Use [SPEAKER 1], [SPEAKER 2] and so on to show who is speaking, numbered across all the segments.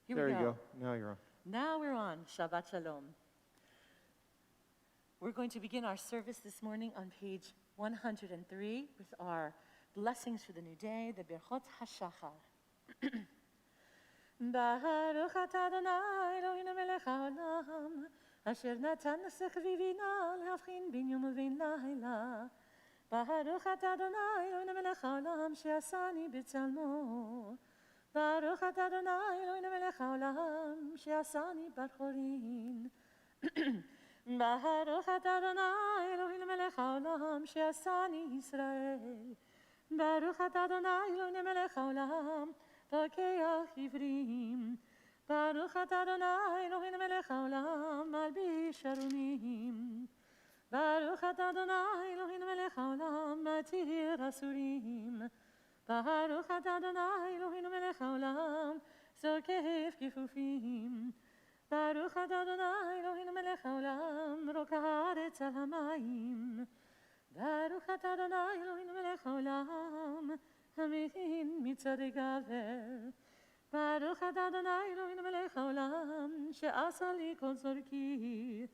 [SPEAKER 1] Here
[SPEAKER 2] There
[SPEAKER 1] we
[SPEAKER 2] you
[SPEAKER 1] go.
[SPEAKER 2] go. Now you're on.
[SPEAKER 1] Now we're on Shabbat Shalom. We're going to begin our service this morning on page 103 with our blessings for the new day, the Birchot HaShachar. Baruch atah Adonai Eloheinu melech haolam, asher natan l'sechvivina להבחין בין יום ובין לילה. Baruch atah Adonai Eloheinu melech haolam, שעשני בצלמו. Baruch atah Adonai Eloheinu melech haolam, שעשני בת חורין. Baruch atah Adonai Eloheinu melech haolam, שעשני ישראל. Baruch atah Adonai Eloheinu melech haolam, פוקח עברים. Baruch atah Adonai Eloheinu melech haolam, מלביש ערומים. Baruch atah Adonai Eloheinu melech haolam, מתיר אסורים. Baruch atah Adonai Eloheinu melech haolam, זוקף כפופים. Baruch atah Adonai Eloheinu melech haolam, רוקע הארץ על המים. Baruch atah Adonai Eloheinu melech haolam, המכין מצעדי גבר. Baruch atah Adonai Eloheinu melech haolam, שעשה לי כל צורכי.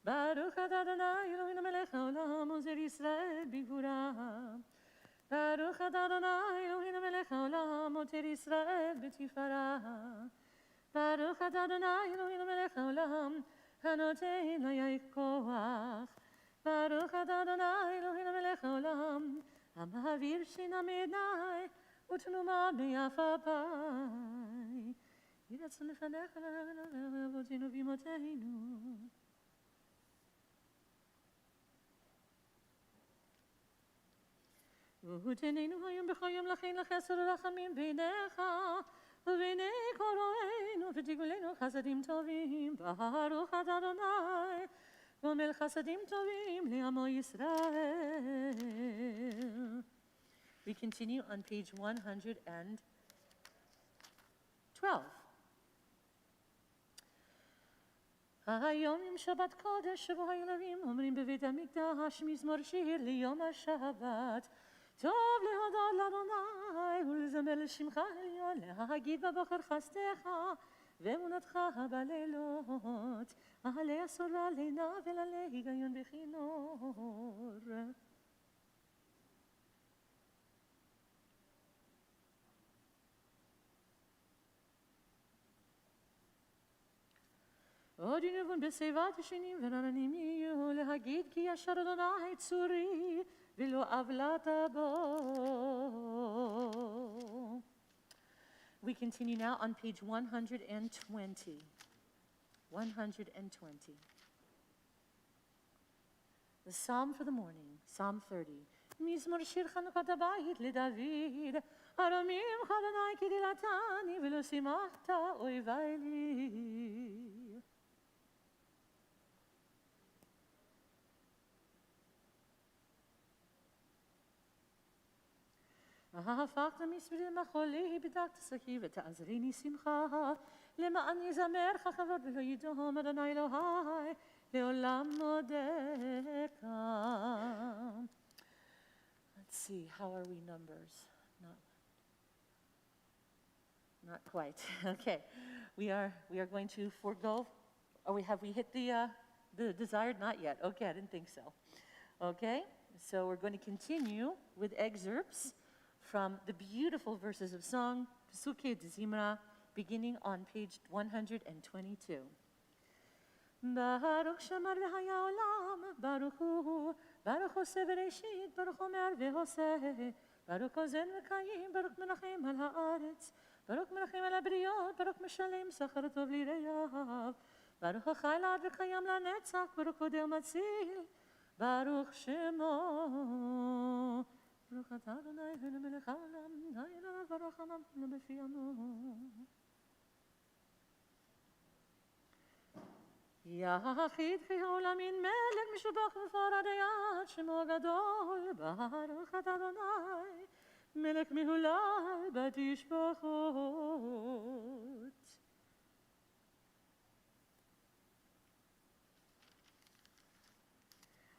[SPEAKER 1] Baruch atah Adonai Eloheinu melech haolam, עוזר ישראל בגבורה. Baruch atah Adonai Eloheinu melech haolam, מותיר ישראל בתפארה. Baruch atah Adonai Eloheinu melech haolam, הנותן ליעק כוח. Baruch atah Adonai Eloheinu melech haolam, המעביר שינה מעיני ותנומה מעפעפיי. יהי רצון לפניך אבותינו ואמותינו. ותננו היום בכל יום לכן לחסד ולרחמים ביניך וביני כל רואינו ותגמלנו חסדים טובים. ברוך אתה אדוני גומל חסדים טובים לעמו ישראל. We continue on page 112. היום יום שבת קודש שבו הילדים אומרים בבית המקדש מזמור שיר ליום השבת. טוב להודות לאדוני ולזמר לשמך העליון, להגיד בבוקר חסדך ואמונתך בלילות. עלי אסורה לינה ולעלי היגיון בכינור. עוד ינבון בשיבת ישנים ורעננים יהיו, להגיד כי ישר אדוני צורי ולא עוולת בו. We continue now on page 120. 120. The Psalm for the morning, Psalm 30. מזמור שיר חנוכת הבית לדוד, ארומים אדוני כי דילתני ולא שימחת אויבי לי. הפכת מסביבי מחולי, בדקת שקי ותעזריני שמחה, למען יזמר כבוד ולא ידום אדוני אלוהי, לעולם מודך. Let's see, how are we numbers? Not quite. Okay, we are going to forego, or have we hit the desired? Not yet. Okay, I didn't think so. Okay, so we're going to continue with excerpts from the beautiful verses of song, Pesukei de Zimra, beginning on page 122. Baruch Shamar v'haya olam, Baruch hu oseh v'reishit, Baruch omer v'oseh, Baruch ozen v'kayim, Baruch menachem al haaretz, Baruch menachem al habriot, Baruch meshalem sachar tov lireyav, Baruch hachai la'ad v'kayam la'netzach, Baruch hodeh u'matzil, Baruch shemo. ברוך אתה אדוני אלוהינו מלך העולם, די אליו ברוך אמרנו בפי עמו. יחיד כי העולמין מלך משובח ופאר עד שמו גדול. ברוך אתה אדוני מלך מהולל בתשבחות.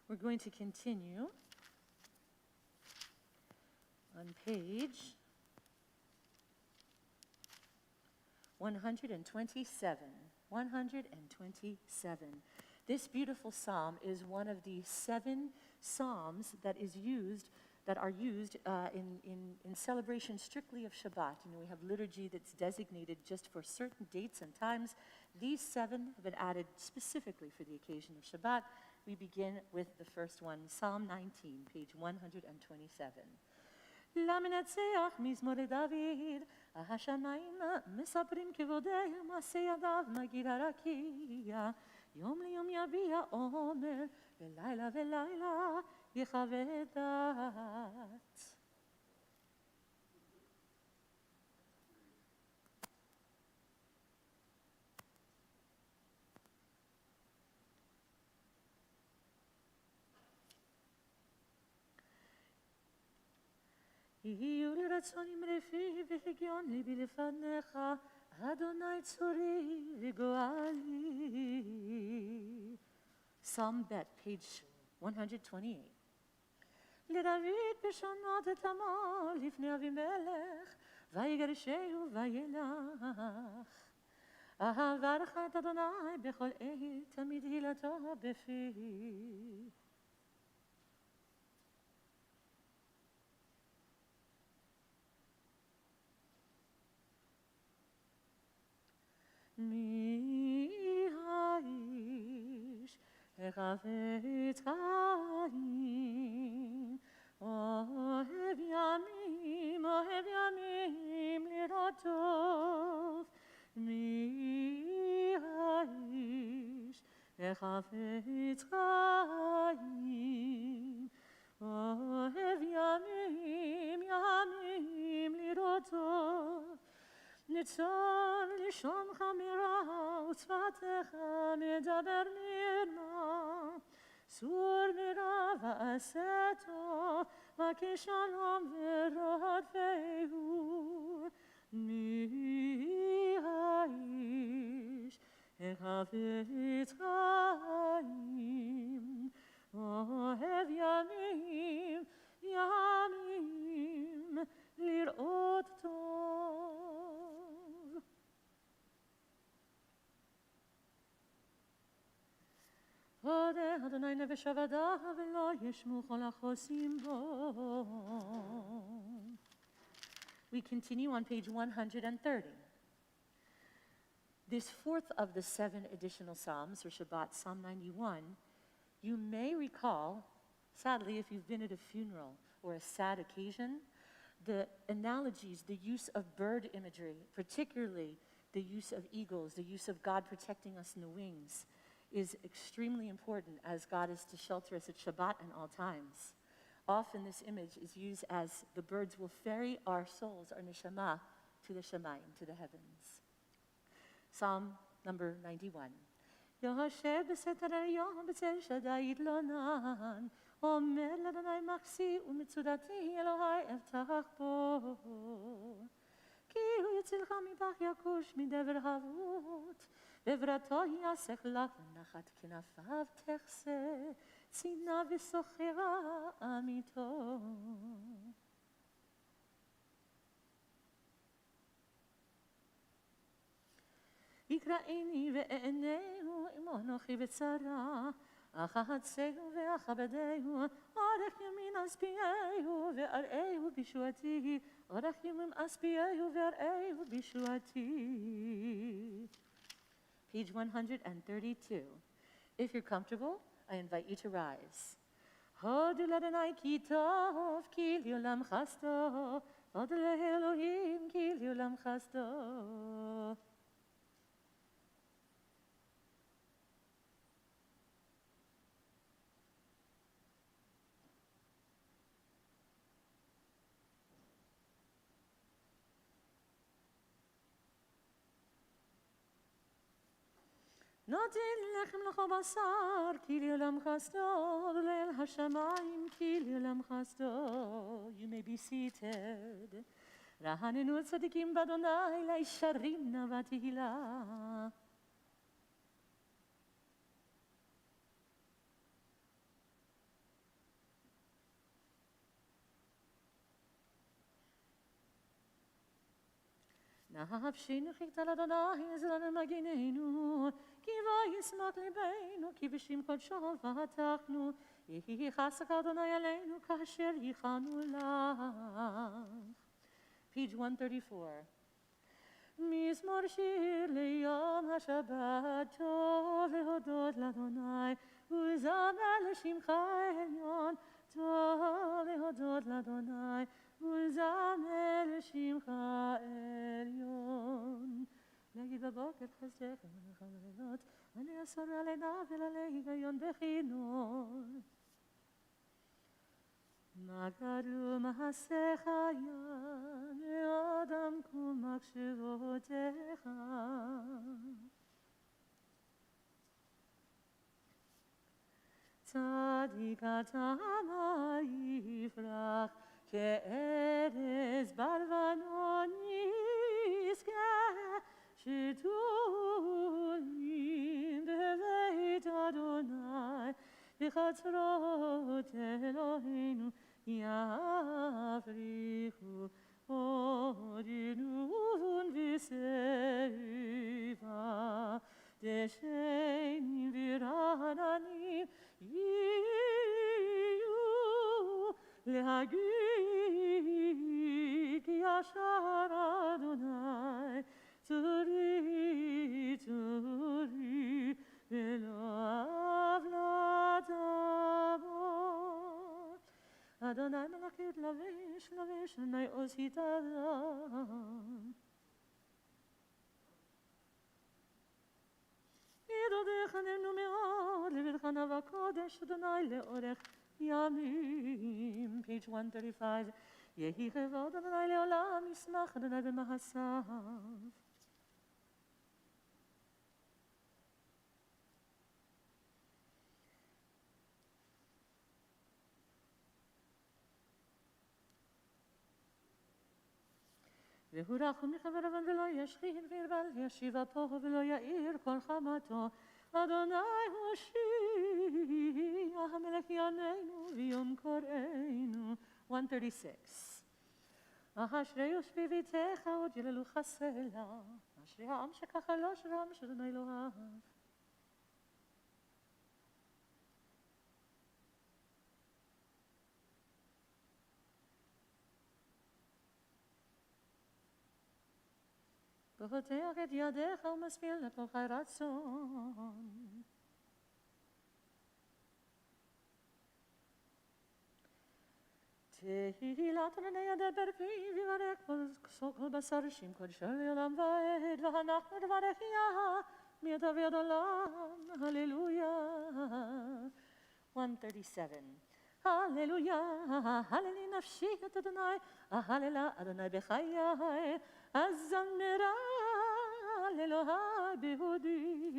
[SPEAKER 1] We're going to continue on page 127. 127. This beautiful psalm is one of the 7 psalms that are used in celebration strictly of Shabbat. You know, we have liturgy that's designated just for certain dates and times. These 7 have been added specifically for the occasion of Shabbat. We begin with the first one, Psalm 19, page 127. למנצח מזמורי דוד, השמיים מספרים כבודהו, מעשה ידיו מגיד הרקיע, יום ליום יביע עומר, ולילה ולילה יחווה דעת. יהיו לרצונים רפי והגיון ליבי לפניך, אדוני צורי וגואלי. Psalm Bet, page 128. לדוד בשנות את עמו לפני אבימלך, ויגרשהו וילך. אהבך את אדוני בכל עת, תמיד הילתו בפי. מי האיש החפץ חיים, אוהב ימים לראות טוב. מי האיש החפץ חיים, אוהב ימים לראות טוב. נצור לשונך מרע ושפתיך מדבר מרמה, סור מרע ועשה טוב, וכשלום ורודפהו. מי האיש החפץ חיים, אוהב ימים לראות טוב. הודה אדוני נפש עבדיו ולא ישמו כל החוסים בו. We continue on page 130. This 4th of the 7 additional psalms for Shabbat, Psalm 91, you may recall, sadly, if you've been at a funeral or a sad occasion, the analogies, the use of bird imagery, particularly the use of eagles, the use of God protecting us in the wings, is extremely important as God is to shelter us at Shabbat and all times. Often this image is used as the birds will ferry our souls, our neshama, to the shamayim, to the heavens. Psalm number 91. יושב בסתר היום בצל שדי יתלונן, אומר לאדוני מחסי ומצודתי אלוהי אבטח בו. כי הוא יצילך מפח יכוש מדבר הבות, בברתו יעשך לך ונחת כנפיו תחסה, צינה וסוחרה אמיתו. יקראני ואענהו עמו אנוכי בצרה, אחצהו ואכבדהו, אורך ימין אספיהו ואראהו בישועתי, אורך ימין אספיהו ואראהו בישועתי. Page 132. If you're comfortable, I invite you to rise. הודו לאדוני כי טוב, כי לעולם חסדו, הודו לאלוהים כי לעולם חסדו. נותן לחם לכל בשר, כי לעולם חסדו, ולאל השמיים, כי לעולם חסדו. You may be seated. רעננו צדיקים באדוני, לישרים נא בתהילה. נפשנו חיכתה לאדוני, עזרנו מגיננו, כי בו ישמח ליבנו, כי בשם קודשו בטחנו, יהי חסק אדוני עלינו כאשר ייחלנו לך. Page 134. מזמור שיר ליום השבת, טוב להודות לאדוני, ולזמר לשמך העליון, טוב להודות לאדוני, ולזמר לשמך העליון. להגיד בבוקר חסדך ולחברות, אני אסור עלינה ולהיגיון בכינון. מה גדלו מעשיך ים, לאדם קום מחשבותיך. צדיק אתה מה יפרח, כארז בלבנון יזכה, שתולים בבית אדוני, בחצרות אלוהינו יפריחו עוד ינון ושבע, דשאים ורעננים יהיו, להגיד כי ישר אדוני, צורי צורי ולא עוולת עבור. אדוני מלכות לבש לבש עיני עושית אדם. ידודך נמנו מאוד לברכנה בקודש אדוני לאורך ימים. Page 135. יהי כבוד אדוני לעולם, ישמח אדוני במעשיו. והוא רחום מחבר אבן ולא ישחית וירבל, ישיב אפו ולא יאיר כל חמתו. אדוני הושיע, המלך יעננו ויום קוראנו. 136. אשרי יושבי ביתך עוד יללו חסלה, אשרי העם שככה לא שרם שאדוני לא אהב. פותח את ידיך ומשביע לכוחי רצון. תהילת אדוני ידבר פי ויברך כל בשר שם קודשו לעולם ועד, ואנחנו נברך יה מידע ויד עולם. הללויה. 137. הללויה, הללי נפשי את אדוני, הללה אדוני בחיי, אז זמרה לאלוהי בהודי.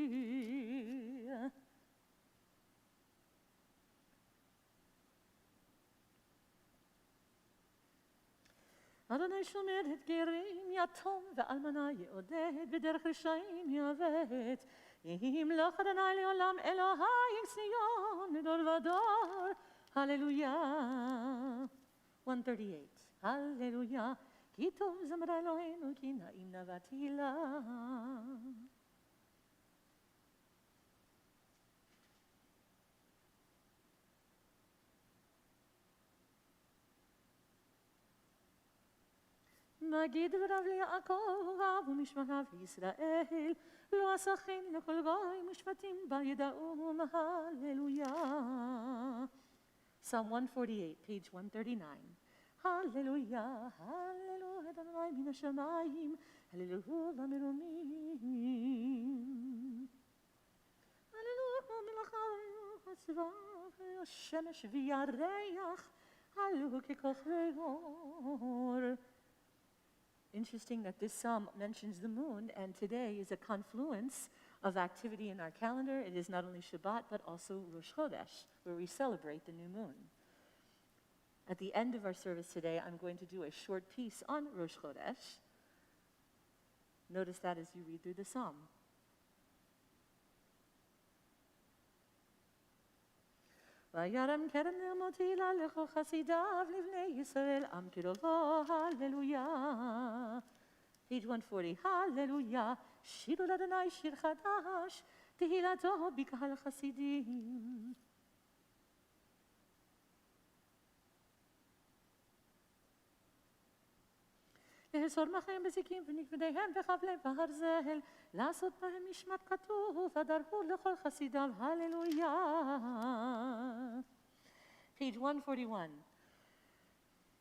[SPEAKER 1] אדוני שומר את גרים, יתום ואלמנה יעודד, בדרך רשעים יעוות. ימלוך אדוני לעולם, אלוהי ציון לדור ודור. הללויה. 138. הללויה, כי טוב זמרה אלוהינו, כי נעים נבעתי לה. מגיד דבריו ליעקב ומשמעיו לישראל, לא עשה כן לכל גוי משפטים בה ידעום. הללויה. Psalm 148, page 139. הללויה, הללויה אדוני מן השמיים, הללויה במרומים. הללויה מלאכה הצבא והשמש וירח, הללויה ככוכבי אור. Interesting that this psalm mentions the moon, and today is a confluence of activity in our calendar. It is not only Shabbat, but also Rosh Chodesh, where we celebrate the new moon. At the end of our service today, I'm going to do a short piece on Rosh Chodesh. Notice that as you read through the psalm. וירם כרם נעמתי ללכו חסידיו לבני ישראל עם קרובו. הללויה. Page 140, Hallelujah, Shiru Ladonai Shir Chadash, Tehilato B'Kahal Chasidim. לאסור מחם בזיקים ונקבדיהם וחבלי ברזל, לעשות בהם משמעת כתוב, ודרכו לכל חסידיו, הללויה. Page 141.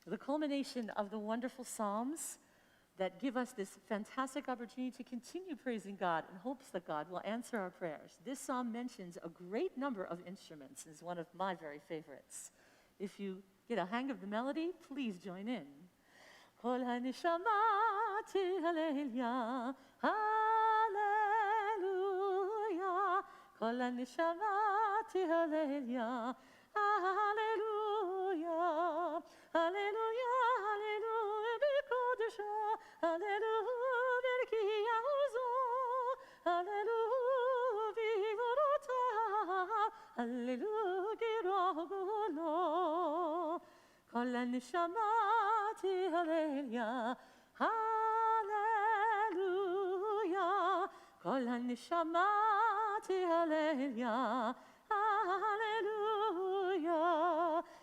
[SPEAKER 1] The culmination of the wonderful Psalms that give us this fantastic opportunity to continue praising God in hopes that God will answer our prayers. This psalm mentions a great number of instruments and is one of my very favorites. If you get a hang of the melody, please join in. כל הנשמה תהלליה, הללויה. כל הנשמה תהלליה, הללויה. הללויה, הללויה בקודשו, הללויה ברכיה עוזו, הללויה בגבורותיו, הללויה גרוגולו. כל הנשמה Hallelujah, Hallelujah, Kol haneshama Hallelujah, Hallelujah,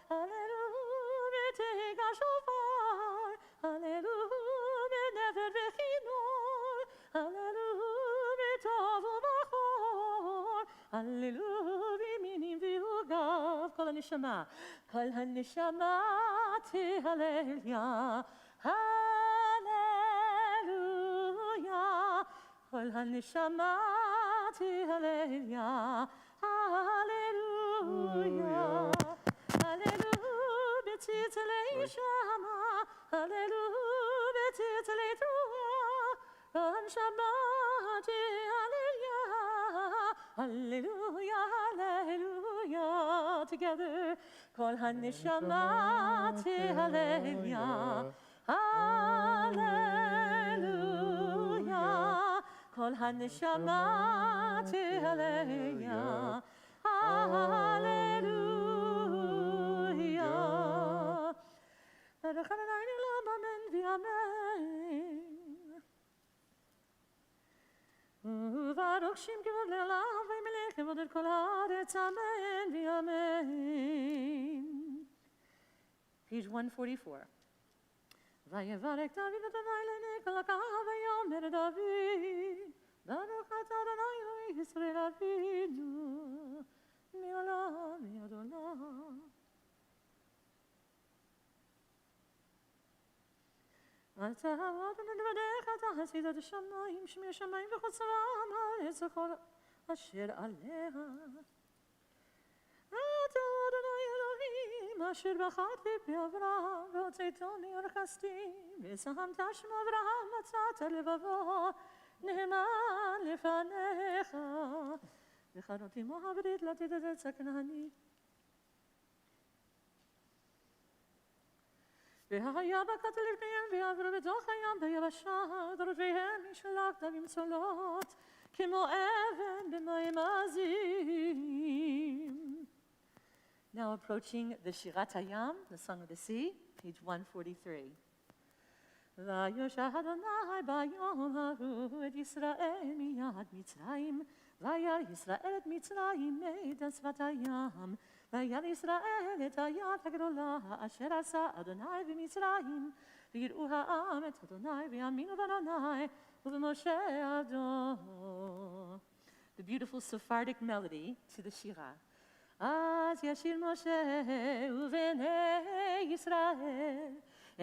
[SPEAKER 1] Hallelujah, Tega shofar, Hallelujah, never vechinor, Hallelujah, tovu machor, Hallelujah, minim viugav, Kol haneshama, Kol haneshama Hallelujah, Hallelujah, Kol haneshama Hallelujah, Hallelujah, Hallelujah, b'tzitzilei shama, Hallelujah, b'tzitzilei truah, haneshama Hallelujah, Hallelujah, Hallelujah, together. Kol haneshama Hallelujah, Hallelujah. Kol haneshama Hallelujah, Hallelujah. Baruch Adonai Olam, Amen v'Amen. Baruch Shem Kivod Le'olam v'Melech Kivod El Kol Haaretz, Amen v'Amen. Page 144. Vayevarek David Adonai le'nekolakav vayomer David, Baruch atah Adonai Eloi Yisrael Avinu, mi'olam v'ad olam. אתה אדוני לבדך, אתה עשית את השמיים, שמי השמיים וחוצרם, הארץ וכל אשר עליה. אתה אדוני אלוהים, אשר בחרתי באברהם, והוצאתו מאור כסדים, ושמת שמו אברהם, מצאת לבבו, נאמן לפניך, וחרתי עמו הברית לתת את ארץ הכנעני. והיה בקעת לפניהם ויעברו בתוך הים ביבשה, דורותיהם השלכת במצולות, כמו אבן במים עזים. Now approaching the Shirat Hayam, the Song of the Sea, page 143. ויושע אדוני ביום ההוא את ישראל מיד מצרים, וירא ישראל את מצרים מאת שפת הים, וירא ישראל את היד הגדולה אשר עשה אדוני במצרים, ויראו העם את אדוני ויאמינו באדוני ובמשה עבדו. The beautiful Sephardic melody to the Shirah. אז ישיר משה ובני ישראל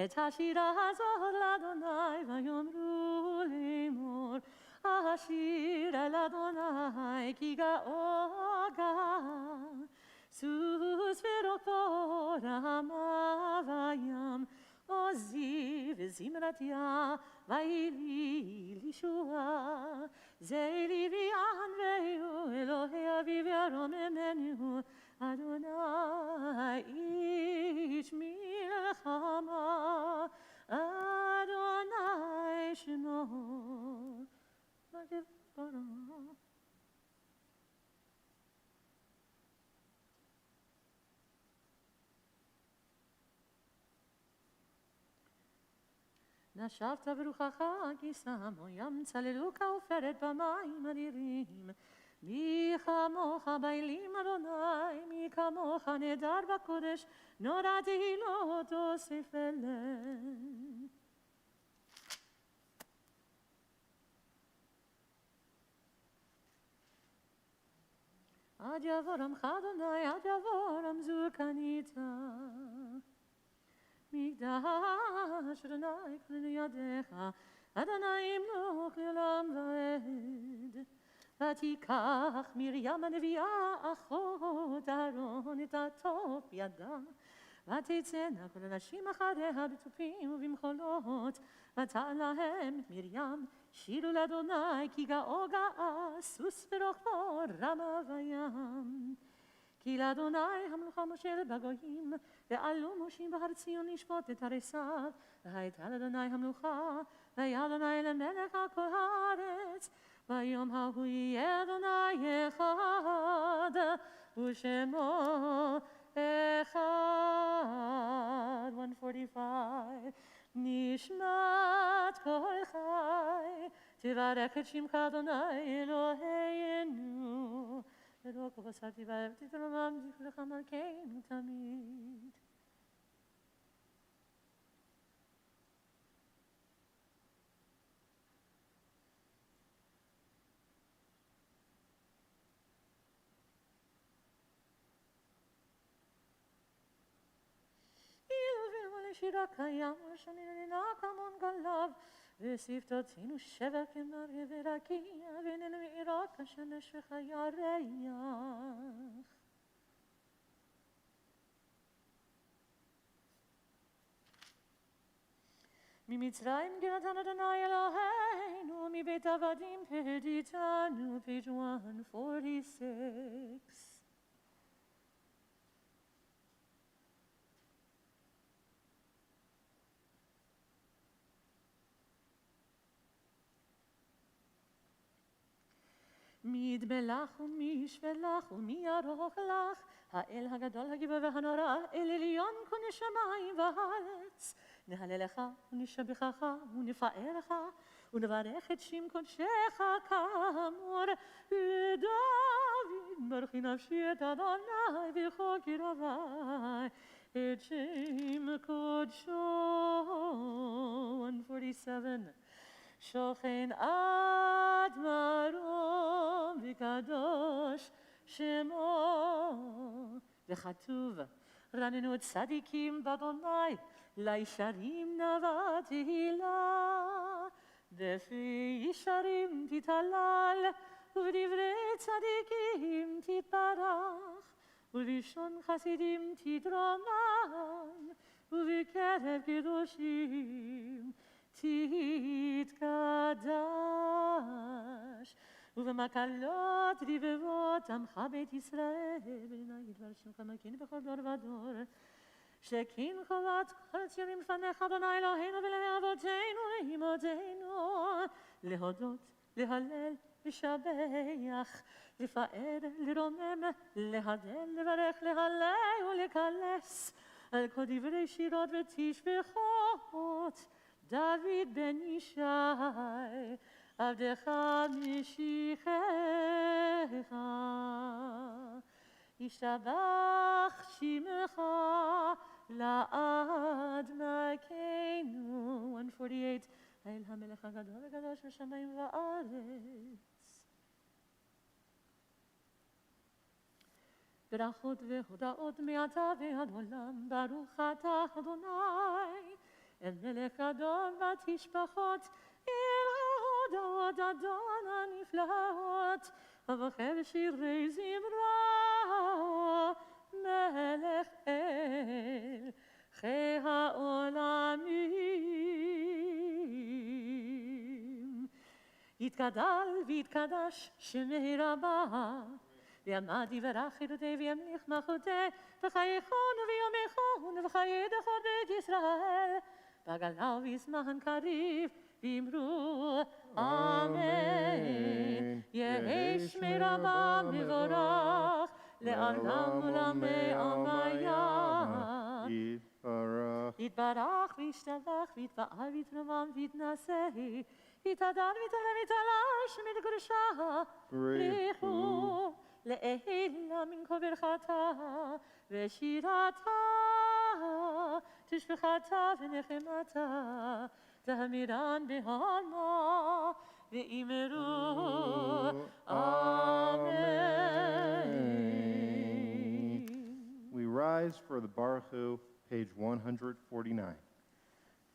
[SPEAKER 1] את השירה הזאת לאדוני ויאמרו לאמור, השיר אל אדוני כי גאו גאל, סוס ורוקבו רמה וים, עוזי וזמרתיה ויהי לישועה, זה ליבי ענווהו אלוהי אבי וירוממנו, אדוני איש מלחמה, אדוני שמו מגן ברוך. נשבת ברוחך כי שמו ים צללו כעופרת במים אדירים. מי כמוך באלים אדוני, מי כמוך נהדר בקודש, נורתי לא תוסיף אליהם. עד יבוא רמך אדוני, עד יבוא רמזו קניתה. מקדש אדוני כלנו ידיך, אדוני ימלוך לעולם ועד. ותיקח מרים הנביאה אחות אהרון את הטוף ידה, ותצאנה כל הנשים אחריה בתופים ובמחולות, ותען להם מרים, שירו לאדוני כי גאו גאה, סוס ברוחבו רמה בים. כי לאדוני המלוכה מושל בגויים, ועלו מושים בהר ציון לשפוט את עריסיו. והייתה לאדוני המלוכה, והיה אדוני למלך על כל הארץ. ביום ההוא יהיה אדוני אחד, ושמו אחד. 145. נשמת כל חי, תברך את שמך אדוני אלוהינו. לדור כה בשרתי ואהבתי תרומם, זכרו לך מלכנו תמיד. שירה קיים ושני ננק המון גליו, ושפתותינו שבר כמראה ורקיע, ועינינו מאירות כשמש וחיה ריח. ממצרים גרתנו אדוני אלוהינו, מבית עבדים פדיתנו. page 146. מי ידבלך ומי ישבלך ומי יערוך לך, האל הגדול הגיבור והנורא, אל עליון קונה שמיים וארץ. נהללך ונשבחך ונפארך ונברך את שם קודשך כאמור. לדוד ברכי נפשי את אדוני וחוקי רבי את שם קודשו. 147. שוכן עד מרום וקדוש שמו. וכתוב רננו צדיקים באדוני, לישרים נאווה תהילה. בפי ישרים תתהלל, ובדברי צדיקים תתברך, ובלשון חסידים תתרומם, ובקרב קדושים תתקדש. ובמקלות רבבות עמך בית ישראל, בעיני ידבר שמך מלכנו בכל דור ודור. שכן חובת כל הציורים לפניך אדוני אלוהינו ולאבותינו לאמותינו, להודות, להלל, לשבח, לפאר, לרומם, להלל, לברך, להלל ולקלס על כל דברי שירות ותשבחות. דוד בן ישי עבדך משיחך, ישתבח שמך לעד מלכנו. 148. האל המלך הגדול הקדוש בשמיים וארץ. ברכות והודאות מעתה ועד עולם, ברוך אתה אדוני אל מלך גדול ותשבחות, אל ההודעות אדון הנפלאות, אבכה בשירי זמרה, מלך אל חי העולמים. יתגדל ויתקדש שמי רבה, ויעמד יברך חירותי וימליך מלכותי, וחייכון ויומכון וחיי דחות בית ישראל, בגלה ובזמן קריב ואמרו אמן. יהי שמי רבה מבורך לעולם עולמי עמיה. יתברך
[SPEAKER 2] Yitzchak.
[SPEAKER 1] יתברך וישתבח ויתפאר ויתרומם ויתנשא יתהדר ויתעלה ויתעלש מתגרשה בריחו לעילה מן כה ברכתה ושירתה תשבחתה ונחמתה תמירן בהמה ואמרו Amen.
[SPEAKER 2] We rise for the Baruch Hu, page 149.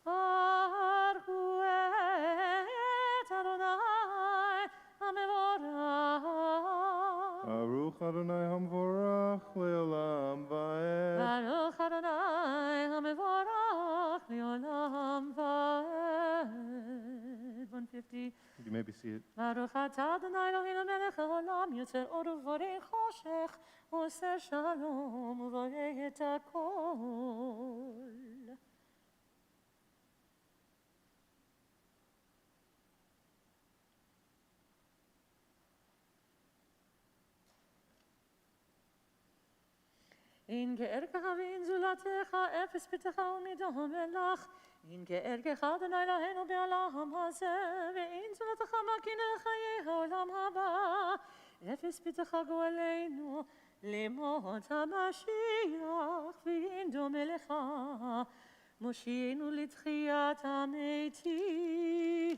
[SPEAKER 1] Baruch et Adonai HaMevorach.
[SPEAKER 2] Baruch Adonai HaMevorach le'olam va'ed.
[SPEAKER 1] Baruch Adonai HaMevorach le'olam va'ed. 150.
[SPEAKER 2] You may be seated.
[SPEAKER 1] Baruch atah Adonai Eloheinu melech haolam yotzer or uvorei choshech oser shalom uvorei et hakol. In ge'erkecha ve'in zulatecha efes pitecha umidome lach. In ge'erkecha Adonai Eloheinu be'olam hazeh ve'in zulatecha makineh chayei ha'olam haba. Efes pitecha go'eleinu lemot ha'mashiach ve'in dome lecha. Moshienu litchiyat ha'meitim.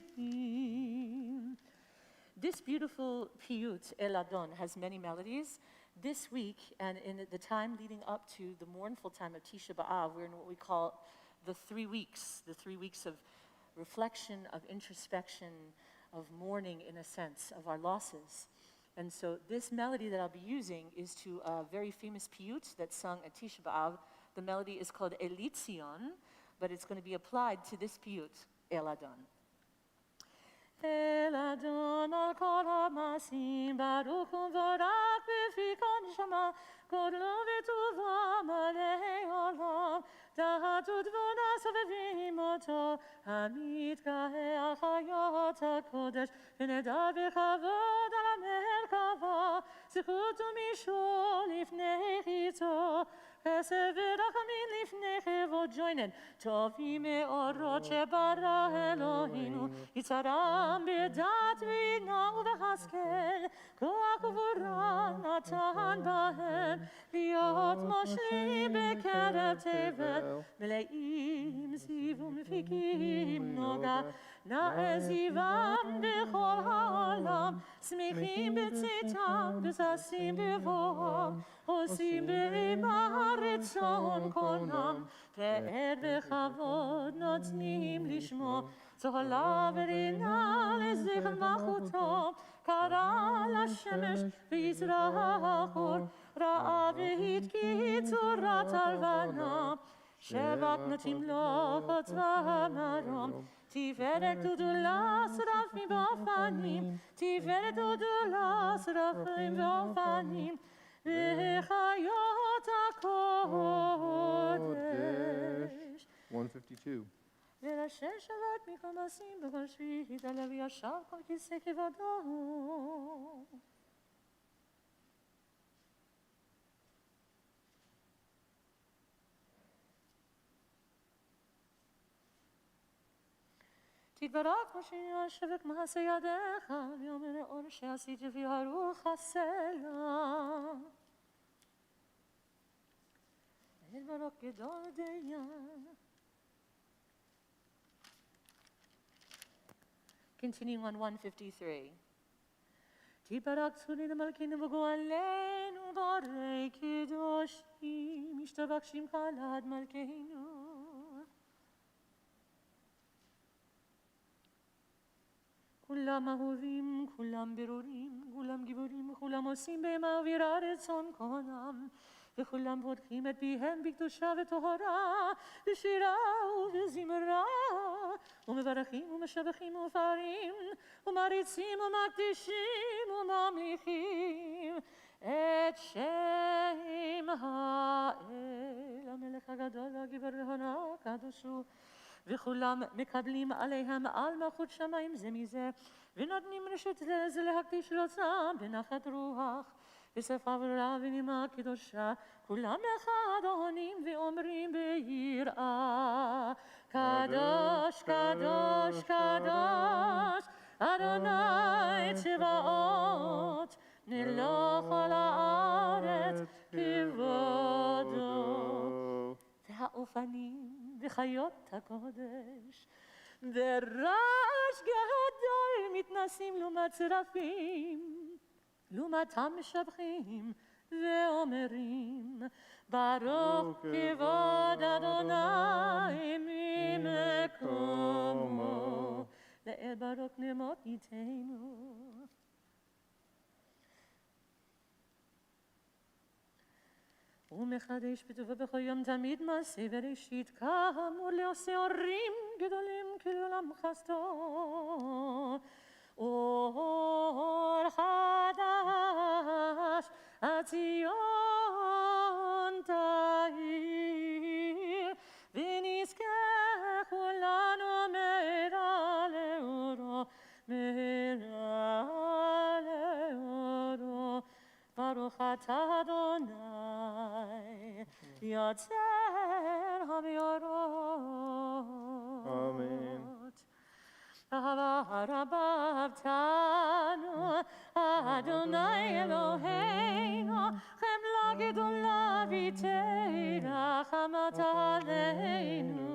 [SPEAKER 1] This beautiful piyut, El Adon, has many melodies. This week, and in the time leading up to the mournful time of Tisha B'Av, we're in what we call the 3 weeks of reflection, of introspection, of mourning, in a sense, of our losses. And so this melody that I'll be using is to a very famous piyut that's sung at Tisha B'Av. The melody is called Elitzion, but it's going to be applied to this piyut, El Adon. El Adon al kol ha'masim baruch u'vorach b'fi kol neshama kodlo v'tuva malei olam dahat u'tvona sovevim oto hamitgaeh chayot hakodesh v'nedar v'chavod al ha'merkava zichut u'mishol lifnei chito chesed v'rachamim lifnei chevod. Join in. Tovim me'orot shebara Eloheinu Yitzaram b'dat v'ina u'v'haskel koach ugvura natan bahem liot moshlim b'kerev tevel meleim ziv u'mfikim noga na'ezivam b'chol ha'olam smichim b'tzitam v'sasim b'voam osim b'imar etzon konam ve'ed v'chavod notnim lishmo Zohla v'rina lezichem machuto kara l'shemesh v'yizrachor ra'a v'hitkitzurat alvana shevat notim lochot v'amarom tiferet udulas rafim v'ofanim tiferet udulas rafim v'ofanim v'chayot hakodesh.
[SPEAKER 2] 152.
[SPEAKER 1] ולאשר שבת מכל מעשים בכל שביעית עליו ישר כל כיסא כבודו. תתברך משה ישבק מעשה ידיך ויאמר לאור שעשית ויערוך הסלע. תתברך גדול דיין. Continuing on 153. Tibarak tzuri malkinu v'go'aleinu barei kedoshim ishtabak shimcha lad malkeinu. Kulam ahuvim, kulam berurim, kulam giburim, kulam osim be'ema u'virar etzon konam. וכולם פותחים את פיהם בקדושה וטהרה, בשירה ובזמרה, ומברכים ומשבחים ומפארים, ומריצים ומקדישים וממליכים את שם האל, המלך הגדול והגיבור והנורא הקדוש הוא, וכולם מקבלים עליהם על מלכות שמיים זה מזה, ונותנים רשות לזה להקדיש לעצמם בנחת רוח. בשפה ברורה ונימה קדושה, כולם אחד עונים ואומרים ביראה, קדוש, קדוש, קדוש, אדוני צבאות, נלך על הארץ כבודו. והאופנים וחיות הקודש, ברעש גדול מתנסים לעומת צרפים, לעומתם משבחים ואומרים, ברוך כבוד אדוני ממקומו, לאל ברוך נמות ייתנו. ומחדש בטובו בכל יום תמיד מעשה בראשית, כאמור לעושה אורים גדולים כעולם חסדו. אור חדש הציון תאיר, ונזכה כולנו מהרה לאורו, מהרה לאורו. ברוך אתה אדוני יוצר המאורות.
[SPEAKER 2] Amen.
[SPEAKER 1] רבבתנו אדוני אלוהינו, חמלה גדולה ותרח חמת עלינו.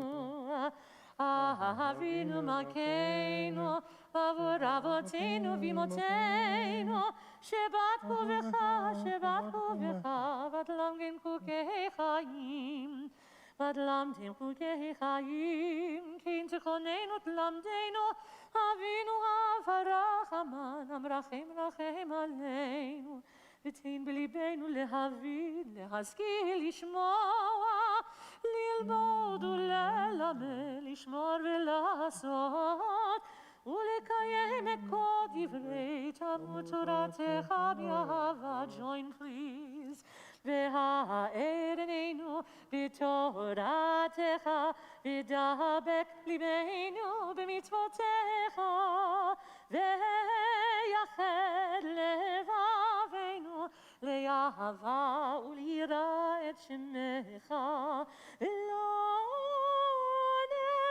[SPEAKER 1] אבינו מלכנו עבור אבותינו ואמותינו, שבטחו בך, שבטחו בך, ותלמדם חוקי חיים. ותלמדם חוקי חיים, כן תכוננו תלמדנו, אבינו אב הרחמן, המרחם רחם עלינו. ותן בליבנו להבין, להשכיל, לשמוע, ללמוד וללמד, לשמור ולעשות, ולקיים את כל דברי תלמוד תורתך באהבה. Join please. והאר עינינו בתורתך, ודבק ליבנו במצוותיך, ויחד לבבינו לאהבה וליראה את שמך. לא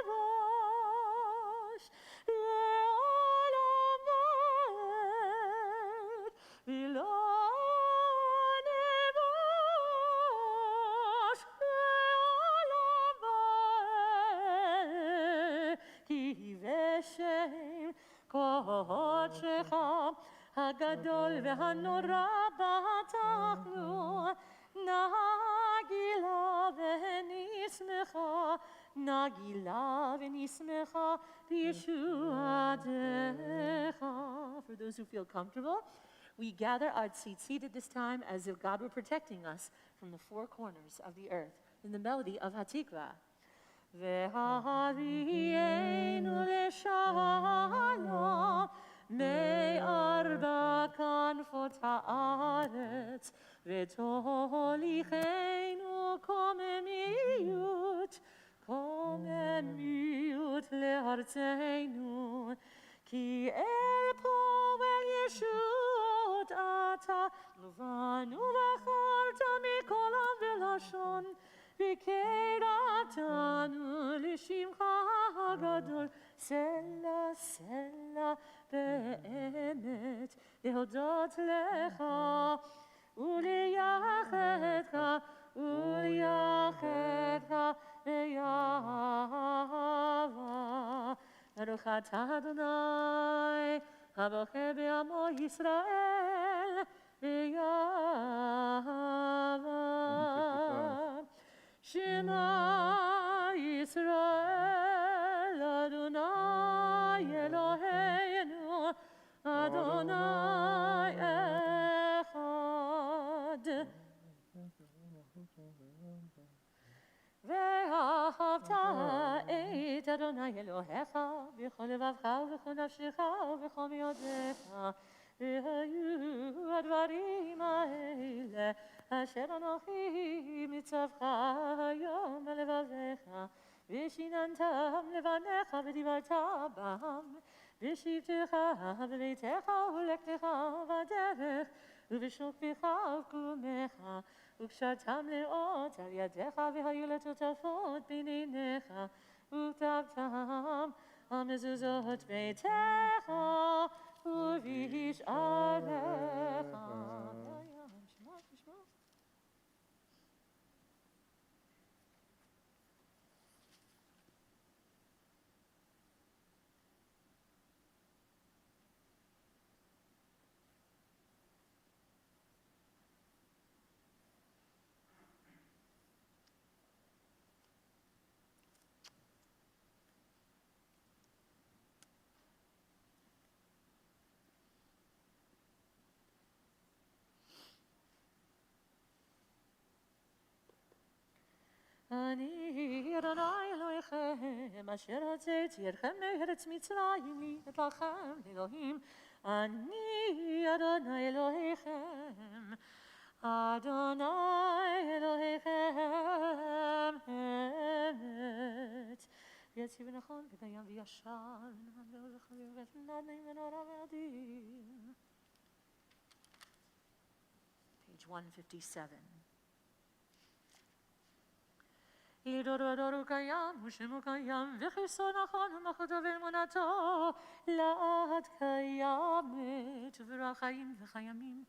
[SPEAKER 1] נבוש לעולם ועד, ולא קודשך הגדול והנורא בטחנו, נגילה ונשמחה, נגילה ונשמחה בישועתך. For those who feel comfortable, we gather our seats seated this time as if God were protecting us from the four corners of the earth in the melody of Hatikva. והביאנו לשלום מארבע כנפות הארץ, ותוליכנו קוממיות, קוממיות לארצנו, כי אל פועל ישועות אתה, ובנו בחרת מכל עם ולשון, וקרבתנו לשמך הגדול, סלע סלע באמת, להודות לך ולייחדך ולייחדך באהבה. ברוך אתה אדוני הבוחר בעמו ישראל באהבה. שמע ישראל אדוני אלוהינו אדוני אחד. ואהבת את אדוני אלוהיך בכל לבבך ובכל נפשך ובכל מאודיך. והיו הדברים האלה אשר אנוכי מצווך היום בלבביך, ושיננתם לבניך ודיברת בם, בשבתך בביתך ולכתך בדרך ובשוק פיך ובקומך, וקשרתם לאות על ידיך, והיו לטוטפות בין עיניך, וכתבתם על מזוזות ביתך, ובשעריך. אני אדוני אלוהיכם, אשר הוצאתי אתכם מארץ מצרים להיות לכם לאלוהים. אני אדוני אלוהיכם, אדוני אלוהיכם אמת. ויציב ונכון וקיים וישר, ונאמן לעוז וחביב ונענים ונורא ועדין. Page 157. ידור ודור קיים ושמו קיים וכיסו נכון ומחותו ואמונתו לעד קיימת וברוח חיים וחיימים.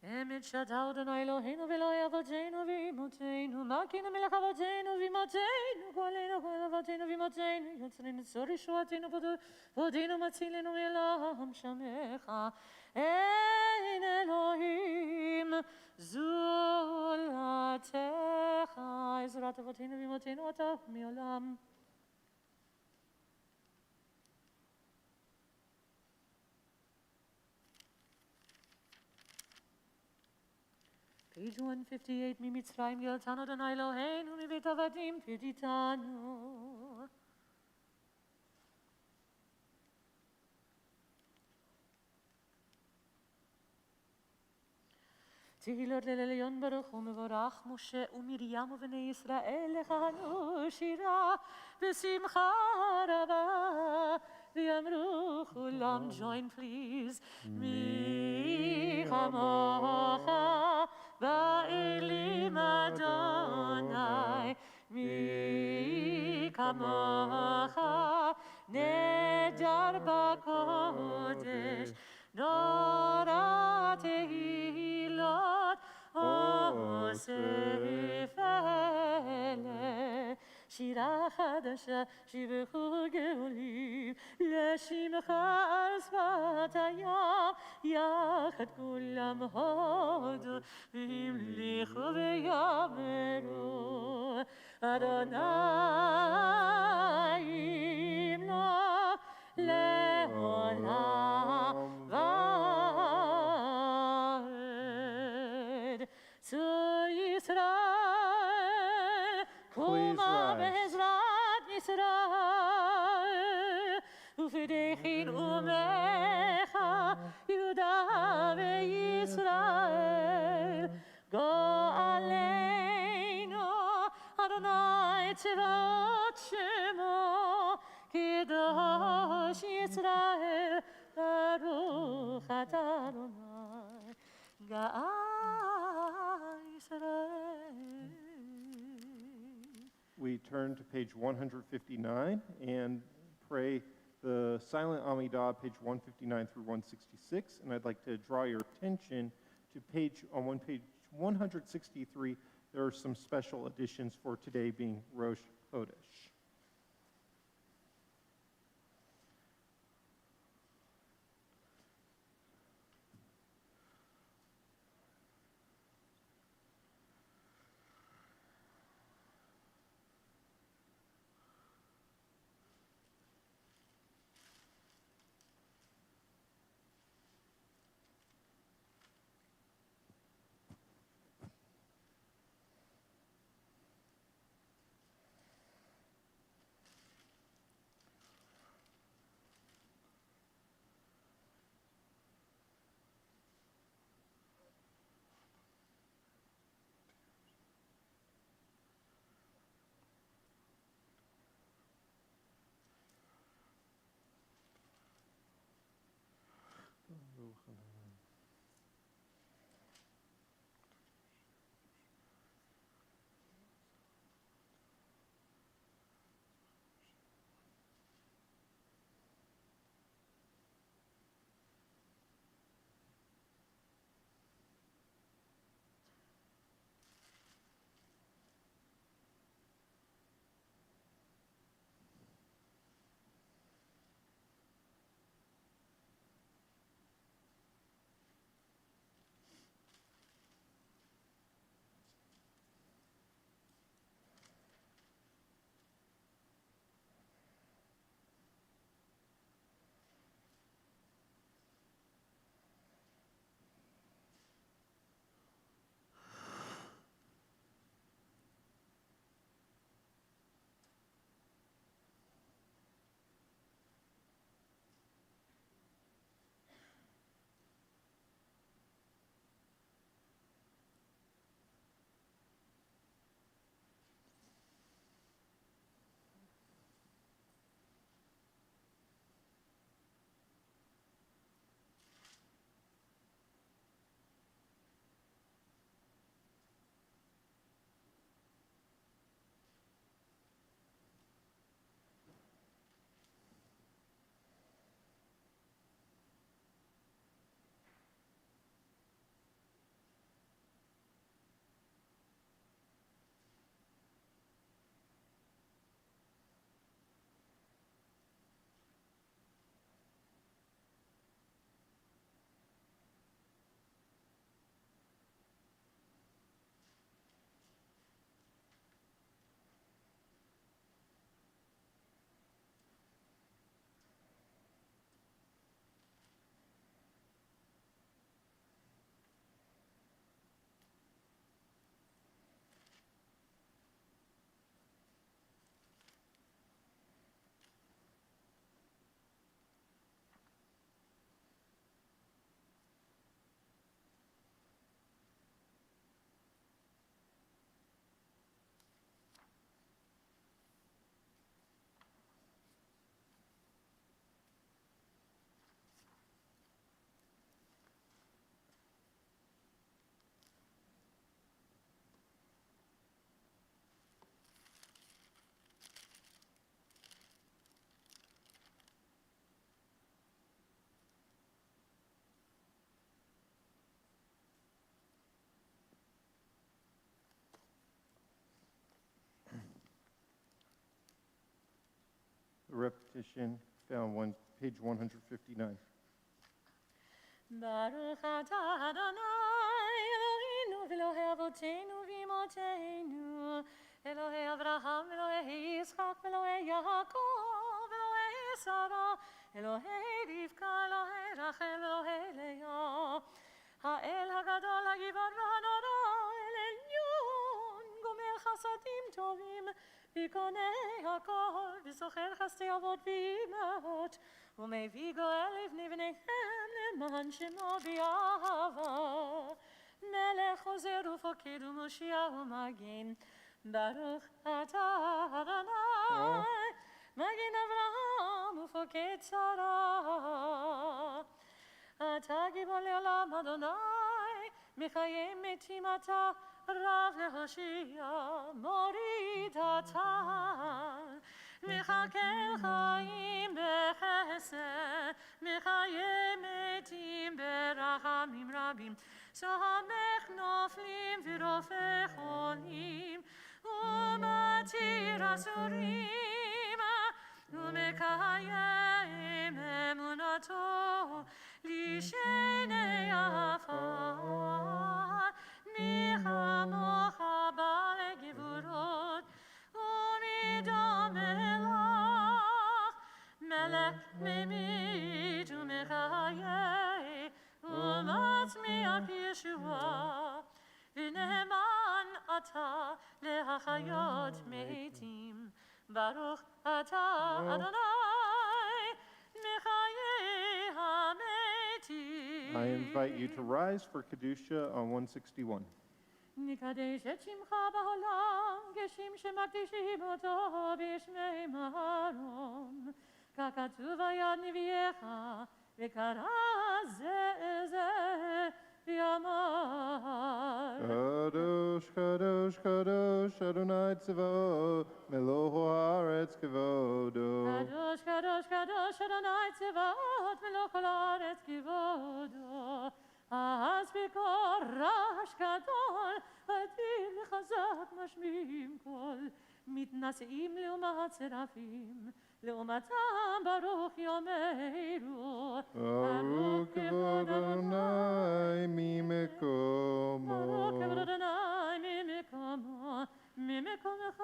[SPEAKER 1] אמת שתה אדוני אלוהינו ואלוהי אבותינו ואמותינו מלכנו מלך אבותינו ואמותינו גואלנו גואל אבותינו ואמותינו יוצרנו צור ישועתנו ועודנו מצילנו מעולם שמך. אין אלוהים זולתך עזרת אבותינו ואמותינו אתה מעולם. Page 158, ממצרים גאלתנו אדוני אלוהינו מבית עבדים פדיתנו. תהילות ליל עליון ברוך ומבורך משה ומרים ובני ישראל לכהנו שירה בשמחה רבה ויאמרו כולם join please מי כמוך באלים אדוני מי כמוך נדר בקודש נורא תהילות אוסף אלה שירה חדשה שיבחו גאולים לשמך על שפת הים יחד כולם הודו והמליכו ויאמרו אדוני ימלוך לעולם ועד. צור ישראל קומה בעזרת ישראל ופדחין אומך יהודה וישראל גואלנו אדוני צבאות שמו קדוש ישראל ברוך אתה אדוני גאל ישראל.
[SPEAKER 2] We turn to page 159 and pray the silent Amidah, page 159 through 166. And I'd like to draw your attention to page 163. There are some special additions for today being Rosh Chodesh. The repetition found page 159.
[SPEAKER 1] Baruch atah Adonai Eloheinu v'Elohei avotenu v'imotenu Elohei Avraham v'Elohei Yitzchak v'Elohei Yaakov v'Elohei Sarah Elohei Rivka Elohei Rachel Elohei Leah Ha'el hagadol hagibor v'hanora El Elyon gomel chasadim tovim v'konei hakol v'zocher chasdei avot v'imot ומביא גואל לבני בניהם למען שמו באהבה. מלך חוזר ופוקד ומושיע ומגן. ברוך אתה אדוני, מגן אברהם ופוקד שרה. אתה גיבור לעולם אדוני, מחיי מתים אתה רב להושיע, מוריד אתה. מחכה חיים בחסד, מחיי מתים ברחמים רבים, סומך נופלים ורופא חולים, ומתיר אסורים, ומקיים אמונתו לשני עפר. מי כמוך בעל גבורות ומדומה לך, מלך ממית ומחיה ומצמיח ישועה, ונאמן אתה להחיות מתים. ברוך אתה אדוני מחיי המתים.
[SPEAKER 2] I invite you to rise for Kedusha on 161.
[SPEAKER 1] נקדש את שמך בעולם, כשם שמקדישים אותו בשמי מרום. ככתוב ביד נביאך, וקרא זה ויאמר
[SPEAKER 2] קדוש, קדוש, קדוש, אדוני צבאות, מלוא הארץ כבודו.
[SPEAKER 1] קדוש, קדוש, קדוש, אדוני צבאות, מלוא כל הארץ כבודו. אז בקול רעש גדול, אדיר וחזק משמיעים קול, מתנשאים לעומת שרפים, לעומתם ברוך יאמרו.
[SPEAKER 2] ברוך כבוד אדוני ממקומו.
[SPEAKER 1] ברוך כבוד אדוני ממקומו, ממקומך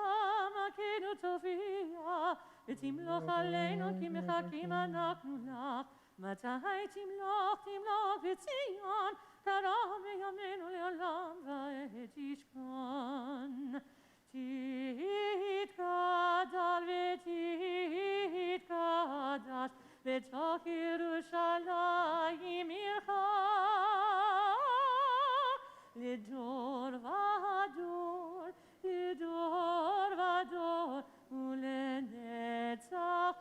[SPEAKER 1] מקינו תופיע, ותמלוך עלינו כי מחכים אנחנו לך. מתי תמלוך בציון, קרוב בימינו לעולם ועד תשכון. תתקדש ותתקדש בתוך ירושלים עירך, לדור ודור, לדור ודור, ולנצח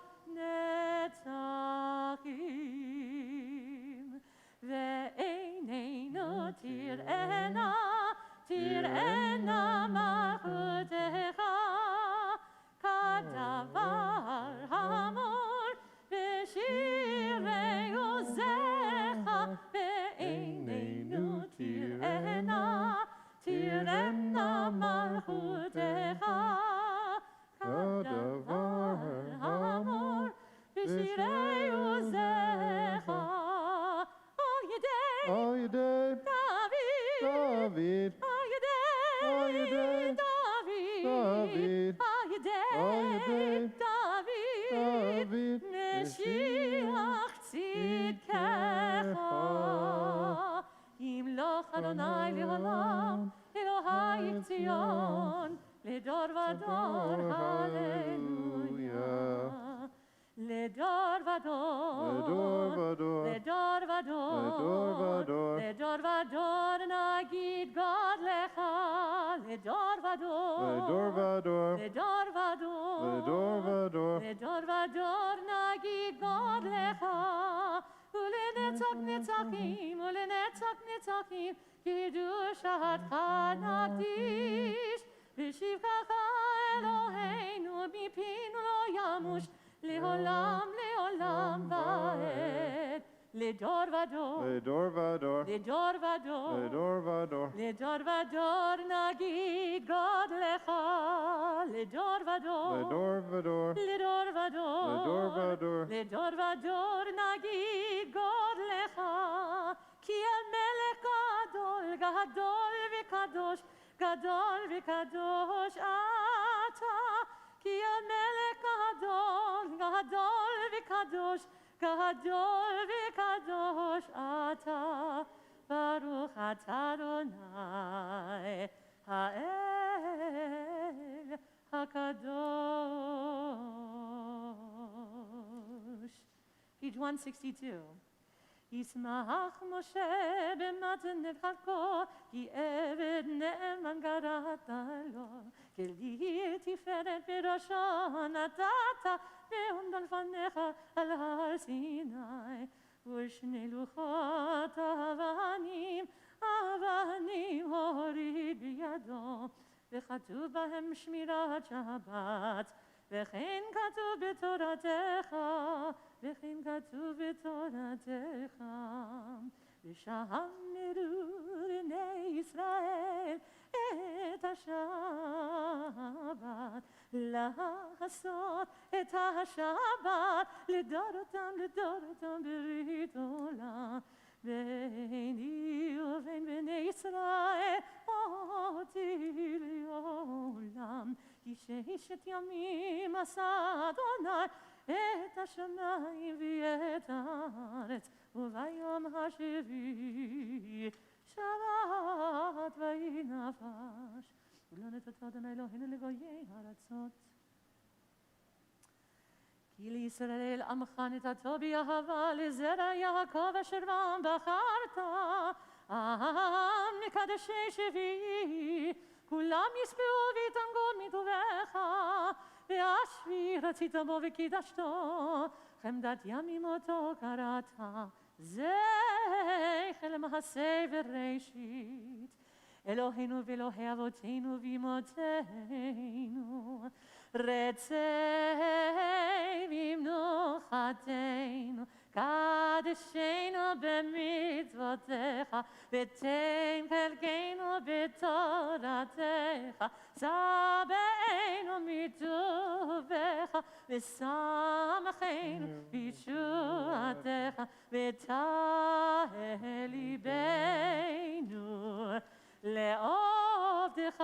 [SPEAKER 1] נצחים. ועינינו תראינה, תראינה מלכותך, כדבר המור בשירי עוזך. ועינינו תראינה, תראינה מלכותך, כדבר המור בשירי עוזך.
[SPEAKER 2] All you did, David,
[SPEAKER 1] David,
[SPEAKER 2] David,
[SPEAKER 1] משיח צדקך. ימלוך אדוני לעולם, אלוהי ציון, לדור ודור, הללויה. לדור ודור, לדור ודור, לדור ודור נגיד גודלך. לדור ודור, לדור ודור, לדור ודור נגיד גודלך. ולנצח נצחים, ולנצח נצחים, קדושתך נקדיש. בשבחך אלוהינו מפינו לא ימוש, לעולם לעולם ועד. לדור ודור,
[SPEAKER 2] Ledor vador,
[SPEAKER 1] לדור ודור,
[SPEAKER 2] Ledor vador,
[SPEAKER 1] לדור ודור נגיד גודלך. לדור ודור,
[SPEAKER 2] Ledor vador,
[SPEAKER 1] לדור ודור,
[SPEAKER 2] Ledor vador,
[SPEAKER 1] לדור ודור נגיד גודלך. כי המלך גדול, גדול וקדוש, גדול וקדוש אתה. כי המלך גדול, גדול וקדוש, גדול וקדוש אתה. ברוך אתה אדוני האל הקדוש. Page 162. ישמח משה במתנת חלקו, כי עבד נאמן גרעת לו. כלי תפארת בראשו נתת, נאום לפניך על הר סיני. ושני לוחות אבנים, אבנים הוריד בידו, וכתוב בהם שמירת שבת. וכן כתוב בתורתך, וכן כתוב בתורתך. ושמרו בני ישראל את השבת, לעשות את השבת לדורותם לדורותם ברית עולם. ביני ובין בני ישראל אותי לעולם. כי ששת ימים עשה אדוני את השמיים ואת הארץ, וביום השביעי שבת ויהי נפש. ולא נתת אדוני אלוהינו לגויי הארצות. כי לישראל עמך נתתו באהבה, לזרע יעקב אשר בם בחרת. עם מקדשי שביעי, כולם ישבעו ויתענגו מטובך. והשביעי רצית בו וקידשתו, חמדת ימים אותו קראת, זכר למעשה וראשית. אלוהינו ואלוהי אבותינו ואמותינו, רצה במנוחתנו, קדשנו במצוותיך, ותן חלקנו בתורתך, שבענו מטובך, ושמחנו בישועתך, ותהה ליבנו לעובדך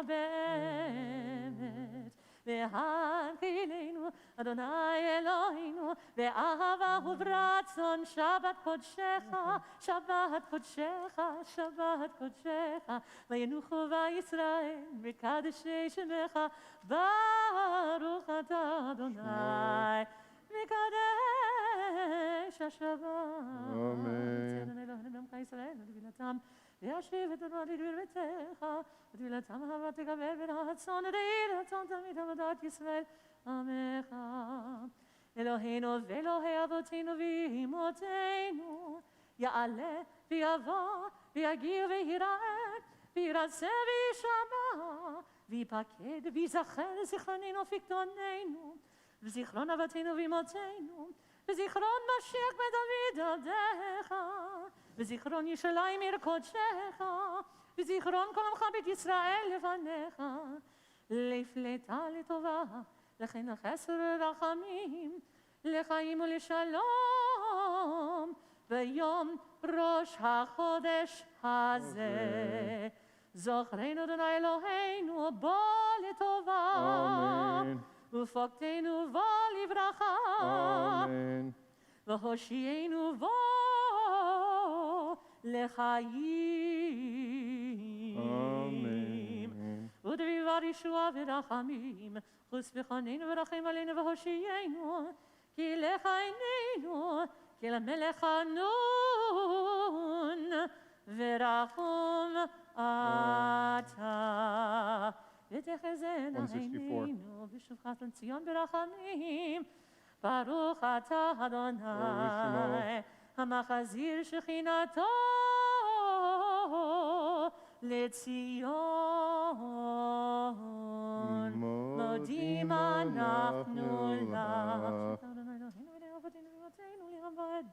[SPEAKER 1] באמת. והנחילנו, אדוני אלוהינו, באהבה וברצון, שבת קודשך, שבת קודשך, שבת קודשך, וינוחו בישראל, מקדשי שמך, ברוך אתה אדוני, מקדש השבת.
[SPEAKER 2] אמן.
[SPEAKER 1] אדוני אלוהינו בעמך ישראל, ותפילתם, וישיב את אדוני לדביר ביתך, ותפילתם אהבה תקבל ברצון, ותהי רצון תמיד עבודת ישראל, עמך. אלוהינו ואלוהי אבותינו ואמותינו, יעלה ויבוא ויגיע ויראה, וירצה וישמע, ויפקד ויזכר זיכרוננו ופקדוננו, וזיכרון אבותינו ואמותינו, וזיכרון משיח בדוד עבדך, וזיכרון ירושלים עיר קודשך, וזיכרון כל עמך בית ישראל לפניך, לפלטה לטובה, לכן חסר ורחמים, לחיים ולשלום, ביום ראש החודש הזה. זוכרנו אדוני אלוהינו בוא לטובה,
[SPEAKER 2] אמן.
[SPEAKER 1] ופוקדנו בוא לברכה,
[SPEAKER 2] אמן.
[SPEAKER 1] והושיענו בוא לחיים.
[SPEAKER 2] אמן.
[SPEAKER 1] ודבר ישועה ורחמים, חוס בחוננו ורחם עלינו והושיענו, כי לך עינינו, כי למלך חנון ורחום אתה. ותחזינה
[SPEAKER 2] 164.
[SPEAKER 1] עינינו בשובך לציון ברחמים, ברוך אתה אדוני, המחזיר שכינתו לציון. מודים אנחנו לך. אדוני אלוהינו ולאהוב אבותינו ואמותינו לעבד.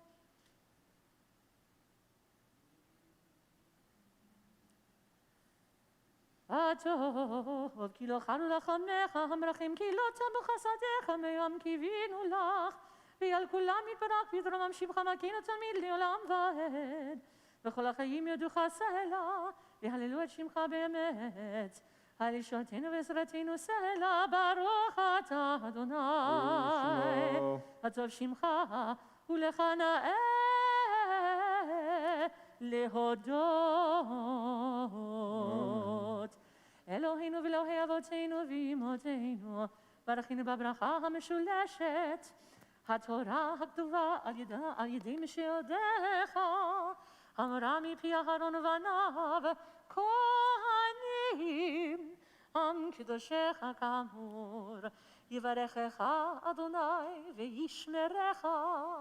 [SPEAKER 1] הטוב, כי לא חלו לחמך המרחם, כי לא צמו חסדיך מיום קיווינו לך, ועל כולם יתברך ויתרומם שמך מקינו תמיד לעולם ועד. וכל החיים יודוך סלע, והללו את שמך באמת. על ישועתנו ועזרתנו סלע, ברוך אתה אדוני. הטוב שמך ולך נאה להודות. אלוהינו ואלוהי אבותינו ואמותינו, ברכינו בברכה המשולשת, התורה הכתובה על ידי משיעותיך, אמרה מפי אהרון ובניו, כהנים, עם קדושך כאמור, יברכך אדוני וישמרך.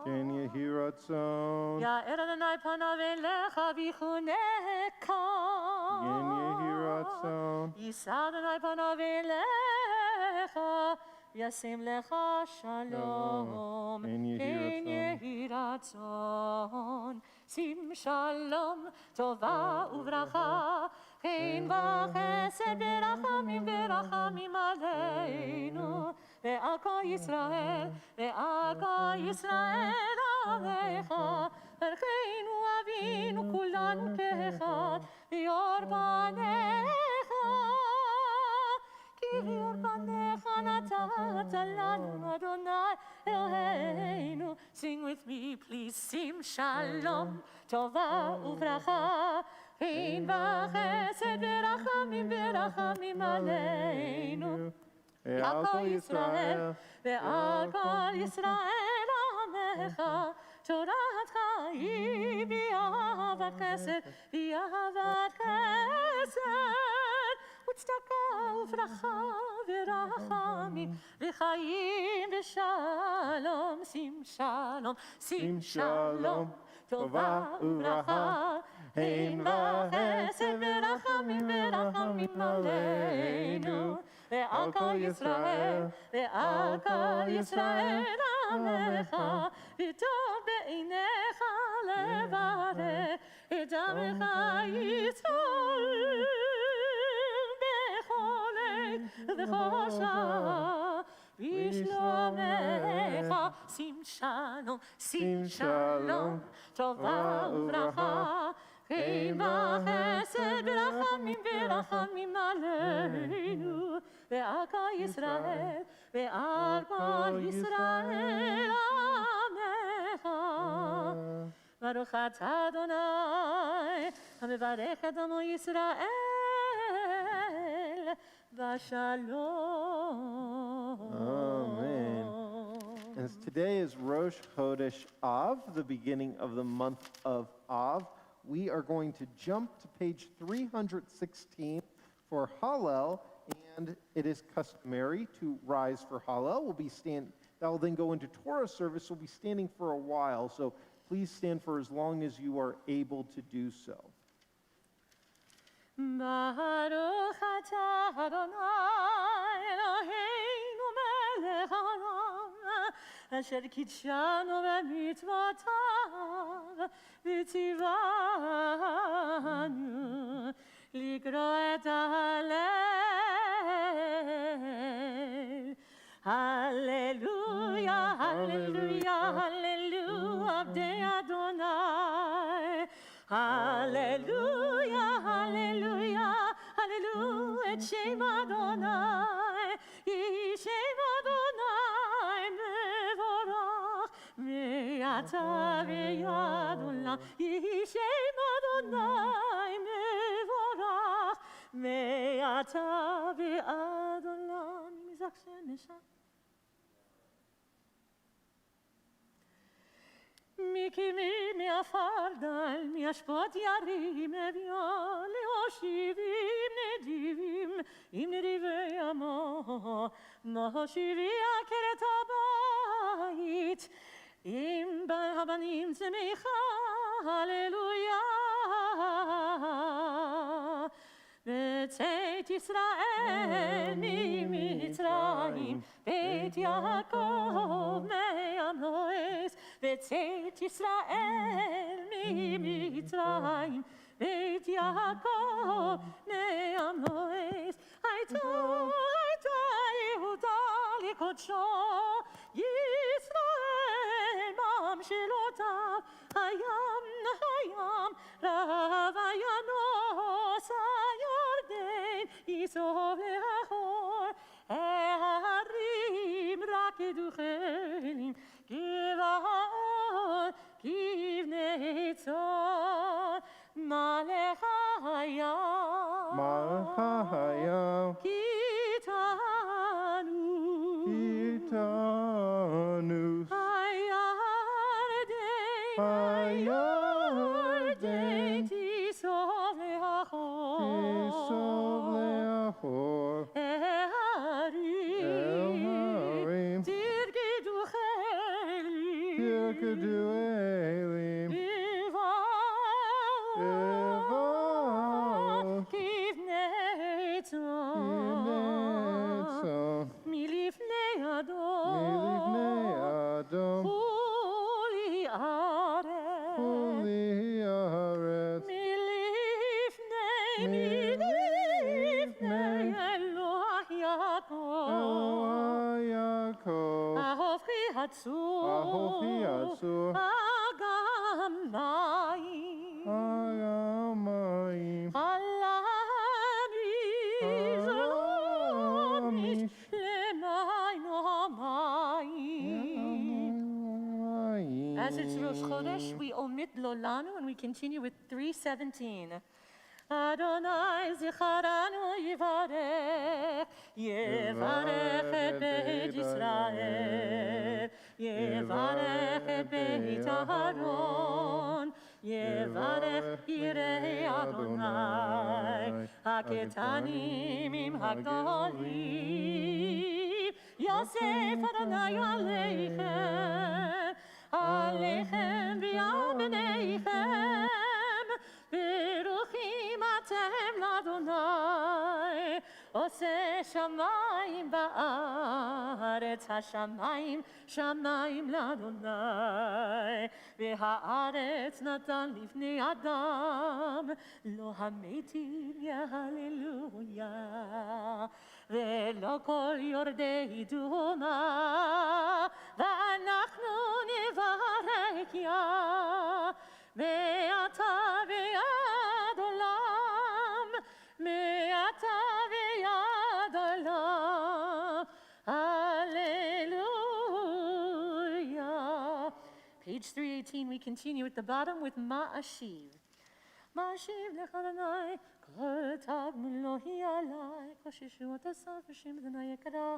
[SPEAKER 2] כן יהי רצון.
[SPEAKER 1] יאר אדוני פניו אליך ויחונקה.
[SPEAKER 2] כן יהי רצון.
[SPEAKER 1] יישא אדוני פניו אליך וישם לך שלום.
[SPEAKER 2] כן יהי
[SPEAKER 1] רצון. שים שלום, טובה וברכה, חן וחסד ברחמים ברחמים עלינו, ועל כל ישראל, ועל כל ישראל עליך, ערכנו אבינו כולנו כאחד, ביור פניך, כי ביור פניך נתת לנו אדוני אלוהינו. Sing with me please, שים שלום, טובה וברכה, חן וחסד ברחמים ברחמים עלינו, ועל כל ישראל, ועל כל ישראל עמך, תורת חיים באהבת חסד, באהבת חסד, וצדקה וברכה ורחמים וחיים ושלום, שים שלום, שים שלום, טובה וברכה, הן וחסד ורחמים ורחמים עלינו ועל כל ישראל, ועל כל ישראל עמך, וטוב בעיניך לברך את עמך ישראל בכל עת ובכל שעה. בשלומך שים שלום, שים שלום, טובה וברכה, חן וחסד ורחמים ורחמים עלינו ועל כל ישראל, ועל כל ישראל עמך. ברוך אתה אדוני המברך את עמו ישראל בשלום.
[SPEAKER 2] Amen. As today is Rosh Chodesh Av, the beginning of the month of Av, we are going to jump to page 316 for Hallel, and it is customary to rise for Hallel. That will then go into Torah service. We'll be standing for a while, so please stand for as long as you are able to do so.
[SPEAKER 1] Baruch atah Adonai Eloheinu melech haolam, asher kidshanu b'mitzvotav v'tzivanu likro et hallel. Hallelujah, hallelujah, hallelujah, Abdei Adonai. Hallelujah, hallelujah, hallelujah, et Shem Adonai. Shem Adonai mevorach, me'ata ve'yad olam. Shem Adonai mevorach, me'ata ve'yad olam. Mizach shenesha. Mikimi me'afardal, me'ashpot yarim evion, le'oshivim nedivim, im nedivei amo, mo'oshivi akeret habayit, im habanim zemecha, hallelujah. B'tzeit Yisrael mi'Mitzrayim, Beit Yaakov me'am Ho'ez. B'tzeit Yisrael mi'Mitzrayim, Beit Yaakov me'am Ho'ez. Hayta Yehuda likodsho, Yisrael ba'am shelotav, hayam rav hayanos hayorden, yisov le'achor, harim rakedu chelim, giva'ot kivnei tzor, malech hayam, kitanu, hayarden, tisov le'achor, harim, tirgedu chelim, giva'ot kivnei tzor, milifnei Adon, Huli Aretz, milifnei Eloah Yaakov, Ahofchi Hatzur, Agamayim, Halamish, Lemayno Hamayim. As it's Rosh Chodesh, we omit Lolanu and we continue with 317. Adonai zicharanu yivarech, yivarech et Beit Yisrael, yivarech et Beit Aharon, יברך יראי אדוני, הקטנים עם הגדולים, יוסף אדוני עליכם, עליכם ועל בניכם, ברוכים אתם לאדוני, עושה שמיים בארץ, השמיים שמיים לאדוני, והארץ נתן לבני אדם, לא המתים יהללויה, ולא כל יורדי דומה, ואנחנו נברך יה, מעתה ועד עולם, מעתה ועד עולם, hallelujah. Page 318, we continue at the bottom with Ma'ashiv. Ma'ashiv lech Adonai, kol tagmul hi alai, kol sheshuot asav v'shem Adonai yekara.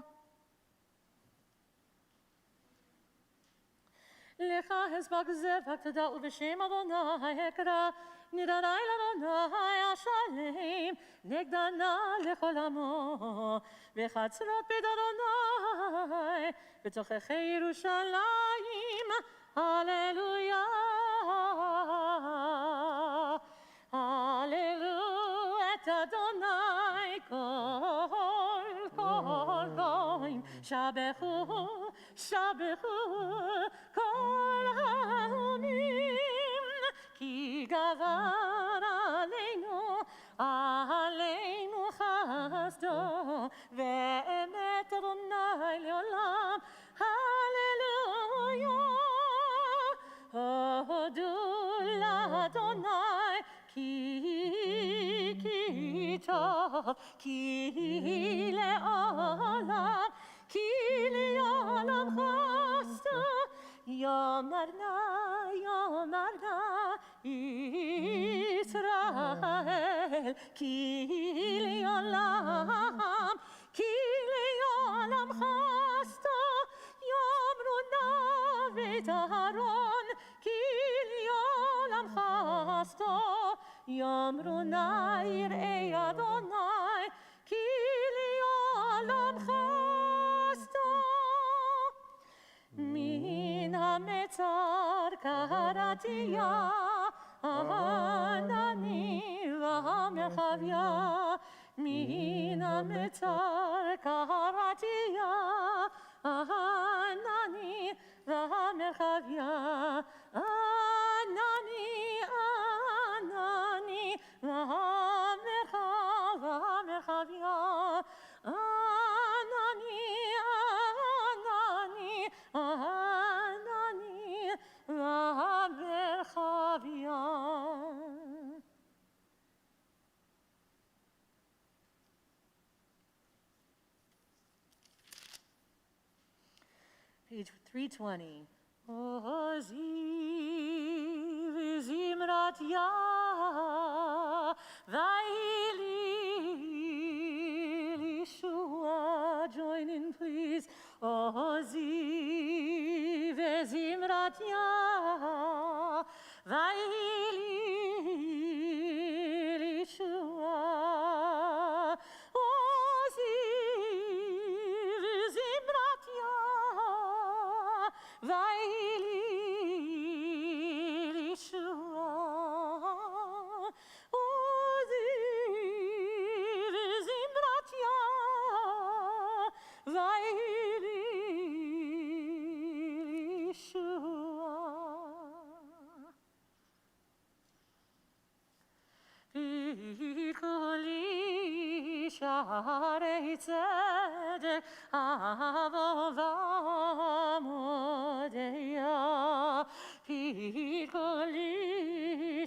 [SPEAKER 1] לך הסבק זבק תודה ובשם אדוני אקרא נדרי לאדוני השלם נגדנה לכל עמו בחצרות בית אדוני בתוככי ירושלים הללויה הללו את אדוני כל גויים שבחו כל העמים כי גבר עלינו חסדו ואמת אדוני לעולם הללויה הודו לאדוני כי טוב כי לעולם כי לעולם חסדו יאמרנה ישראל כי לעולם חסדו יאמרונה בית אהרון כי לעולם חסדו יאמרונה יראי אדוני כי לעולם חסדו מן המצר קראתיה הענני והמרחביה מן המצר קראתיה הענני והמרחביה ענני והמרחביה ענני והמרחביה. Page 320. Oziv zimrat ya va'ili Yeshua. Join in, please. Oziv zimrat ya va'ili Yeshua. Oziv zimrat ya va'ili Yeshua. Oziv zimrat ya va'ili Yeshua. Pikoli sharei tzedek avovamodeya. Pikoli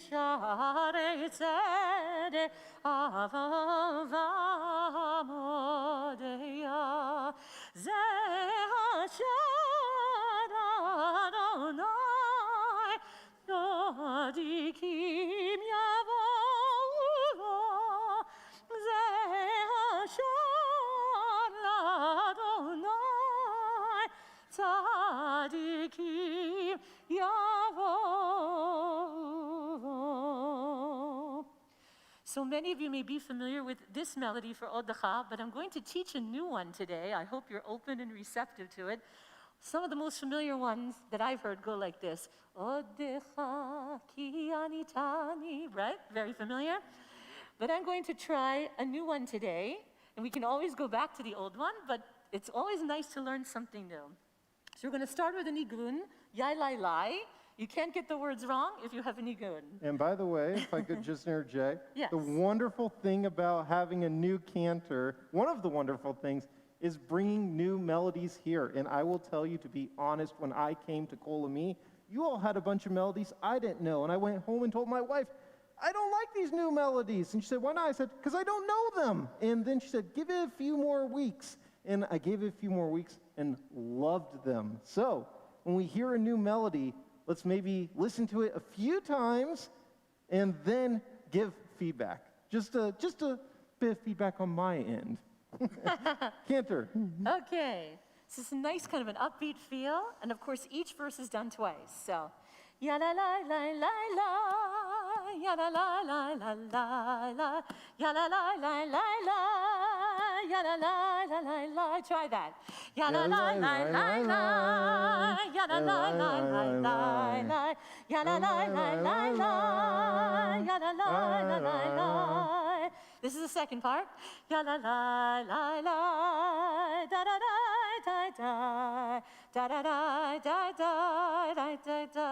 [SPEAKER 1] sharei tzedek avovamodeya. Ze hashar Adonai tzadikim yavohu. Ze hashar Adonai tzadikim yavohu. So many of you may be familiar with this melody for Odecha, but I'm going to teach a new one today. I hope you're open and receptive to it. Some of the most familiar ones that I've heard go like this. Odecha ki ani tani, right? Very familiar. But I'm going to try a new one today, and we can always go back to the old one, but it's always nice to learn something new. So we're going to start with a nigun, yai lai lai. You can't get the words wrong if you have a nigun.
[SPEAKER 2] And by the way, if I could just interject,
[SPEAKER 1] Yes.
[SPEAKER 2] the wonderful thing about having a new cantor, one of the wonderful things, is bringing new melodies here. And I will tell you, to be honest, when I came to Kolami, you all had a bunch of melodies I didn't know. And I went home and told my wife, I don't like these new melodies. And she said, why not? I said, because I don't know them. And then she said, give it a few more weeks. And I gave it a few more weeks and loved them. So when we hear a new melody, let's maybe listen to it a few times and then give feedback. Just a bit of feedback on my end. Cantor.
[SPEAKER 1] Okay, so it's a nice kind of an upbeat feel, and of course each verse is done twice. So, ya la la la la la, ya la la la la la la, ya la la la la la, ya la la la la la. Try that. Ya la la la la la, ya la la la la la la, ya la la la la la, ya la la la la la. This is the second part. Ya la la la la, da da da da da, da da da da da da da da.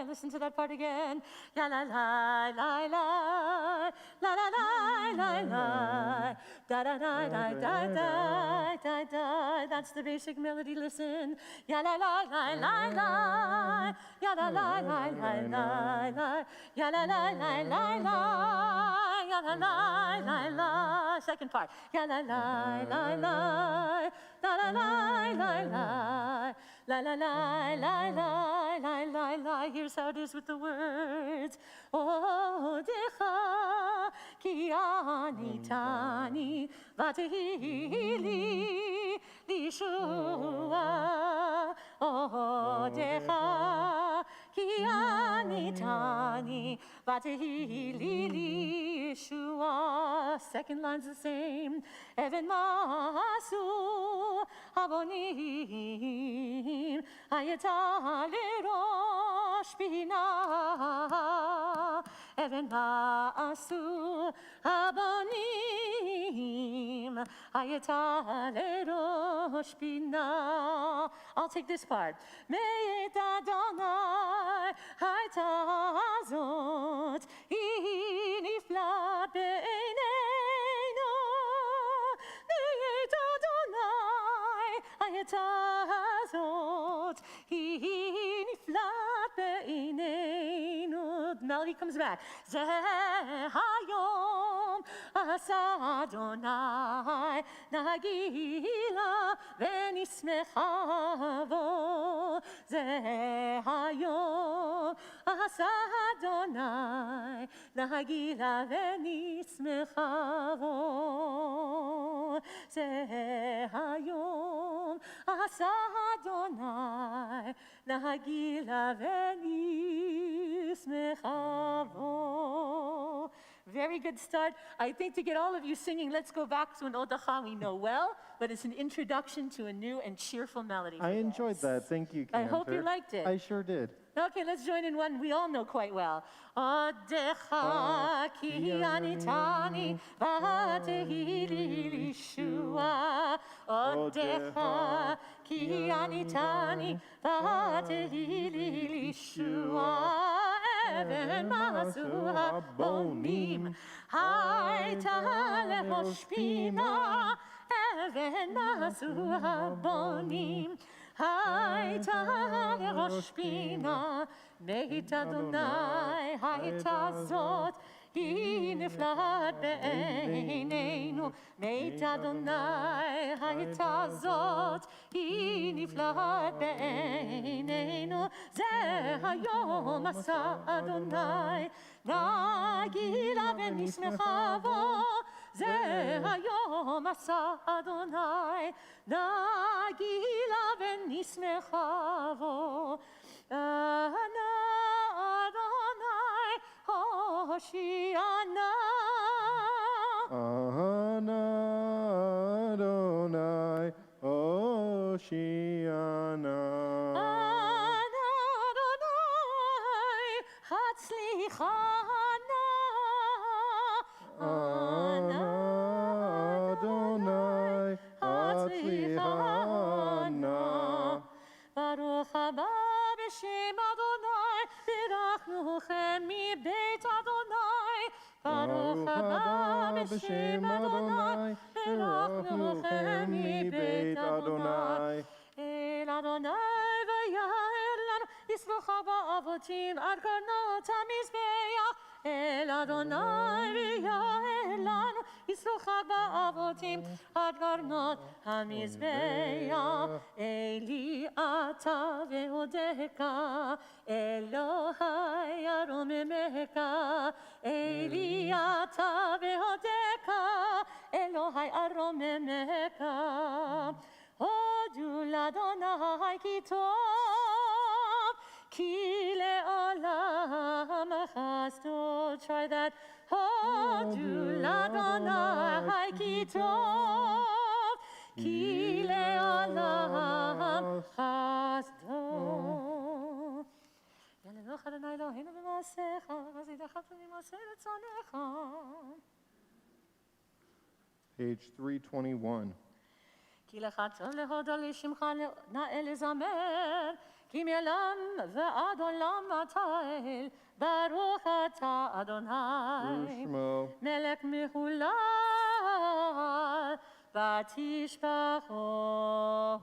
[SPEAKER 1] Listen to that part again. Ya la la la la, la la la la la, da da da da da da da da. That's the basic melody. Listen. Ya la la la la la, ya la la la la la la, ya la la la la la, ya la la la la. Second part. Ya la la la la, la la la la la, la la la la la la la la. Here's how it is with the words. Oh, decha ki ani tani vatehili lishua. Oh, decha ki ani tani vatehili lishua. Second line's the same. Even masu abonim ayeta lerosh bina. Even masu abonim ayeta lerosh bina. I'll take this part. Me'et Adonai hayta zot hi niflat be'eineinu. Me'et Adonai hayta zot hi niflat be'eineinu. The melody comes back. Ze hayom asa Adonai nagila v'nismecha vo. Ze hayom asa Adonai nagila v'nismecha vo. Ze hayom asa Adonai nagila v'nismecha vo. Very good start. I think to get all of you singing, let's go back to an Odecha we know well, but it's an introduction to a new and cheerful melody.
[SPEAKER 2] I enjoyed that. Thank you,
[SPEAKER 1] I
[SPEAKER 2] Cantor.
[SPEAKER 1] hope you liked it.
[SPEAKER 2] I sure did.
[SPEAKER 1] Okay, let's join in one we all know quite well. Odecha ki anitani vatehili lishua. Odecha ki anitani vatehili lishua. Even masu habonim hayta lehoshpina. Even masu habonim hayta lehoshpina. Me'et Adonai hayta zot hi niflat be'eineinu. Me'et Adonai hayta zot hi niflat be'eineinu. Ze hayom asa Adonai nagila v'nismecha vo. Ze hayom asa Adonai nagila v'nismecha vo. Ana Adonai Hoshiana
[SPEAKER 2] Hoshiana.
[SPEAKER 1] Adonai, Hatzlichana.
[SPEAKER 2] Adonai, Hatzlichana.
[SPEAKER 1] Baruch haba b'shem Adonai, birachnuchem mi beit Adonai. Baruch haba b'shem Adonai, birachnuchem mi beit Adonai. El Adonai v'yair lanu, yisrocha ba'avotim ad karnot hamizbeach. El Adonai v'yair lanu, yisrocha ba'avotim ad karnot hamizbeach. Eli ata ve'odeka, Elohai aromemeka. Eli ata ve'odeka, Elohai aromemeka. Hodu l'Adonai ki tov, ki le'olam chasto. Try that. Hodu l'Adonai ki tov, ki le'olam chasto. Yaleloch Adonai Eloheinu b'maasecha, v'zidachatu mima'aseh retzonecha.
[SPEAKER 2] Page 321.
[SPEAKER 1] כי לך טוב להודו לשמך נאה לזמר, כי מעולם ועד עולם אתה אל, ברוך אתה אדוני,
[SPEAKER 2] Ushmo.
[SPEAKER 1] מלך מהולל בתשבחות.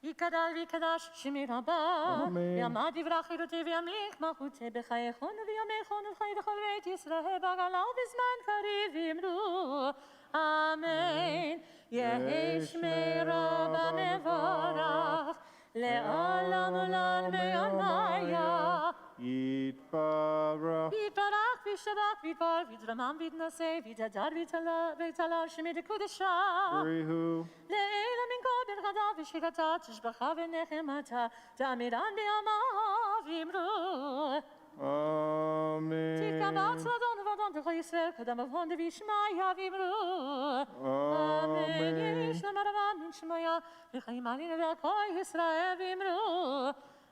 [SPEAKER 1] יקדל ויקדש שמי רבה,
[SPEAKER 2] אמן.
[SPEAKER 1] יעמד יברח חירותי וימליך מלכותי בחייכון וביומייכון ובחיי בכל בית ישראל בגלה ובזמן קריב אמרו אמן. יהי שמי רבה מבורך לעולם עולם בימיה.
[SPEAKER 2] Yitbarach.
[SPEAKER 1] יתברך וישתבח ויתבר ויתרומם ויתנשא ויתהדר ויתהלל שמי דקודשה.
[SPEAKER 2] Urihu.
[SPEAKER 1] לעילא מנקו ברכתה ושכתה תשבחה ונחמתה תאמירן בימיו אמרו תתקבץ
[SPEAKER 2] Amen.
[SPEAKER 1] לאדון ובאדון תכל ישראל קדם אבהון דבישמעיה ואמרו אמן. יהי שלום רבם מן שמעיה וחיים עלינו ועל כל ישראל ואמרו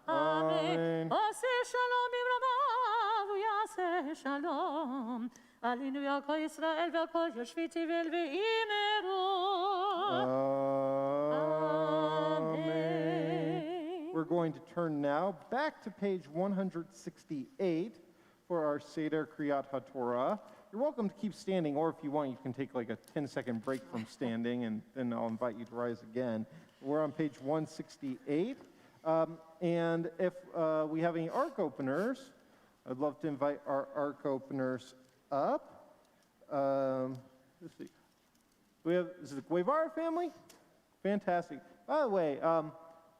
[SPEAKER 1] אמן. עושה שלום במרומיו ויעשה שלום עלינו ועל כל ישראל ועל כל יושבי תבל ואמרו
[SPEAKER 2] Amen. We're going to turn now back to page 168 for our Seder Kriyat HaTorah. You're welcome to keep standing, or if you want, you can take like a 10-second break from standing, and then I'll invite you to rise again. We're on page 168. And if we have any ark openers, I'd love to invite our ark openers up. Let's see. Is it the Guevara family? Fantastic. By the way,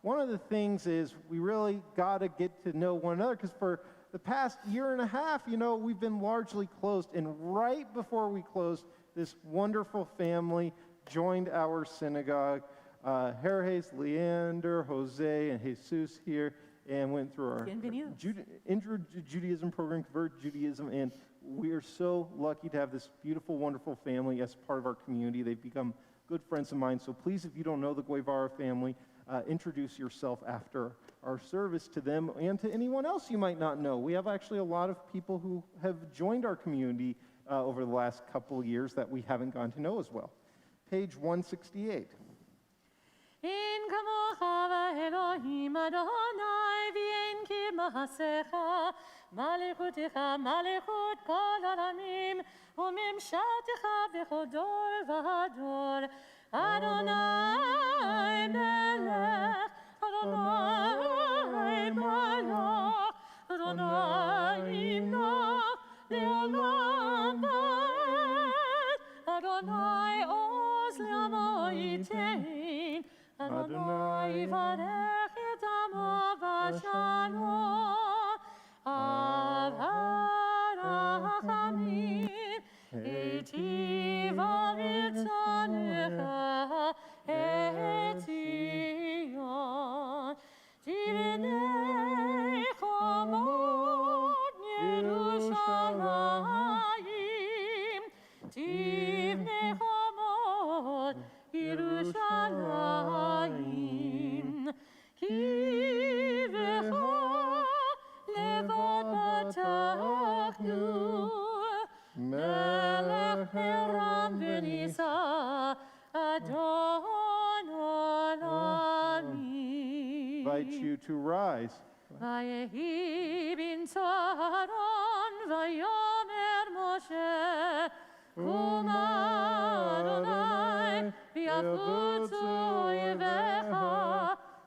[SPEAKER 2] one of the things is we really got to get to know one another, because for the past year and a half, you know, we've been largely closed. And right before we closed, this wonderful family joined our synagogue. Jerjes, Leander, Jose, and Jesus here, and went through our Intro to Judaism program, Convert Judaism, and we are so lucky to have this beautiful, wonderful family as part of our community. They've become good friends of mine, so please, if you don't know the Guevara family, introduce yourself after our service to them and to anyone else you might not know. We have actually a lot of people who have joined our community over the last couple of years that we haven't gotten to know as well. Page 168.
[SPEAKER 1] אין כמוך ואלוהים אדוני ואין כמעשיך מלכותך מלכות כל העולמים וממשלתך בכל דור ודור אדוני מלך אדוני מלך אדוני ימלוך לעולם ועד אדוני עוז לעמו ייתן Adonai yivarech et amo v'shalom avarachamim etiva v'tzonecha et Zion tirnei chomot Yerushalayim tivnei chomot כי בך לבד בטחנו, מלך הרם ונישא, אדון עולמי.
[SPEAKER 2] Invite you to rise.
[SPEAKER 1] ויהי בצהרון ויאמר משה, קומה אדוני, ויפוצו אויביך,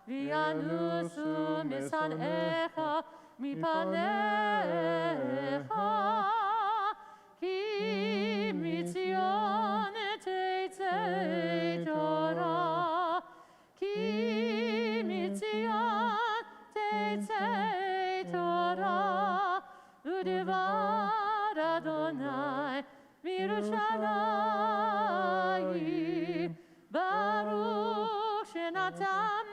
[SPEAKER 1] וינוסו משנאיך מפניך, כי מציון תצא תורה, כי מציון תצא תורה, ודבר אדוני בירושלים, ברוך שנתן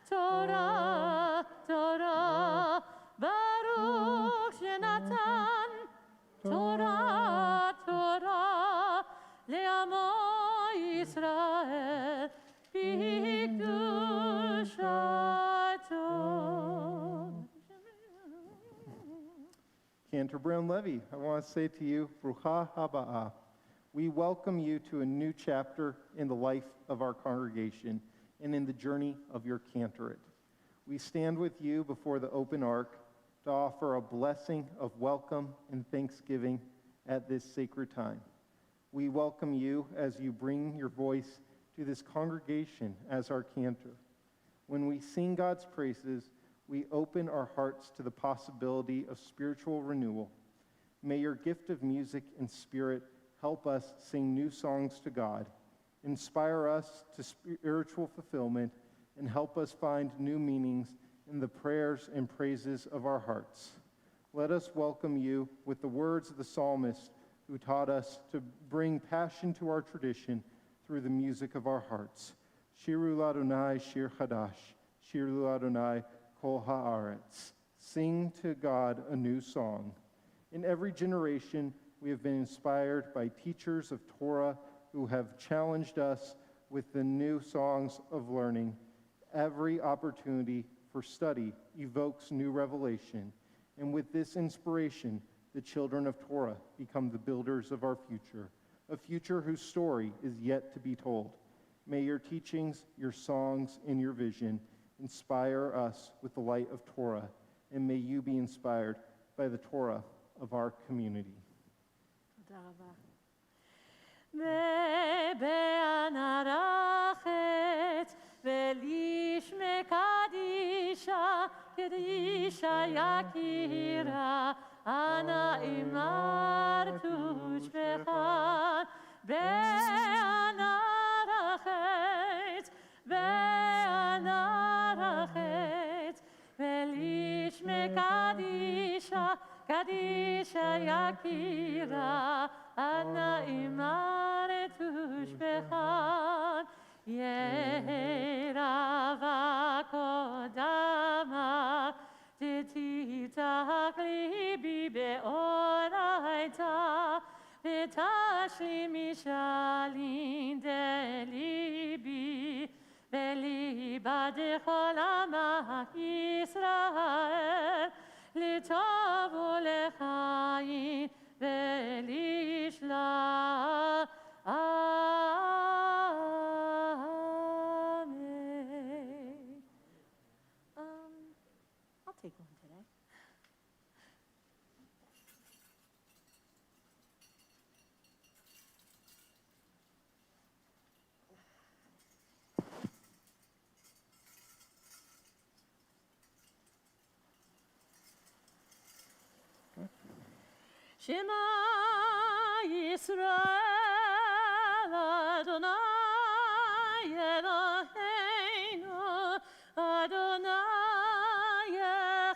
[SPEAKER 1] תורה, תורה, ברוך שנתן תורה, תורה, לעמו ישראל, בקדושתו.
[SPEAKER 2] Cantor Brown Levy, I want to say to you, Brucha Haba'ah. We welcome you to a new chapter in the life of our congregation and in the journey of your cantorate. We stand with you before the open ark to offer a blessing of welcome and thanksgiving at this sacred time. We welcome you as you bring your voice to this congregation as our cantor. When we sing God's praises, we open our hearts to the possibility of spiritual renewal. May your gift of music and spirit help us sing new songs to God, inspire us to spiritual fulfillment, and help us find new meanings in the prayers and praises of our hearts. Let us welcome you with the words of the psalmist who taught us to bring passion to our tradition through the music of our hearts. Shiru Ladonai Shir Chadash, Shiru Ladonai Kol Haaretz. Sing to God a new song. In every generation, we have been inspired by teachers of Torah who have challenged us with the new songs of learning. Every opportunity for study evokes new revelation. And with this inspiration, the children of Torah become the builders of our future, a future whose story is yet to be told. May your teachings, your songs, and your vision inspire us with the light of Torah, and may you be inspired by the Torah of our community.
[SPEAKER 1] תודה רבה. ובענרחת ולשמי קדישה, קדישה יקירה, אנא אמר תושבך. בענרחת, בענרחת ולשמי קדישה, קדישה יקירה, אנא אמר תושבך. ירבה קודמה, תתיתך ליבי באורייתא, ותשלים משאלין דליבי, בליבה דכל עמך ישראל, לטוב ולחיים ולשלום. Amen. I'll take one today. Shema Yisrael Adonai Eloheinu Adonai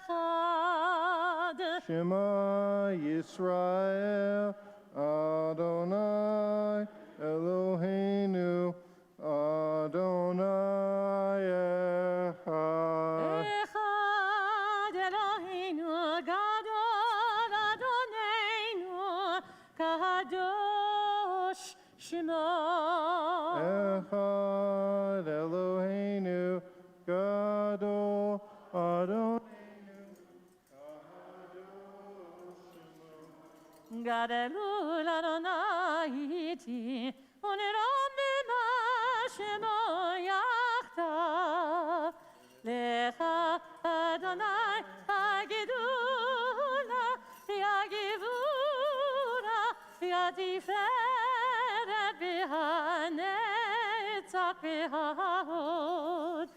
[SPEAKER 1] Echad.
[SPEAKER 2] Shema Yisrael Adonai Eloheinu Adonai Echad.
[SPEAKER 1] Echad Eloheinu Gadol Adonenu Kadosh Shemo.
[SPEAKER 2] Echad Eloheinu Gadol
[SPEAKER 1] גדלו לאדוני איתי, ונרום במה שמו יחדיו. לך אדוני הגדולה, הגבורה, התפארת והנצח וההוד.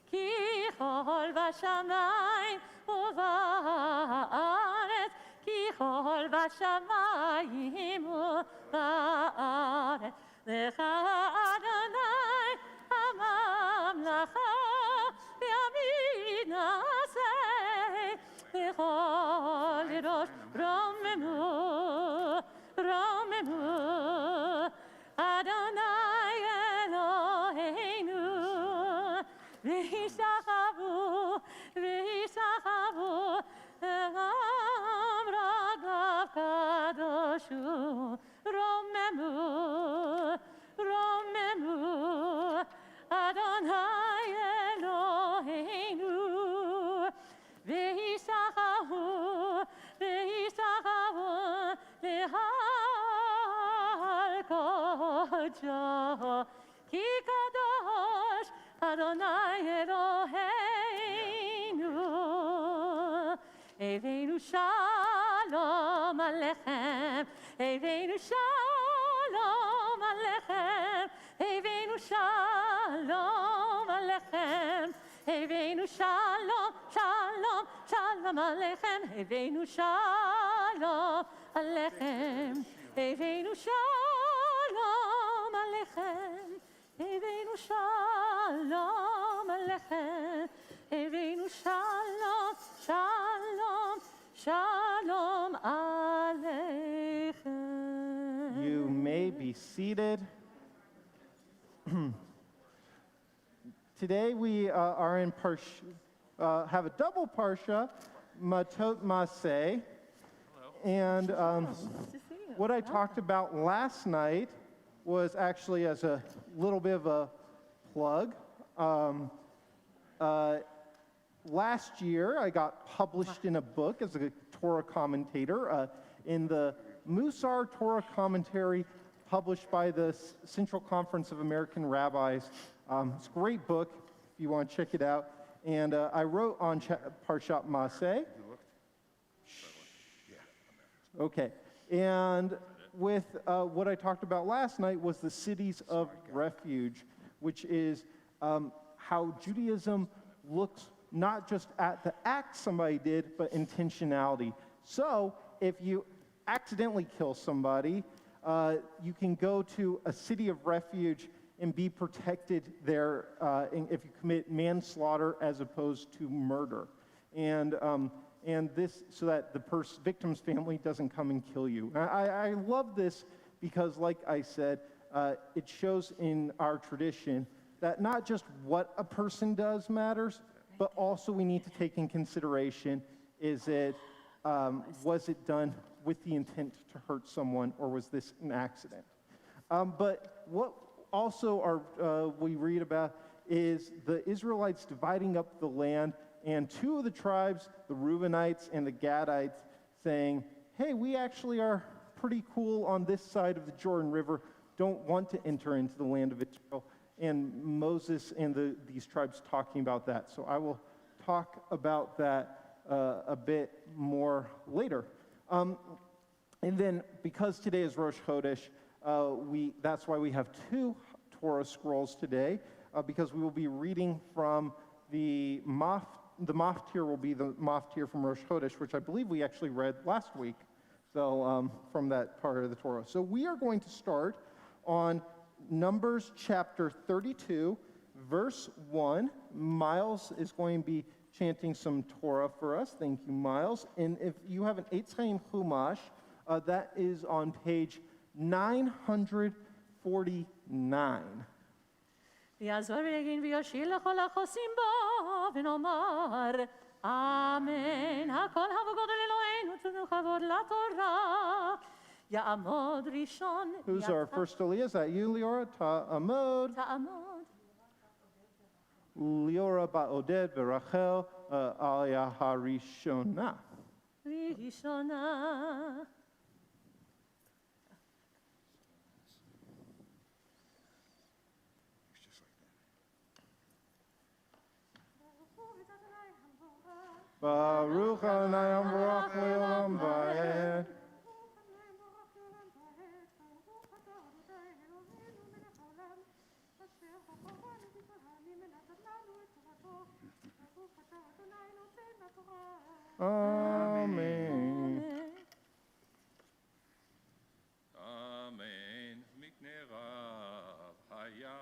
[SPEAKER 1] כי כל בשמיים ובארץ, כי כל בשמיים ובארץ, לך אדוני הממלכה, ימין נעשה, וכל ראש רוממו, רוממו, אדוני אלוהינו, וישתחוו, וישתחוו, עם רגליו קדוש הוא, רוממו, רוממו, אדוני אלוהינו, וישתחוו, וישתחוו, להר קודשו, כי קדוש אדוני אלוהינו. הבאנו שלום עליכם, הבאנו שלום עליכם, הבאנו שלום עליכם, הבאנו שלום, שלום, שלום עליכם, הבאנו שלום עליכם, הבאנו שלום עליכם, הבאנו שלום עליכם, הבאנו שלום, שלום, שלום עליכם.
[SPEAKER 2] You may be seated. Today we are in have a double parsha, Matot Maseh, and what I talked about last night was actually as a little bit of a plug. Last year, I got published in a book as a Torah commentator in the Musar Torah Commentary, published by the Central Conference of American Rabbis. It's a great book if you want to check it out. And I wrote on Parshat Maseh. Okay. And with what I talked about last night was the cities of refuge, which is how Judaism looks not just at the act somebody did, but intentionality. So if you accidentally kill somebody, you can go to a city of refuge and be protected there if you commit manslaughter as opposed to murder. And this, so that the victim's family doesn't come and kill you. I love this because, like I said, it shows in our tradition that not just what a person does matters, but also we need to take in consideration, was it done with the intent to hurt someone, or was this an accident? But what also we read about is the Israelites dividing up the land, and two of the tribes, the Reubenites and the Gadites, saying, hey, we actually are pretty cool on this side of the Jordan River, don't want to enter into the land of Israel. And Moses and these tribes talking about that. So I will talk about that a bit more later. And then, because today is Rosh Chodesh, that's why we have two Torah scrolls today, because we will be reading from the Maftir will be the Maftir from Rosh Chodesh, which I believe we actually read last week, so from that part of the Torah. So we are going to start on Numbers chapter 32, verse 1. Miles is going to be chanting some Torah for us. Thank you, Miles. And if you have an Eitz Chaim Chumash, that is on page 949.
[SPEAKER 1] ויעזור ויגן ויושיע לכל החוסים בו, ונאמר, אמן. הכל הבו גודל אלוהינו, תנו כבוד לתורה. יעמוד ראשון.
[SPEAKER 2] Who's our first Aliyah? Is that you, Leora? Ta'amod.
[SPEAKER 1] תעמוד.
[SPEAKER 2] Leora Ba'oded Berachel Aliyah HaRishona.
[SPEAKER 1] ראשונה.
[SPEAKER 2] Baruch Adonai Ambarach Le'olam Va'ed. Amen.
[SPEAKER 3] Amen. Mikne Rav Haya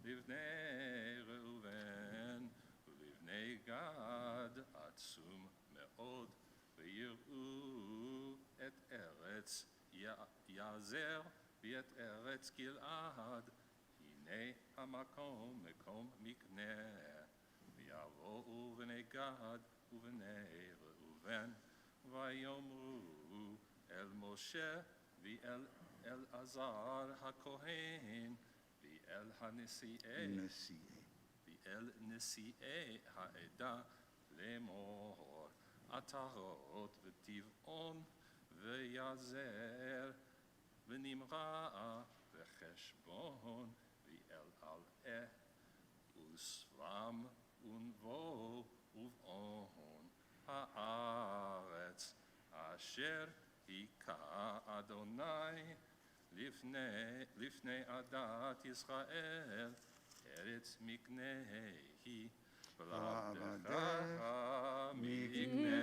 [SPEAKER 3] Livnei Reuven Livnei Gad Atzum Me'od ויראו את ארץ יעזר ואת ארץ גלעד הנה המקום מקום מקנה ויבואו בני גד ובני ראובן ויאמרו אל משה ואל אלעזר הכהן ואל נשיאי העדה לאמור עטרות וטבעון ויעזר ונמרא וחשבון ואלעלעה וסרם ונבו ובעון הארץ אשר היכה אדוני לפני עדת ישראל ארץ מקנה היא ולעבדך מקנה.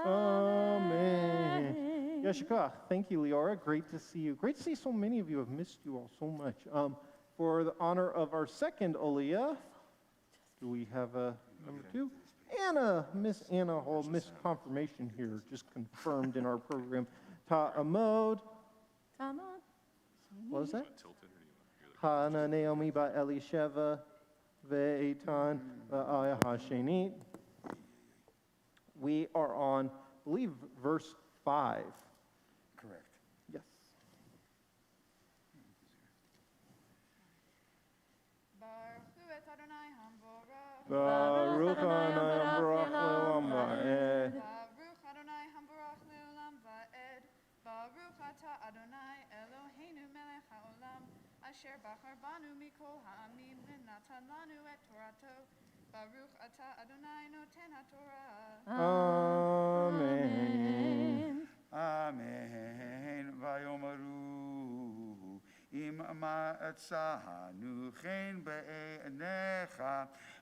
[SPEAKER 2] Amen. Yeshikach. Thank you, Leora. Great to see you. Great to see so many of you. Have missed you all so much. For the honor of our second Aliyah, do we have a number 2? Anna, Miss Anna Hall, Miss Confirmation here, just confirmed in our program. Ta'amod. What was that? Hana Naomi ba Elisheva ve'etan va'aya hashenit. We are on, I believe, verse 5.
[SPEAKER 4] Correct.
[SPEAKER 2] Yes. Baruch Adonai Hambarach Le'olam Va'ed.
[SPEAKER 5] Baruch Adonai Hambarach Le'olam Va'ed. Baruch Ata Adonai Eloheinu Melech HaOlam Asher Bachar Banu Mikol Ha'amim V'natan Lanu Et Torato. Baruch Ata Adonai Noten HaTorah.
[SPEAKER 2] Amen.
[SPEAKER 4] Amen. Vayomaru im ma'atzahanu chen be'enecha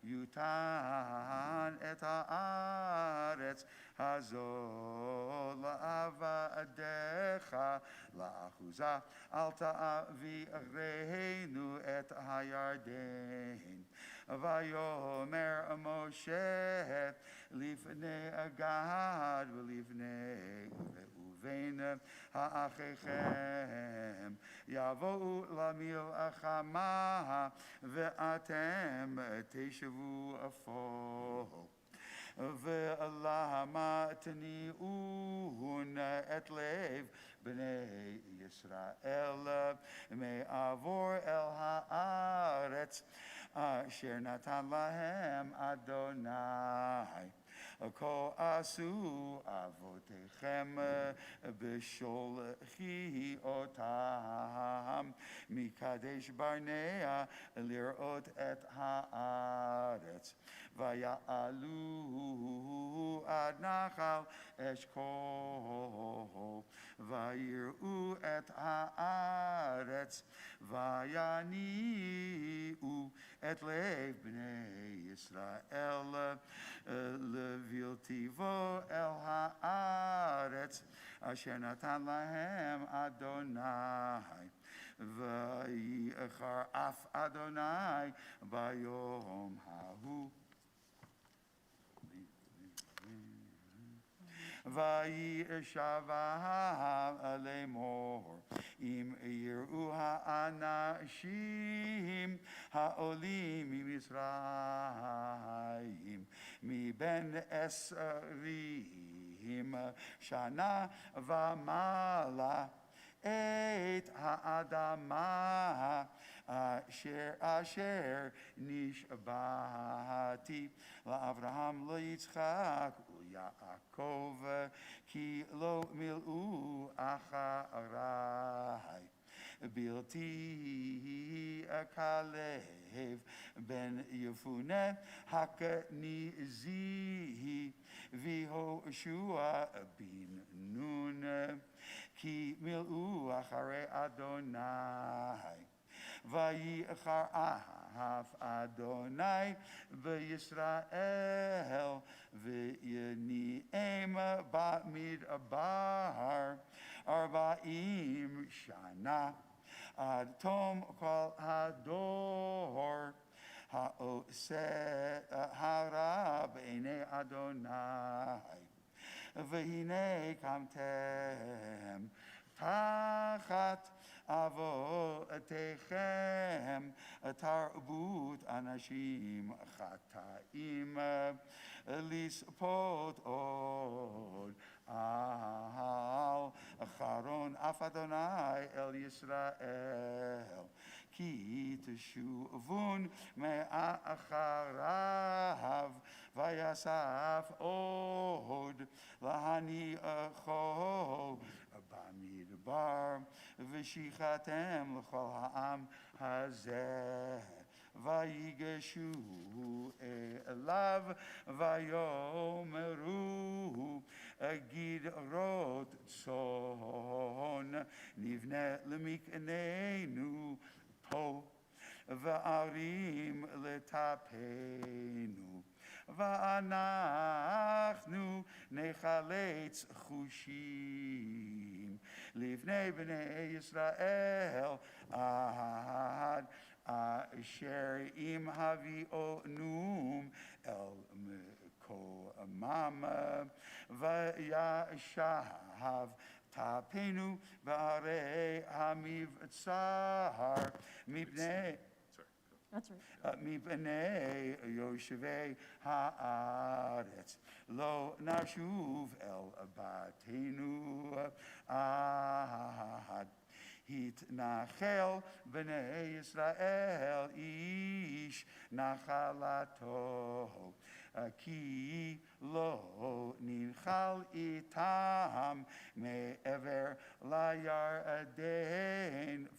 [SPEAKER 4] yutan et haaretz hazol la'avadecha la'achuza al ta'avireinu et hayarden. Vayomer Moshe lifnei Gad v'lifnei Reuven ha'achechem yavou lamilchama ve'atem teshavu afo ve'lama tni'un et lev bnei Yisrael me'avor el ha'aretz Asher natan lahem Adonai Ko asu avotechem b'sholchi otam mikadesh barnea lirot et haaretz vaya'alu ad nachal eshkol vayiru et haaretz vayani'u et lev bnei Yisrael leviltivo el haaretz asher natan lahem Adonai vayichar af Adonai bayom hahu Vayishava lemor im yiru ha'anashim ha'olim Mitzrayim mi ben esrim shana v'mala את האדמה אשר נשבעתי לאברהם ליצחק וליעקב כי לא מילאו אחריי בלתי כלב בן יפונה הכניזי והושע בן נון כי מילאו אחרי אדוני ויחר אף אדוני בישראל ויניהם במדבר 40 שנה עד תום כל הדור העושה הרע בעיני אדוני והנה קמתם תחת אבותיכם תרבות אנשים חטאים לספות עוד על אחרון אף אדוני אל ישראל כי תשובון מאחריו ויסף עוד להניחו במדבר ושיחתם לכל העם הזה ויגשו אליו ויאמרו גדרות צאן נבנה למקננו פה וערים לטפנו ואנחנו נחלץ חושים לפני בני ישראל עד אשר אם הביאונו אל מקומם וישב טפנו בערי המבצר מפני
[SPEAKER 1] That's right.
[SPEAKER 4] מפני יושבי הארץ לא נשוב אל בתינו עד התנחל בני ישראל איש נחלתו כי לא ננחל איתם מעבר לירדן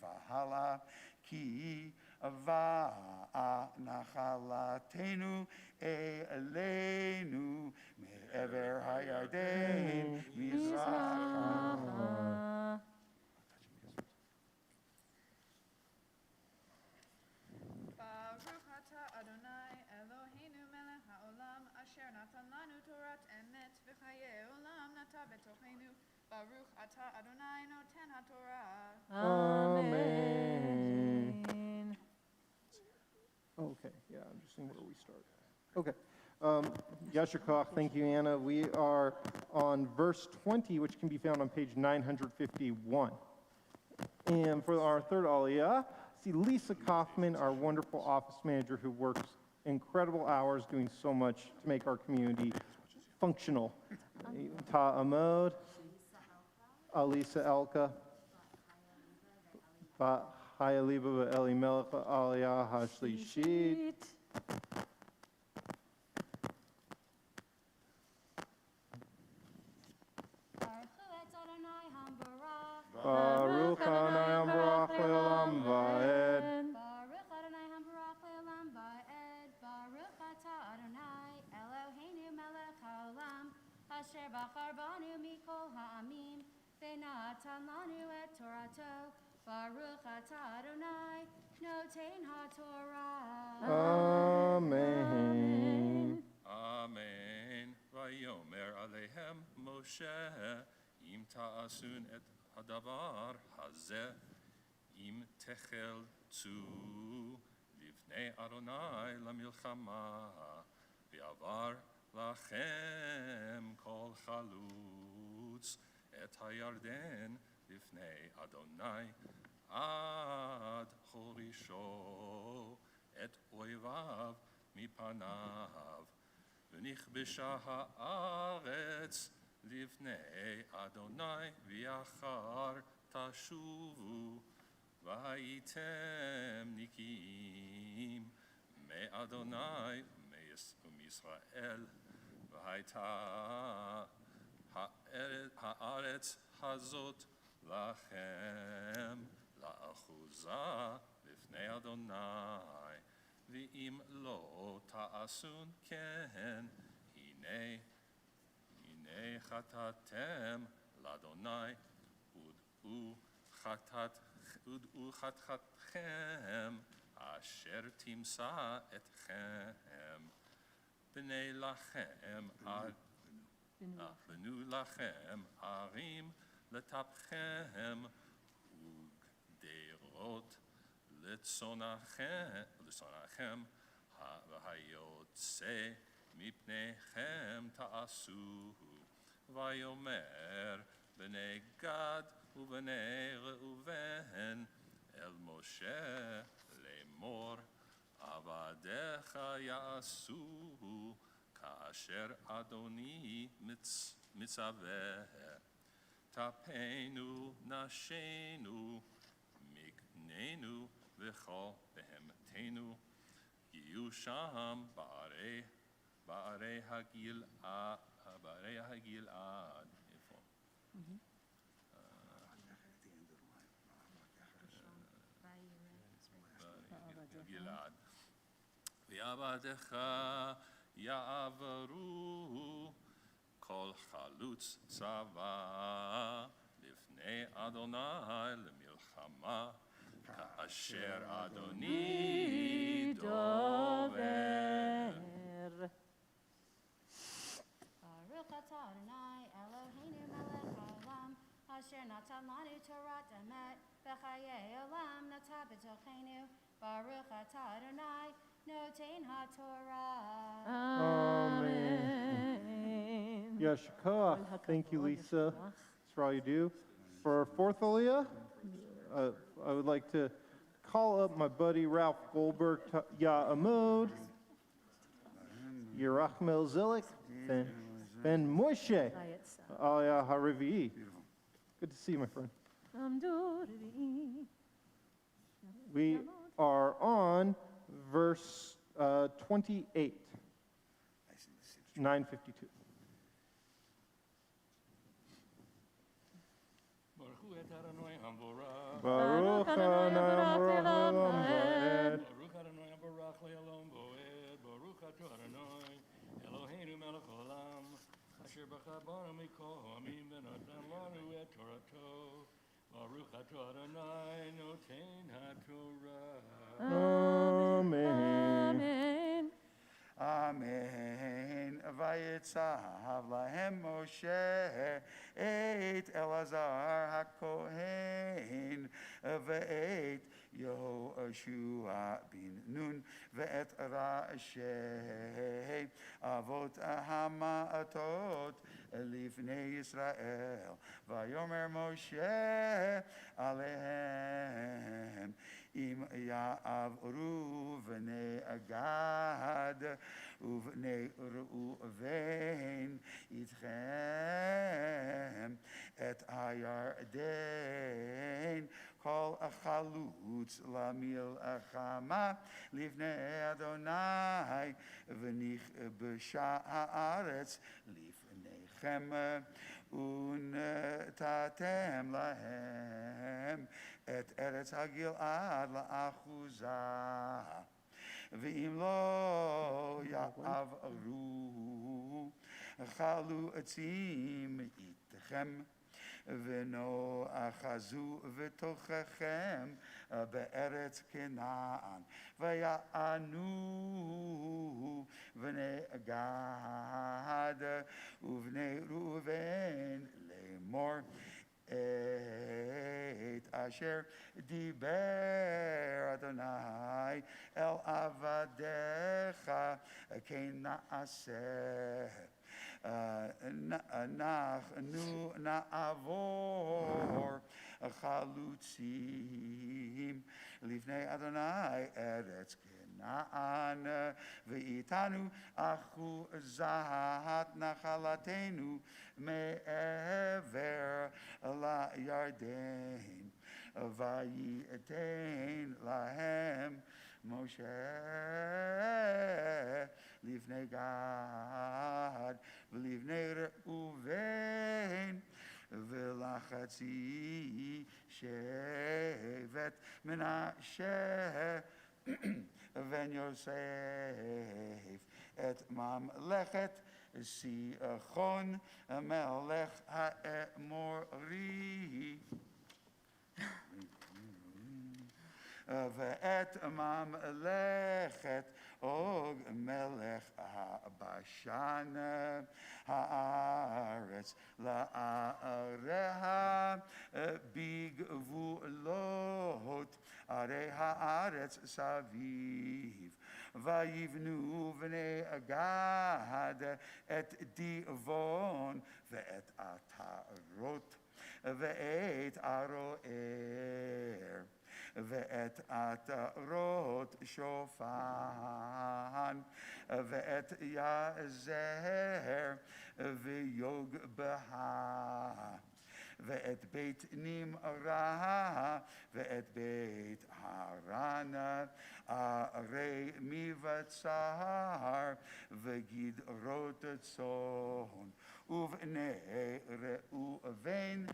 [SPEAKER 4] והלאה כי ונחלתנו אלינו מעבר הירדן מזרחה.
[SPEAKER 5] ברוך אתה אדוני אלוהינו מלך העולם אשר נתן לנו תורת אמת וחיי עולם נטע בתוכנו ברוך אתה אדוני נותן התורה.
[SPEAKER 1] Amen.
[SPEAKER 2] Okay, yeah, I'm just seeing where we start. Okay. Yasher Koach, thank you, Anna. We are on verse 20, which can be found on page 951. And for our third aliyah, see Lisa Kaufman, our wonderful office manager who works incredible hours doing so much to make our community functional. Ta'amod, Alisa Elka, Hayaliba Elimelech Aliyah Hashlishit. Baruch Adonai Hambarach Le'olam Va'ed.
[SPEAKER 6] Baruch Adonai Hambarach Le'olam Va'ed. Baruch Atah Adonai Eloheinu Melech HaOlam Asher Bachar Banu Mikol Ha'amim Ve'natan Lanu Et Torato Baruch Atah Adonai Noten HaTorah.
[SPEAKER 2] Amen.
[SPEAKER 3] Amen. Vayomer Alehem Moshe Im ta'asun et hadavar hazeh Im techel tzu Livnei Adonai lamilchama V'avar lachem kol chalutz Et hayarden Livnei Adonai Ad chorisho Et oivav mipanav V'nichbesha haaretz לפני אדוני ויחר תשובו והייתם נקיים מאדוני ומישראל, והייתה הארץ הזאת לכם לאחוזה לפני אדוני, ואם לא תעשון כן, הנה חטאתם לאדוני, ודעו חטאתכם אשר תמצא אתכם. בנו לכם ערים לטפכם וגדרות לצונכם, והיוצא מפניכם תעשו. ויאמר בני גד ובני ראובן אל משה לאמור, עבדיך יעשו כאשר אדוני מצווה. טפנו נשינו מקננו וכל בהמתנו, יהיו שם בערי הגלעד. איפה? גלעד. ועבדיך יעברו כל חלוץ צבא לפני אדוני למלחמה, כאשר אדוני דובר.
[SPEAKER 6] Baruch atah Adonai Eloheinu melech haolam, asher natan lanu Torat emet, b'chayei olam nata b'tochenu. Baruch atah Adonai noten haTorah.
[SPEAKER 1] Amen.
[SPEAKER 2] Yashikoach. Thank you, Lisa. That's for all you do. For our fourth Aliyah, I would like to call up my buddy Ralph Goldberg, Ya'amod, Yerachmel Zilik, Ben Moshe, Aliyah Harivi. Good to see you, my friend. We are on verse 28, 952. Baruch Adonai Baruch Adonai
[SPEAKER 3] Baruch le'olam bo'ed. Baruch atah Adonai Eloheinu melech haolam, asher b'cha banu mikol ha'amim v'natan lanu et Torato. Baruch atah Adonai noten haTorah.
[SPEAKER 2] Amen.
[SPEAKER 4] Amen. Vayetzav lahem Moshe et Elazar HaKohen ve'et Yehoshua bin Nun ve'et Rashi avot hama'atot lifnei Yisrael. Vayomer Moshe alehem im ya'avru v'nei Gad uvnei Reuven itchem et hayarden kol achalutz lamilchama lifnei Adonai v'nich b'sha'aretz lifneichem ונתתם להם את ארץ הגלעד לאחוזה, ואם לא יעברו חלוצים איתכם ולא אחזו בתוככם בארץ כנען, ויענו בני גד ובני ראובן לאמור, את אשר דיבר אדוני אל עבדיך כן נעשה. אנחנו נעבור חלוצים לפני אדוני ארץ כנען. Canaan, ואיתנו אחוזת נחלתנו מעבר לירדן, וייתן להם משה לבני גד ולבני ראובן ולחצי שבט מנשה בן יוסף את ממלכת סיחון מלך האמורי ואת ממלכת אוג מלך הבשן הארץ לעריה בגבולות ערי הארץ סביב ויבנו בני גד את דיבון ואת עטרות ואת ערוער ואת עטרות שופן ואת יזר ויוגבהה ואת בית נמרה ואת בית הרן ערי מבצר וגדרות צאן ובני ראובן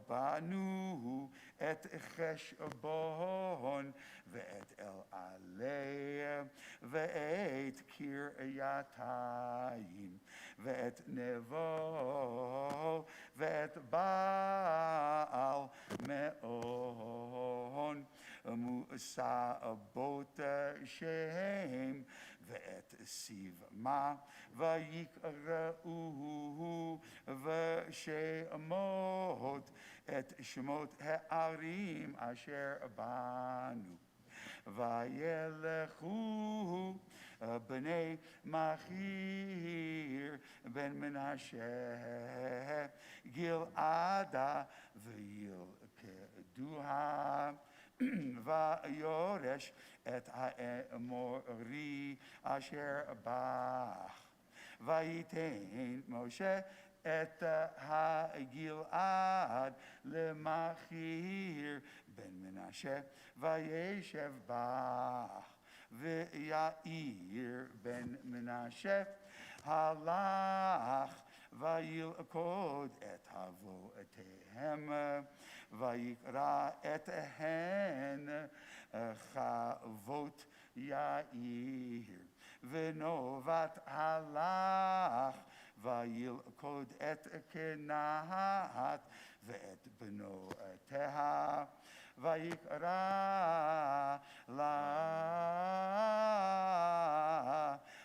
[SPEAKER 4] בנו את חשבון ואת אלעלי ואת קרייתיים ואת נבו ואת בעל מאון מוסבות שם ואת סיבמה ויקראו ושמות את שמות הערים אשר בנו וילכו בני מכיר בן מנשה גלעדה וילכדוה ויורש את האמורי אשר בך וייתן משה את הגלעד למכיר בן מנשה וישב בך ויאיר בן מנשה הלך וילכוד את אבותיהם ויקרא את הן חוות יאיר ונובת הלך וילכוד את קנאת ואת בנותיה ויקרא לה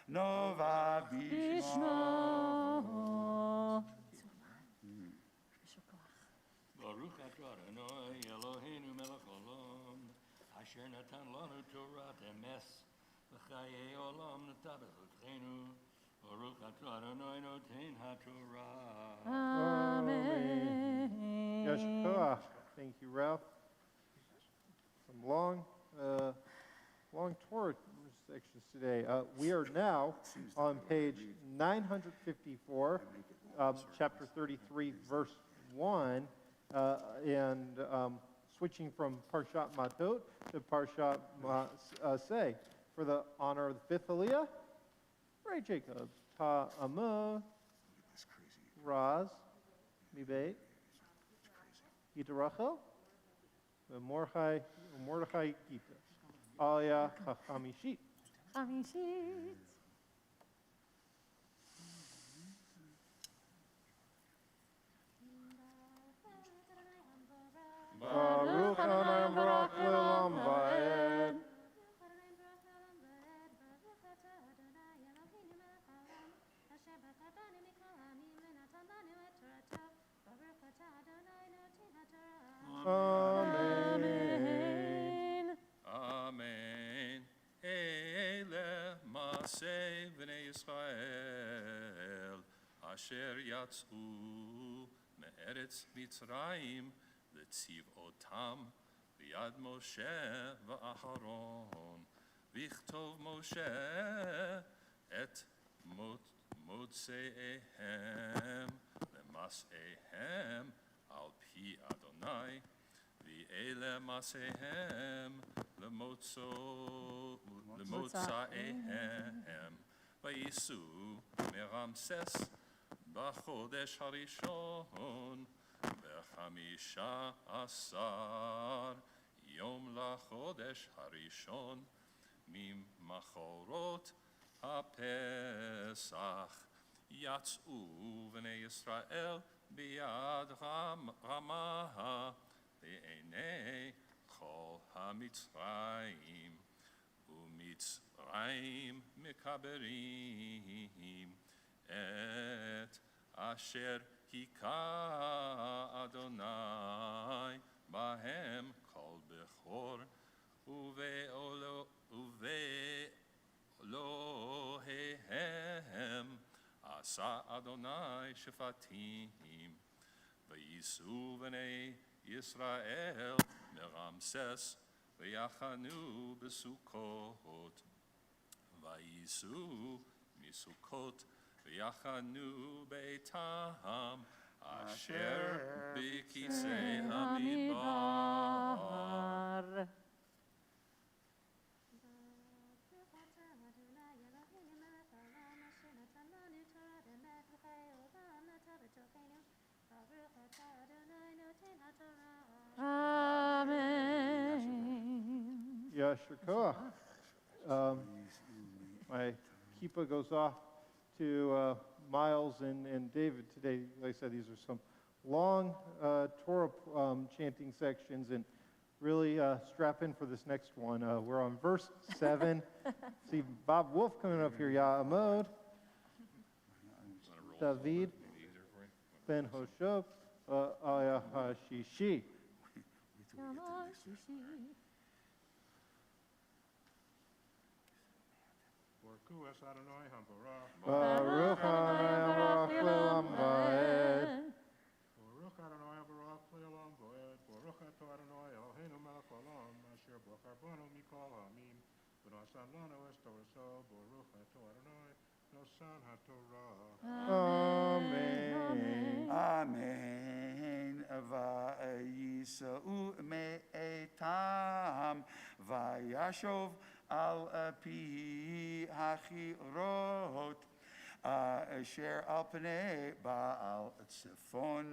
[SPEAKER 4] נובה בשמו.
[SPEAKER 3] ברוך אתה אדוני אלוהינו מלך העולם אשר נתן לנו תורת אמס וחיי עולם נטע בחוקנו ברוך אתה אדוני נותן התורה.
[SPEAKER 1] Amen.
[SPEAKER 2] Yeshua. Thank you, Ralph. Some long Torah sections today. We are now on page 954, chapter 33, verse 1, and switching from Parshat Matot to Parshat Maseh. For the honor of the fifth Aliyah, Ray Jacob, Ta'amah, Raz, Mibet, Gita Rachel, Mordechai Gita, Aliyah HaChamishit.
[SPEAKER 1] Chamishit.
[SPEAKER 2] Baruch Adonai Baruch Le'olam Va'ed.
[SPEAKER 1] Amen.
[SPEAKER 7] Amen. Ele Maseh Bnei Yisrael Asher Yatz'u Me'eretz Mitzrayim L'tziv Otam B'yad Moshe v'Aharon ויכתוב משה את מוצאיהם למסעיהם על פי אדוני, ואלה מעשיהם למוצאיהם. וייסעו מרמסס בחודש הראשון, ב15 יום לחודש הראשון, ממחרות הפסח. יצאו בני ישראל ביד רמה לעיני כל המצרים, ומצרים מקברים את אשר היכה אדוני בהם כל בכור, ובאלוהיהם עשה אדוני שפטים. וייסעו בני ישראל מרמסס ויחנו בסוכות, וייסעו מסוכות ויחנו ביתם אשר בקצה המדבר.
[SPEAKER 1] Amen.
[SPEAKER 2] Yasher Koach. My kippah goes off to Miles and David today. Like I said, these are some long Torah chanting sections, and really strap in for this next one. We're on verse 7. See Bob Wolf coming up here, Ya'amod, David, Ben Hoshab, Ayahashishi.
[SPEAKER 3] Borkuas Adonai Hambarach.
[SPEAKER 2] Baruch Adonai Le'olam Va'ed.
[SPEAKER 3] Baruch Adonai Hambarach Le'olam Va'ed. Baruch Atah Adonai Eloheinu melech haolam, asher bachar banu mikol ha'amim, v'nasan lanu es toraso. Baruch Atah Adonai nosan haTorah.
[SPEAKER 2] Amen.
[SPEAKER 4] Amen. Vayisa'u me'etam, vayashov al pi hachirot, asher al pnei Baal Tzefon,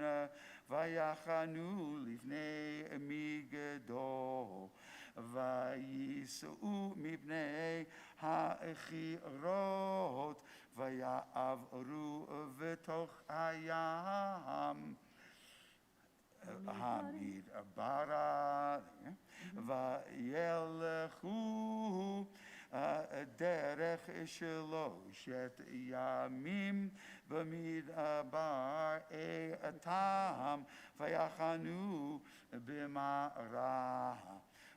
[SPEAKER 4] vayachanu livnei migdo, vayisa'u mipnei hachirot, vayavru v'toch hayam. המדברה, וילכו דרך 3 ימים במדבר איתם, ויחנו במערה,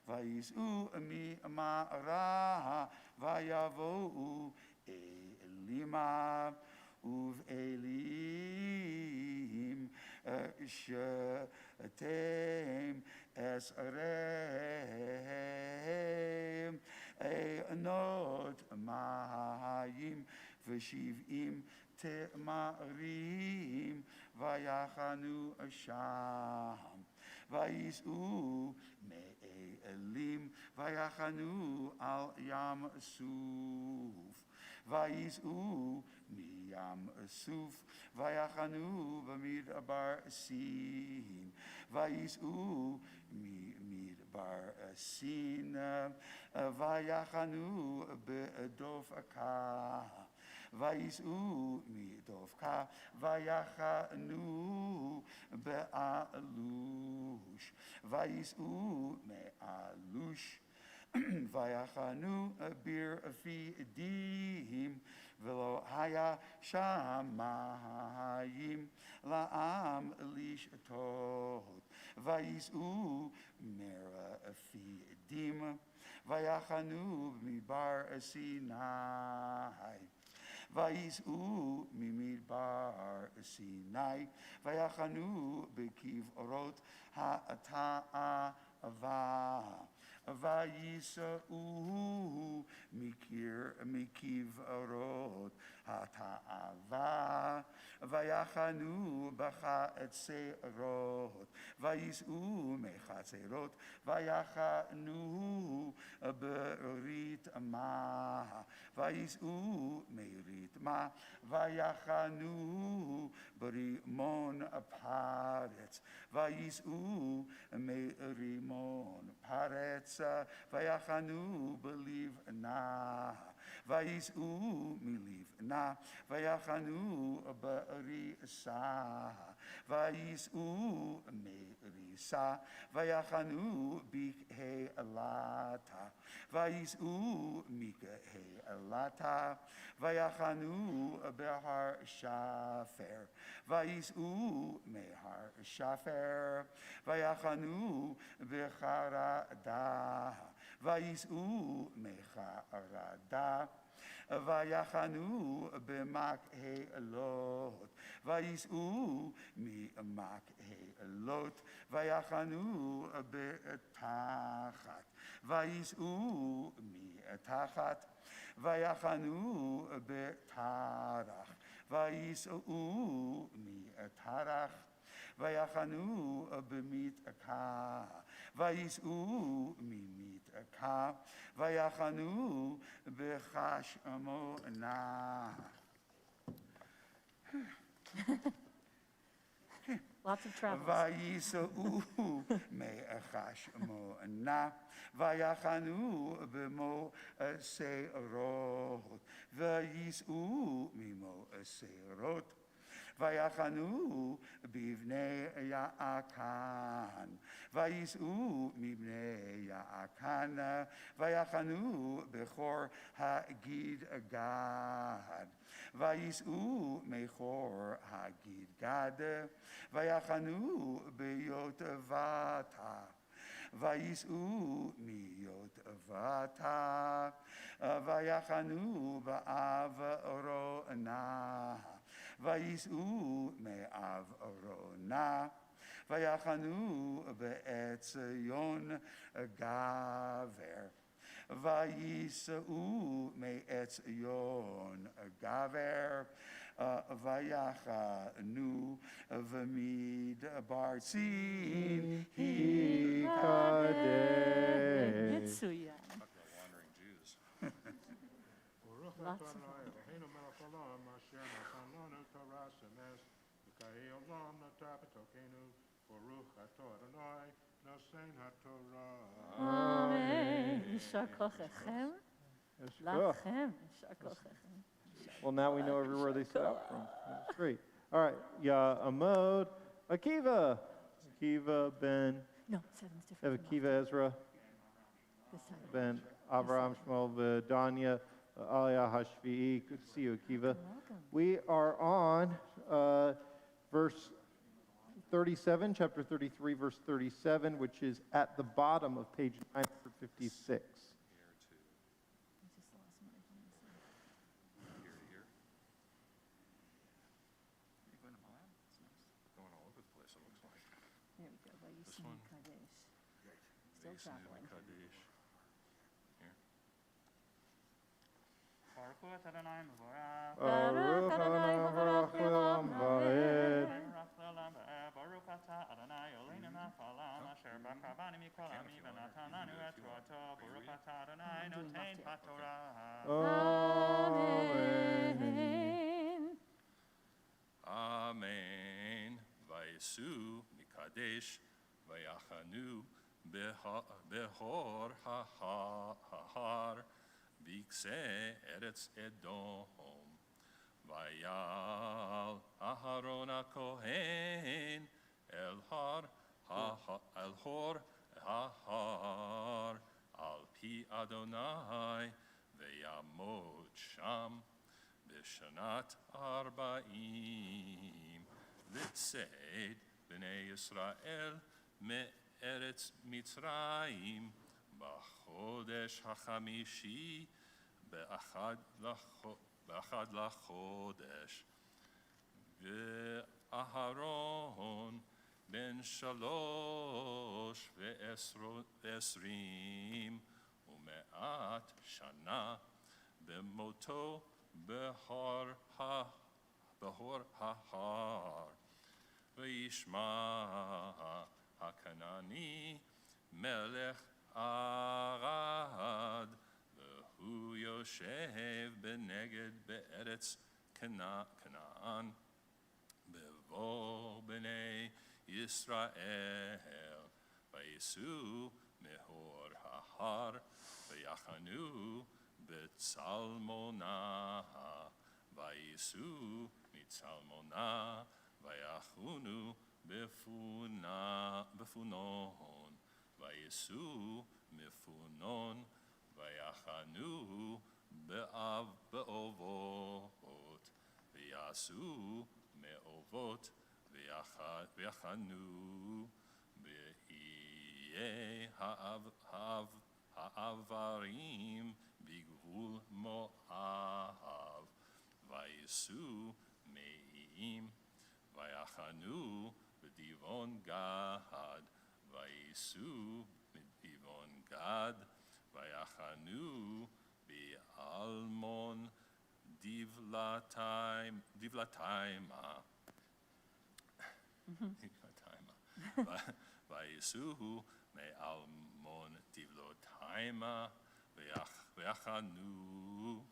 [SPEAKER 4] וייסעו ממערה, ויבואו אלימה ובאלים שתם אסרם ענות מים ו70 תמרים, ויחנו שם, וייסעו מאלים, ויחנו על ים סוף, וייסעו מים סוף, ויחנו במדבר סין, וייסעו ממדבר סין, ויחנו בדופקה, וייסעו מדופקה, ויחנו באלוש, וייסעו מאלוש, ויחנו ברפידים, ולא היה שם מים לעם לשתות, וייסעו מרפידים, ויחנו במדבר סיני, וייסעו ממדבר סיני, ויחנו בקברות התאווה, ויישאו מכברות התאווה, ויחנו בך את שערות, ויישאו מחצרות, ויחנו ברתמה, ויישאו מרתמה, ויחנו ברימון פרץ, ויישאו מרימון פרץ, ויחנו בלבנה, ויישאו מלבנה, ויחנו בריסה, ויישאו מריסה, ויחנו בקהלתה, ויישאו מקהלתה, ויחנו בהר שפר, ויישאו מהר שפר, ויחנו בחרדה, ויישאו מחרדה, ויחנו במקהלות, ויישאו ממקהלות, ויחנו בתחת, ויישאו מתחת, ויחנו בתרח, ויישאו מתרח, ויחנו במתקה, ויישאו ממתקה, ויחנו בחשמונה.
[SPEAKER 1] Lots of travels.
[SPEAKER 4] ויישאו מחשמונה, ויחנו במועשרות, ויישאו ממועשרות, ויחנו בבני יעקן, ויישאו מבני יעקן, ויחנו בכור הגדגד, ויישאו מכור הגדגד, ויחנו ביוטבתה, ויישאו מיוטבתה, ויחנו בעברונה, ויישאו מעברונה, ויחנו בעציון גבר, ויישאו מעציון גבר, ויחנו במדבר צין
[SPEAKER 2] Hikadeh.
[SPEAKER 1] מצוין.
[SPEAKER 7] Talk about wandering Jews.
[SPEAKER 3] ברוך
[SPEAKER 1] Lots
[SPEAKER 3] אתה
[SPEAKER 1] of
[SPEAKER 3] אדוני אלוהינו מלך העולם אשר נתן לנו תורה שמש וחיי עולם נטע בתוכנו ברוך אתה אדוני נושאין התורה.
[SPEAKER 1] אמן. יישר כוחכם.
[SPEAKER 2] Yes, cool.
[SPEAKER 1] לכם. יישר כוחכם.
[SPEAKER 2] Well, now we know everywhere they set out from. That's great. All right, Amod, Akiva, Ben,
[SPEAKER 1] No, seven's different.
[SPEAKER 2] Akiva, Ezra,
[SPEAKER 1] This time.
[SPEAKER 2] Ben, Avraham, Shmuel, Danya, Aliyah, Hashvi'i. Good to see you, Akiva.
[SPEAKER 1] Welcome.
[SPEAKER 2] We are on verse 37, chapter 33, verse 37, which is at the bottom of page 956.
[SPEAKER 7] Here to here.
[SPEAKER 4] You going to Moab? That's nice.
[SPEAKER 7] Going all over the place, it looks like.
[SPEAKER 1] There we go.
[SPEAKER 7] This
[SPEAKER 1] Vayisnu
[SPEAKER 7] one.
[SPEAKER 1] Kadesh. Still
[SPEAKER 7] Vayisnu
[SPEAKER 1] traveling.
[SPEAKER 7] Kadesh. Here.
[SPEAKER 8] Baruch hu Adonai Mevorach.
[SPEAKER 2] Baruch Adonai Baruch Olam Va'ed.
[SPEAKER 8] Baruch Le'olam Va'ed. Baruch atah Adonai Eloheinu melech haolam asher bachar banu mikol amim v'natan lanu et torato. Baruch atah Adonai notein haTorah.
[SPEAKER 2] Amen.
[SPEAKER 7] Amen. Vayesu mikadesh vayachanu behor hahar bikse eretz Edom. Vayal Aharon HaKohen el hor hahar al pi Adonai veyamot sham בשנת 40 לצאת בני ישראל מארץ מצרים בחודש החמישי באחד לחודש ואהרון בן בן 23 ומאת שנה, במותו בהר ההר. וישמע הכנעני מלך ערד, והוא יושב בנגד בארץ כנען. בבוא בני ישראל וייסעו מהור ההר, ויחנו בצלמונה, וייסעו מצלמונה, ויחנו בפונון, וייסעו מפונון, ויחנו באובות, ויעשו מאובות, ויחנו באיי העברים בגבול מואב, וייסעו מאיים, ויחנו בדיבון גד, וייסעו מדיבון גד, ויחנו באלמון דבלתיימה, וייסעו מאלמון דבלתיימה, ויחנו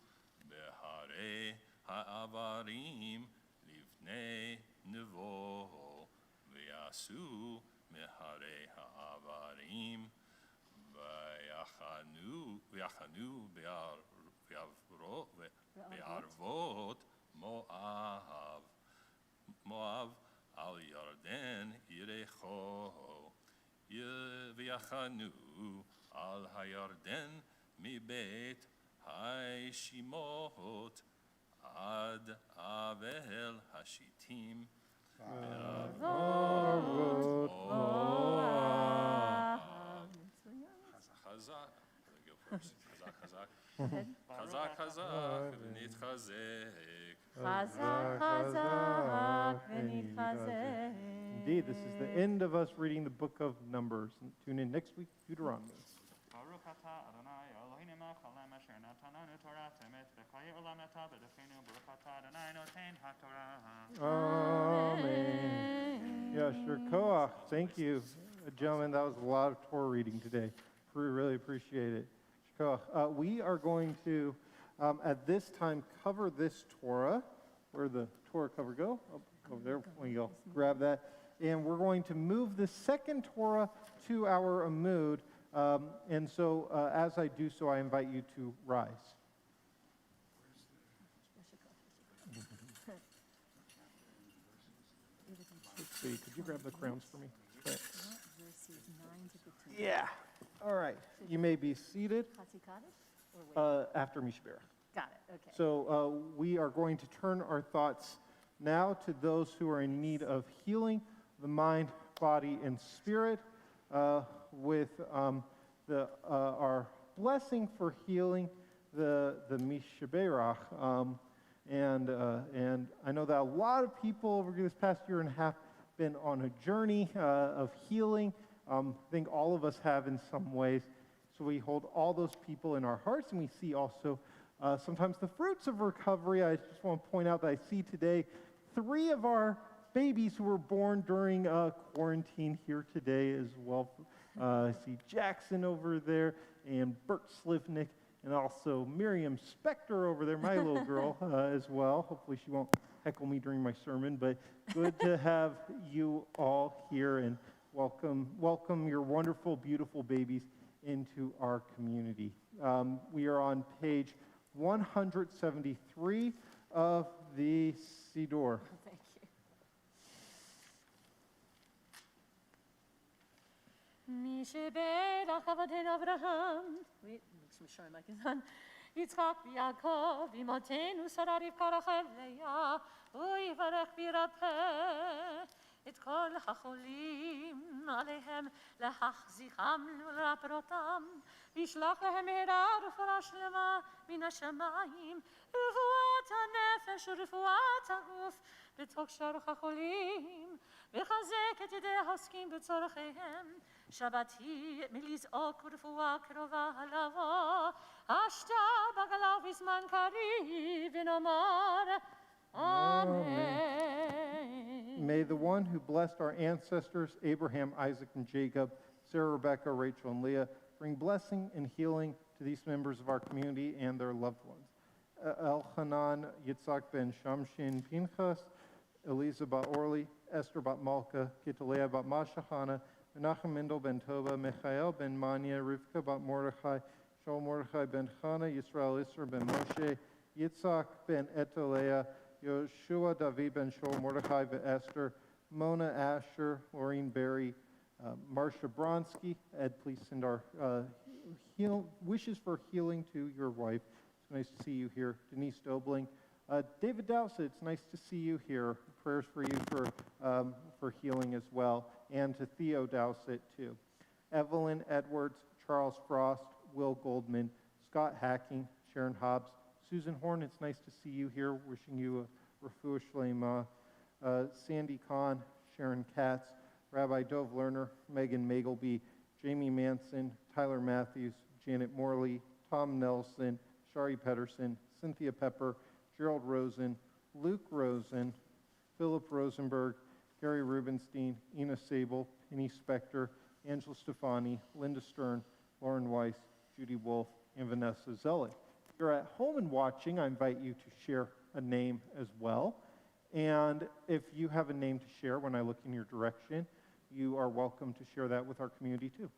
[SPEAKER 7] בהרי העברים לפני נבו, ויעשו מהרי העברים, ויחנו בערבות מואב על ירדן יריחו, ויחנו על הירדן מבית הישימות עד אבל השיטים,
[SPEAKER 2] בערבות מואב.
[SPEAKER 7] חזק, חזק ונתחזק.
[SPEAKER 1] חזק חזק ונתחזק.
[SPEAKER 2] Indeed, this is the end of us reading the book of Numbers. Tune in next week, Deuteronomy.
[SPEAKER 8] ברוך אתה אדוני אלוהינו מלך העולם אשר נתן לנו תורת אמת וחיי עולם אתה בדרכנו. ברוך אתה אדוני נותן התורה.
[SPEAKER 2] Amen. Yeah, sure. Koach, thank you. Gentlemen, that was a lot of Torah reading today. We really appreciate it. Koach. We are going to, at this time, cover this Torah. Where'd the Torah cover go? Oh, over there. There you go. Grab that. And we're going to move the second Torah to our Amud. And so, as I do so, I invite you to rise. Could you grab the crowns for me? Thanks. Yeah. All right. You may be seated after Mishberach.
[SPEAKER 1] Got it, okay.
[SPEAKER 2] So we are going to turn our thoughts now to those who are in need of healing, the mind, body, and spirit, with our blessing for healing, the Mishberach. And I know that a lot of people over this past year and a half been on a journey of healing. I think all of us have in some ways. So we hold all those people in our hearts, and we see also sometimes the fruits of recovery. I just want to point out that I see today 3 of our babies who were born during quarantine here today as well. I see Jackson over there, and Bert Slivnik, and also Miriam Spector over there, my little girl, as well. Hopefully she won't heckle me during my sermon, but good to have you all here, and welcome your wonderful, beautiful babies into our community. We are on page 173 of the Siddur.
[SPEAKER 1] Thank you. Mishiberach Avodeinu Avraham. Wait, make sure my mic is on. Yitzchak v'Yaakov imotenu Sarah Rivka Rachel Leah u'yivarech b'irapeh את כל החולים עליהם להחזירם ולרפאותם, וישלח להם מהרה רפואה שלמה מן השמיים, רפואת הנפש ורפואת הגוף בתוך שרוך החולים, וחזק את ידי העוסקים בצורכיהם. שבת היא מלזעוק רפואה קרובה לבוא, השתה בגלה ובזמן קריב, ונאמר Amen.
[SPEAKER 2] May the one who blessed our ancestors, Abraham, Isaac, and Jacob, Sarah, Rebecca, Rachel, and Leah, bring blessing and healing to these members of our community and their loved ones. Elchanan, Yitzhak ben Shamshin, Pinchas, Eliza bat Orli, Esther bat Malka, Gedaliah bat Mashahana, Menachem Mendel ben Toba, Michael ben Manya, Rivka bat Mordechai, Shaul Mordechai ben Chana, Yisrael Isser ben Moshe, Yitzhak ben Etaleah, Yoshua David ben Shaul Mordechai ben Esther, Mona Asher, Maureen Berry, Marcia Bronsky. Ed, please send our wishes for healing to your wife. It's nice to see you here. Denise Dobling. David Dowsett, it's nice to see you here. Prayers for you for healing as well. And to Theo Dowsett, too. Evelyn Edwards, Charles Frost, Will Goldman, Scott Hacking, Sharon Hobbs, Susan Horn, it's nice to see you here. Wishing you a refuah shlema. Sandy Kahn, Sharon Katz, Rabbi Dov Lerner, Megan Magleby, Jamie Manson, Tyler Matthews, Janet Morley, Tom Nelson, Shari Pedersen, Cynthia Pepper, Gerald Rosen, Luke Rosen, Philip Rosenberg, Gary Rubenstein, Ina Sable, Penny Spector, Angela Stefani, Linda Stern, Lauren Weiss, Judy Wolf, and Vanessa Zellick. If you're at home and watching, I invite you to share a name as well. And if you have a name to share when I look in your direction, you are welcome to share that with our community too.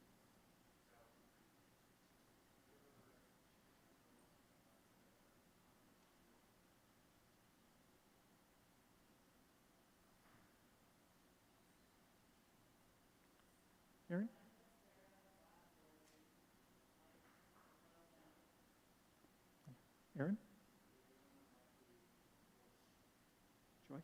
[SPEAKER 2] Aaron? Aaron? Joy?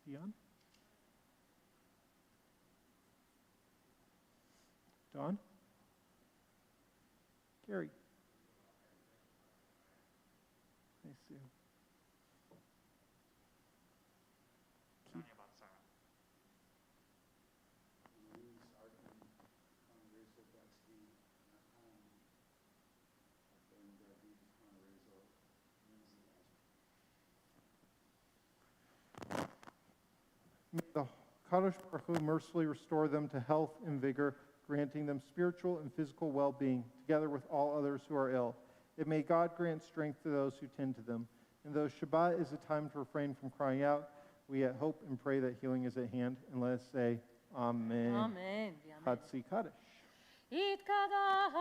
[SPEAKER 2] Dion? Don? Gary? Nice to see you.
[SPEAKER 8] Tanya Batsara.
[SPEAKER 2] May the Kadosh Baruch Hu mercifully restore them to health and vigor, granting them spiritual and physical well-being, together with all others who are ill. And may God grant strength to those who tend to them. And though Shabbat is a time to refrain from crying out, we hope and pray that healing is at hand. And let us say, Amen.
[SPEAKER 1] Amen.
[SPEAKER 2] Chatzi Kaddish.
[SPEAKER 1] יתקדש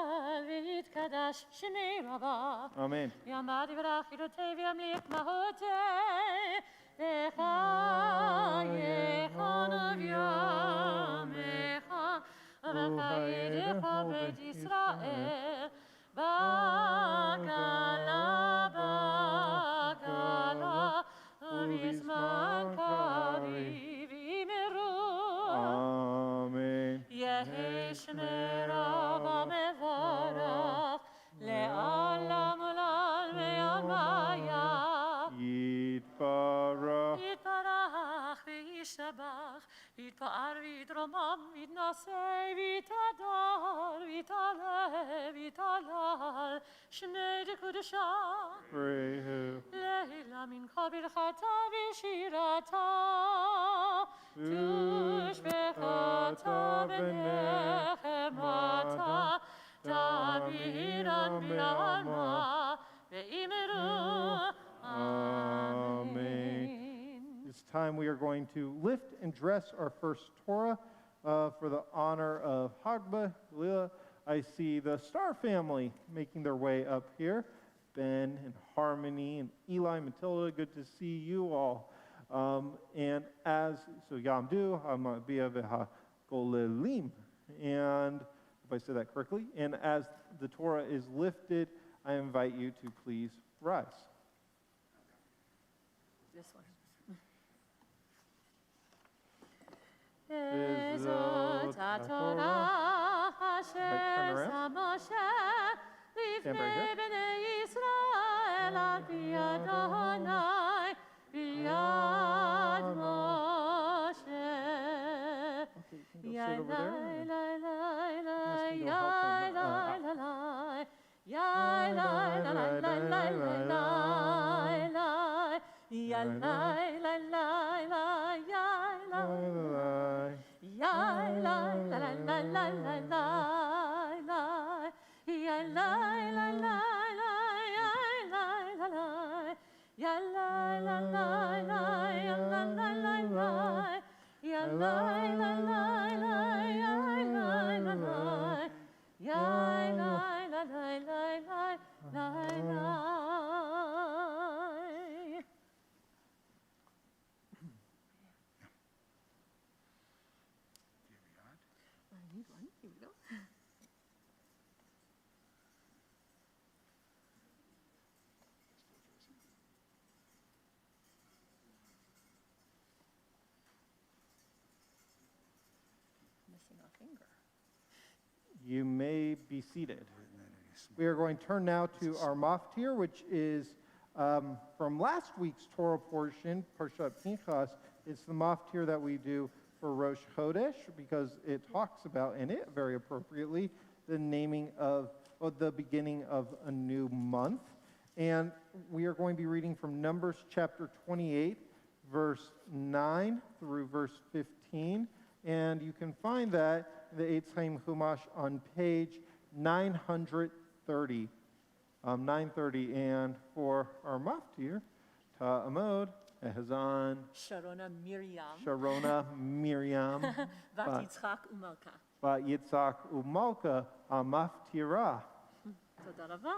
[SPEAKER 1] ויתקדש שמי רבה.
[SPEAKER 2] Amen.
[SPEAKER 1] יעמד יברך ידותי וימליך מהותי. וחייך וביומך. וחייך בית ישראל. בגלה בגלה. ובזמן קריב ימרו.
[SPEAKER 2] Amen.
[SPEAKER 1] יהי שמרה במברך, לעולם ולעלמי ימיה.
[SPEAKER 2] Yitbarach.
[SPEAKER 1] יתברך וישתבח, יתפאר ויתרומם, ויתנשא ויתהדר, ויתעלה ויתהלל, שמי דקודשה.
[SPEAKER 2] Pray
[SPEAKER 1] לילה מנחה ברכתה ושירתה. תושבחתה בנחמתה, תעבירן בעלמה, ואמרו
[SPEAKER 2] Amen. This time we are going to lift and dress our first Torah for the honor of Hagba, Lila. I see the Star family making their way up here. Ben and Harmony and Eli, Matilda, good to see you all. And as, so Yamdu, Hamabia Veha Golelim. And Hope I said that correctly. And as the Torah is lifted, I invite you to please rise.
[SPEAKER 1] This one.
[SPEAKER 2] Bezot
[SPEAKER 1] HaTorah
[SPEAKER 2] Right, turn
[SPEAKER 1] asher
[SPEAKER 2] around.
[SPEAKER 1] Moshe
[SPEAKER 2] Stand right here.
[SPEAKER 1] lifnei bnei Yisrael al pi Adonai biyad Moshe.
[SPEAKER 2] Okay, you can go sit
[SPEAKER 1] Yai
[SPEAKER 2] over there.
[SPEAKER 1] lai
[SPEAKER 2] and
[SPEAKER 1] lai lai
[SPEAKER 2] you
[SPEAKER 1] lai,
[SPEAKER 2] guys can go help
[SPEAKER 1] yai
[SPEAKER 2] him,
[SPEAKER 1] lai lai lai, yai lai lai lai lai lai lai lai, yai lai lai lai lai, yai lai.
[SPEAKER 2] Bye-bye.
[SPEAKER 1] Yai lai lai lai lai lai lai lai lai, yai lai lai lai lai, yai lai lai lai, yai lai lai lai lai, yai lai lai lai lai, yai lai lai lai lai, yai lai lai lai, yai lai lai lai lai lai lai. I need one. Here we go. Missing a finger.
[SPEAKER 2] You may be seated. We are going to turn now to our maftir, which is from last week's Torah portion, Parshat Pinchas. It's the maftir that we do for Rosh Chodesh because it talks about, in it very appropriately, the naming of, or the beginning of a new month. And we are going to be reading from Numbers chapter 28, verse 9 through verse 15. And you can find that in the Eitz Chaim Chumash on page 930. 930. And for our maftir, Ta'amod, Ehazan,
[SPEAKER 1] Sharona Miriam,
[SPEAKER 2] Sharona, Miriam,
[SPEAKER 1] Bat Yitzchak Umalka.
[SPEAKER 2] Bat Yitzchak Umalka, Amaftira.
[SPEAKER 1] תודה רבה.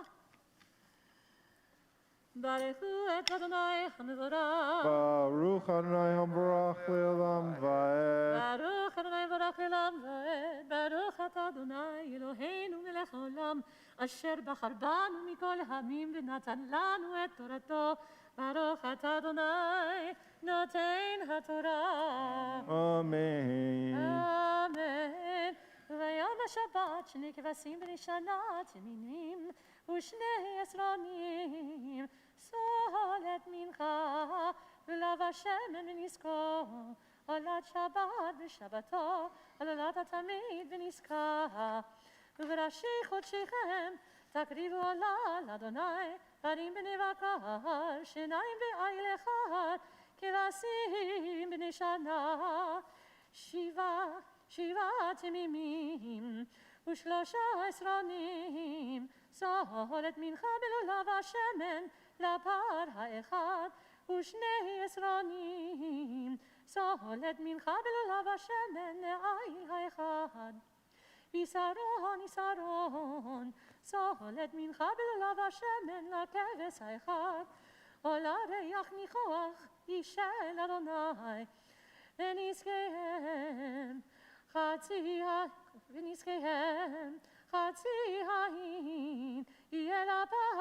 [SPEAKER 1] ברכו את אדוני המבורך.
[SPEAKER 2] Baruch Adonai Hambarach Le'olam Va'ed.
[SPEAKER 1] ברוך אדוני מבורך לעולם ועד. ברוך אתה אדוני אלוהינו מלך העולם, אשר בחר בנו מכל העמים ונתן לנו את תורתו. ברוך אתה אדוני נותן התורה.
[SPEAKER 2] Amen.
[SPEAKER 1] אמן. ויום השבת שני כבשים בני שנת ימינים ושני עשרונים סולת מנחה ולב השמן ונזכור עולת שבת ושבתו עולת התמיד ונזכר ובראשי חודשיכם תקריבו עולה לאדוני פרים בני בקר שניים בעיל אחד כבשים בני שנה שבעת ימימים ושלושה עשרונים סולת מנחה בלולב השמן לפר האחד ושני עשרונים סולת מנחה בלולב השמן לעיל האחד יסרון יסרון סולת מנחה בלולב השמן לכבש האחד עולה ריח ניחוח ישל אדוני ונזכיהם חצי העין יהיה לפר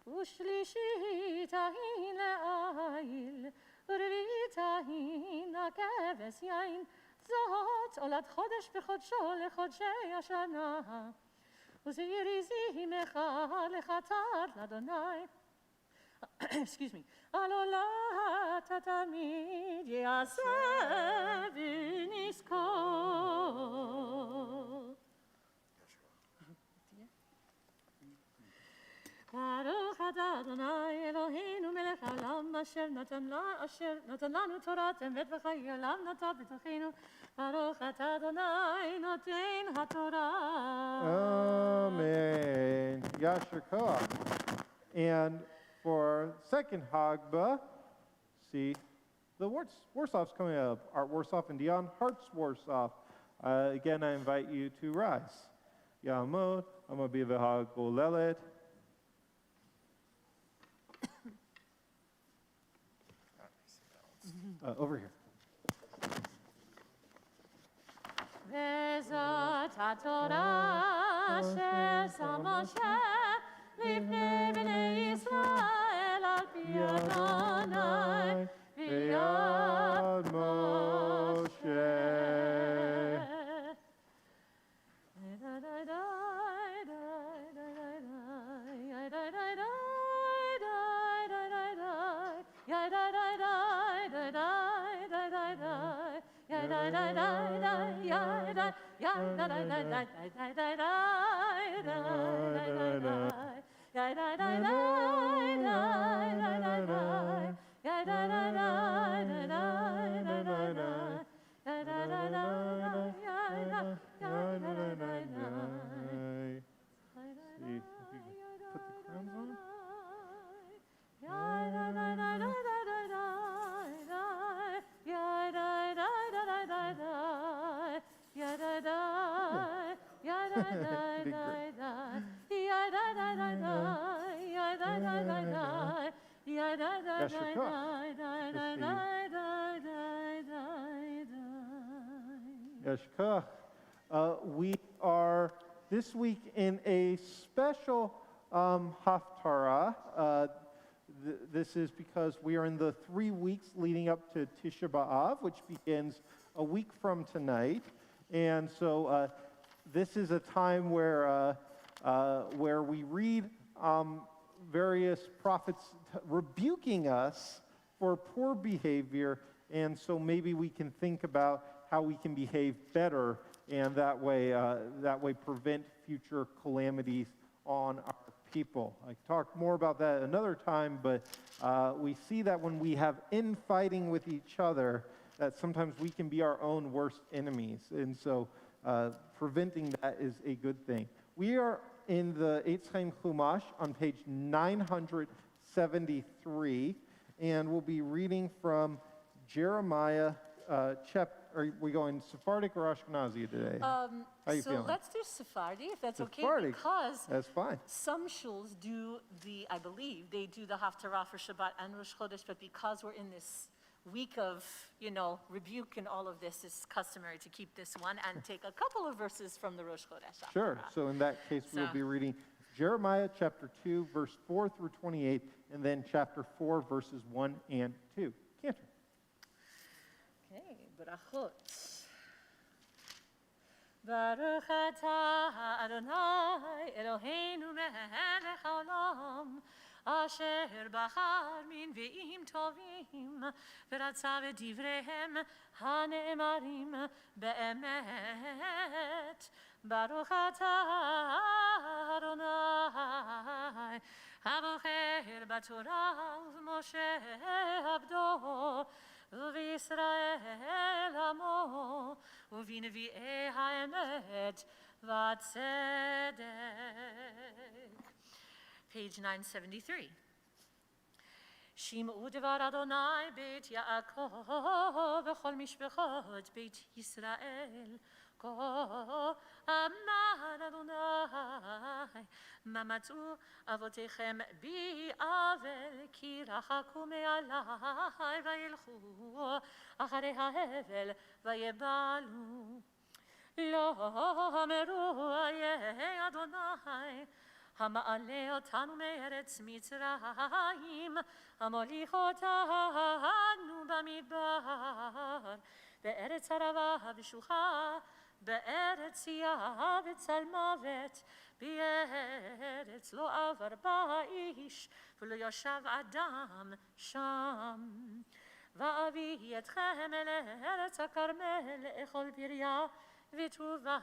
[SPEAKER 1] ושלישית העין לעיל ורביעית העין לכבש יין זאת עולת חודש בחודשו לחודשי השנה וזעירי אחד לחטאת לאדוני excuse me, על עולת התמיד יעשה ונזכור. ברוך אתה אדוני אלוהינו מלך העולם אשר נתן לנו תורת אמת וחיי עולם נטע בתוכנו. ברוך אתה אדוני נותן התורה.
[SPEAKER 2] Amen. Yasher Koach. And for second Hagba, see the Warsof's coming up. Art Warsoff and Dion Hart's Warsoff. Again, I invite you to rise. Yamod, Amabi V'Hag Golelet. Over here.
[SPEAKER 1] וזאת התורה אשר שם משה לפני בני ישראל על פי אדוני ביד משה.
[SPEAKER 2] Put the crowns on. Big break. Yashkach. We are this week in a special Haftarah. This is because we are in the 3 weeks leading up to Tisha B'Av, which begins a week from tonight. And so this is a time where we read various prophets rebuking us for poor behavior, and so maybe we can think about how we can behave better, and that way prevent future calamities on our people. I talk more about that another time, but we see that when we have infighting with each other, that sometimes we can be our own worst enemies, and so preventing that is a good thing. We are in the Eitz Chaim Chumash on page 973, and we'll be reading from Jeremiah chapter. Are we going Sephardic or Ashkenazi today? How you feeling?
[SPEAKER 1] Let's do Sephardi, if that's
[SPEAKER 2] Sephardic.
[SPEAKER 1] okay, because
[SPEAKER 2] That's fine.
[SPEAKER 1] some shuls do I believe, they do the Haftarah for Shabbat and Rosh Chodesh, but because we're in this week of, rebuke and all of this, it's customary to keep this one and take a couple of verses from the Rosh Chodesh.
[SPEAKER 2] Sure. So in that case, we'll be reading Jeremiah chapter 2, verse 4 through 28, and then chapter 4, verses 1 and 2. Cantor.
[SPEAKER 1] Okay, brachot. Baruch atah Adonai Eloheinu melech haolam asher bachar min ve'im tovim v'ratza v'divrehem hane'emarim be'emet. Baruch atah Adonai habocher b'torah Moshe abdo ובישראל עמו, ובנביאי האמת והצדק. Page 973. שמעו דבר אדוני בית יעקב וכל משפחות בית ישראל. כה אמר אדוני, מה מצאו אבותיכם בי עוול, כי רחקו מעלי וילכו אחרי ההבל ויבלו. לא אמרו איה אדוני, המעלה אותנו מארץ מצרים, המוליך אותנו במדבר, בארץ ערבה ושוחה, בארץ צייה וצל מוות, בארץ לא עבר בה איש, ולא ישב אדם שם. ואביא אתכם אל ארץ הכרמל, לאכול פריה וטובה,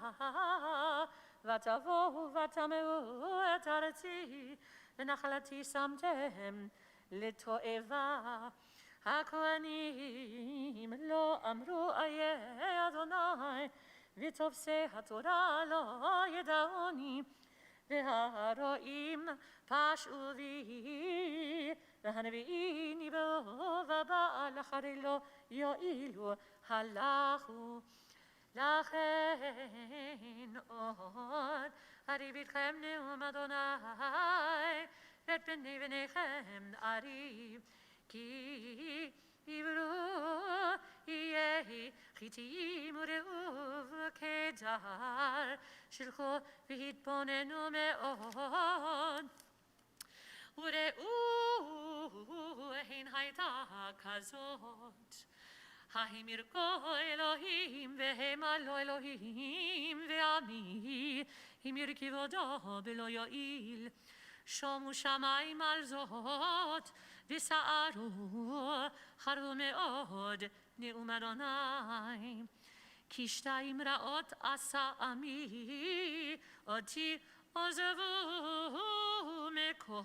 [SPEAKER 1] ותבואו ותמאו את ארצי, ונחלתי שמתם לתועבה. הכהנים לא אמרו איה אדוני, ותופסי התורה לא ידעוני, והרועים פשעו בי, והנביאים ניבאו, ובעל אחרי לא יועילו הלכו. לכן עוד אריב איתכם נאום אדוני, ואת בני בניכם אריב, כי עברו יהי חיתים וראו כדר, שילחו והתבוננו מאוד. וראו, הן הייתה כזאת. הם ירקו אלוהים והמה לא אלוהים, ועמי הם ירכבודו בלא יועיל. שומו שמיים על זאת, וסערו, חרו מאוד נאום אדוני. כי שתיים רעות עשה עמי, אותי עזבו מקור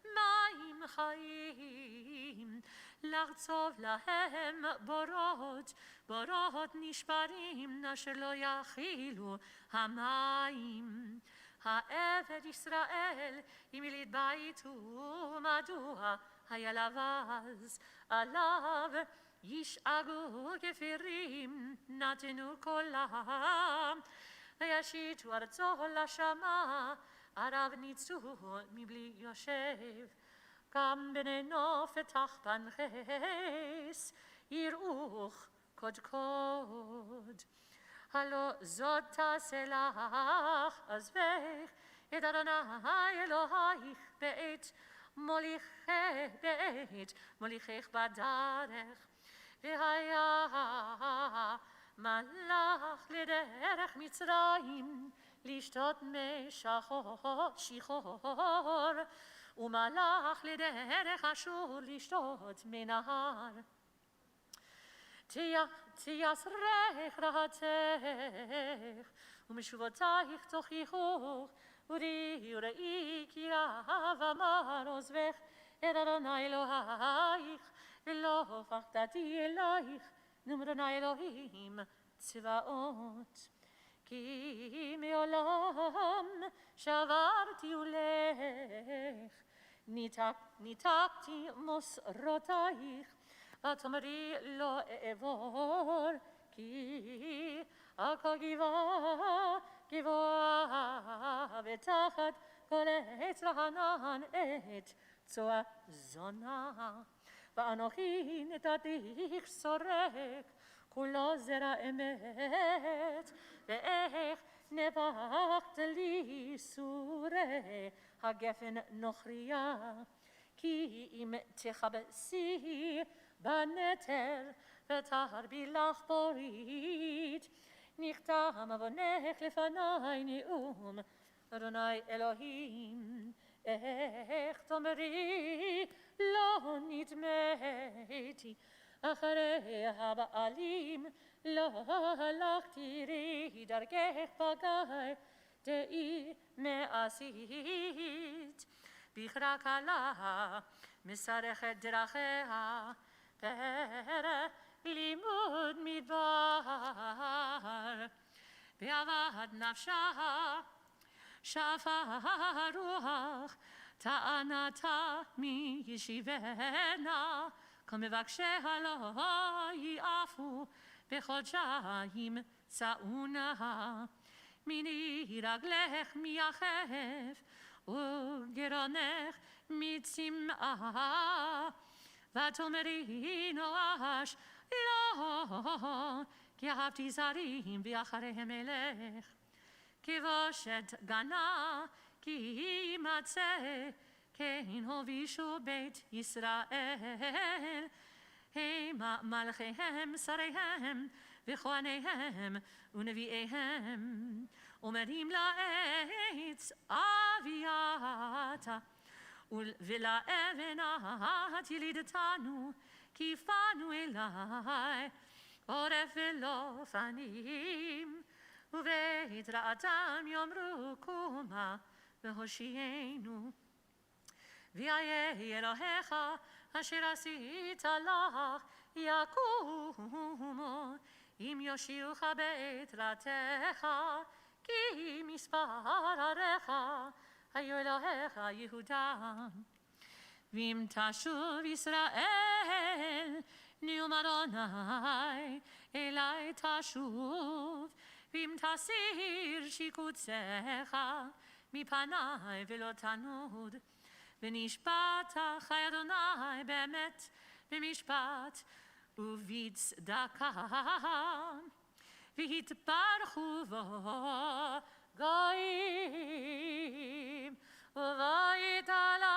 [SPEAKER 1] מים חיים. לחצוב להם בורות, בורות נשברים, אשר לא יכילו המים. העבד ישראל, אם יליד בית הוא, מדוע היה לבז עליו? ישאגו כפירים, נתנו קולם, וישיתו ארצו לשמה, ערב ניצו מבלי יושב. גם בני נוף ותחפן חס, יראוך קודקוד. הלא זאת תעשה לך, עזבך את אדוני אלוהיך בעת מוליכך בדרך. והיה מלך לדרך מצרים, לשתות מי שיחור, ומלך לדרך אשור, לשתות מי נהר. תיסרך רעתך, ומשובותייך תוכיחוך, וראי כי רב אמר עוזבך את אדוני אלוהיך, ולא פחדתי אלייך, נאום אדוני אלוהים צבאות. כי מעולם שברתי ולך, ניתקתי מוסרותייך, ותאמרי לא אעבור, כי הכל גבוהה ותחת כל עץ רענן את צוע זונה. ואנוכי נתתיך שורק, כולו זרע אמת, ואיך נבחת לי סורי הגפן נוכריה. כי אם תכבסי בנטר ותרבי לך פורית, נכתב עוונך לפני נאום אדוני אלוהים. איך תאמרי לא נטמאתי אחרי הבעלים, לא הלכתי דרכך פגעי דאי מעשית. בכרה קלה מסרכת דרכיה, פרא לימוד מדבר. בעבד נפשה שפה רוח, טענתה מי ישיבנה, כל מבקשיה לא יעפו, בחודשיים צעונה. מיני רגלך מיחף, וגרונך מצמאה, ותאמרי נואש לא, כי אהבתי זרים ואחריהם אלך. כבושת גנה כי יימצא, כן הובישו בית ישראל. המה מלכיהם, שריהם וכהניהם ונביאיהם, אומרים לעץ אביעתה, ולאבן את ילידתנו, כי פנו אלי עורף ולא פנים. ובית רעתם יאמרו קומה והושיענו. ויהיה אלוהיך אשר עשית לך יקומו, אם יושיעוך בעת רעתך, כי מספר עריך היו אלוהיך יהודה. ואם תשוב ישראל נאום אדוני אלי תשוב, ואם תסיר שיקוציך מפני ולא תנוד. ונשבעת חי אדוני באמת במשפט ובצדקה, והתברכו בו גויים ובהתעללו.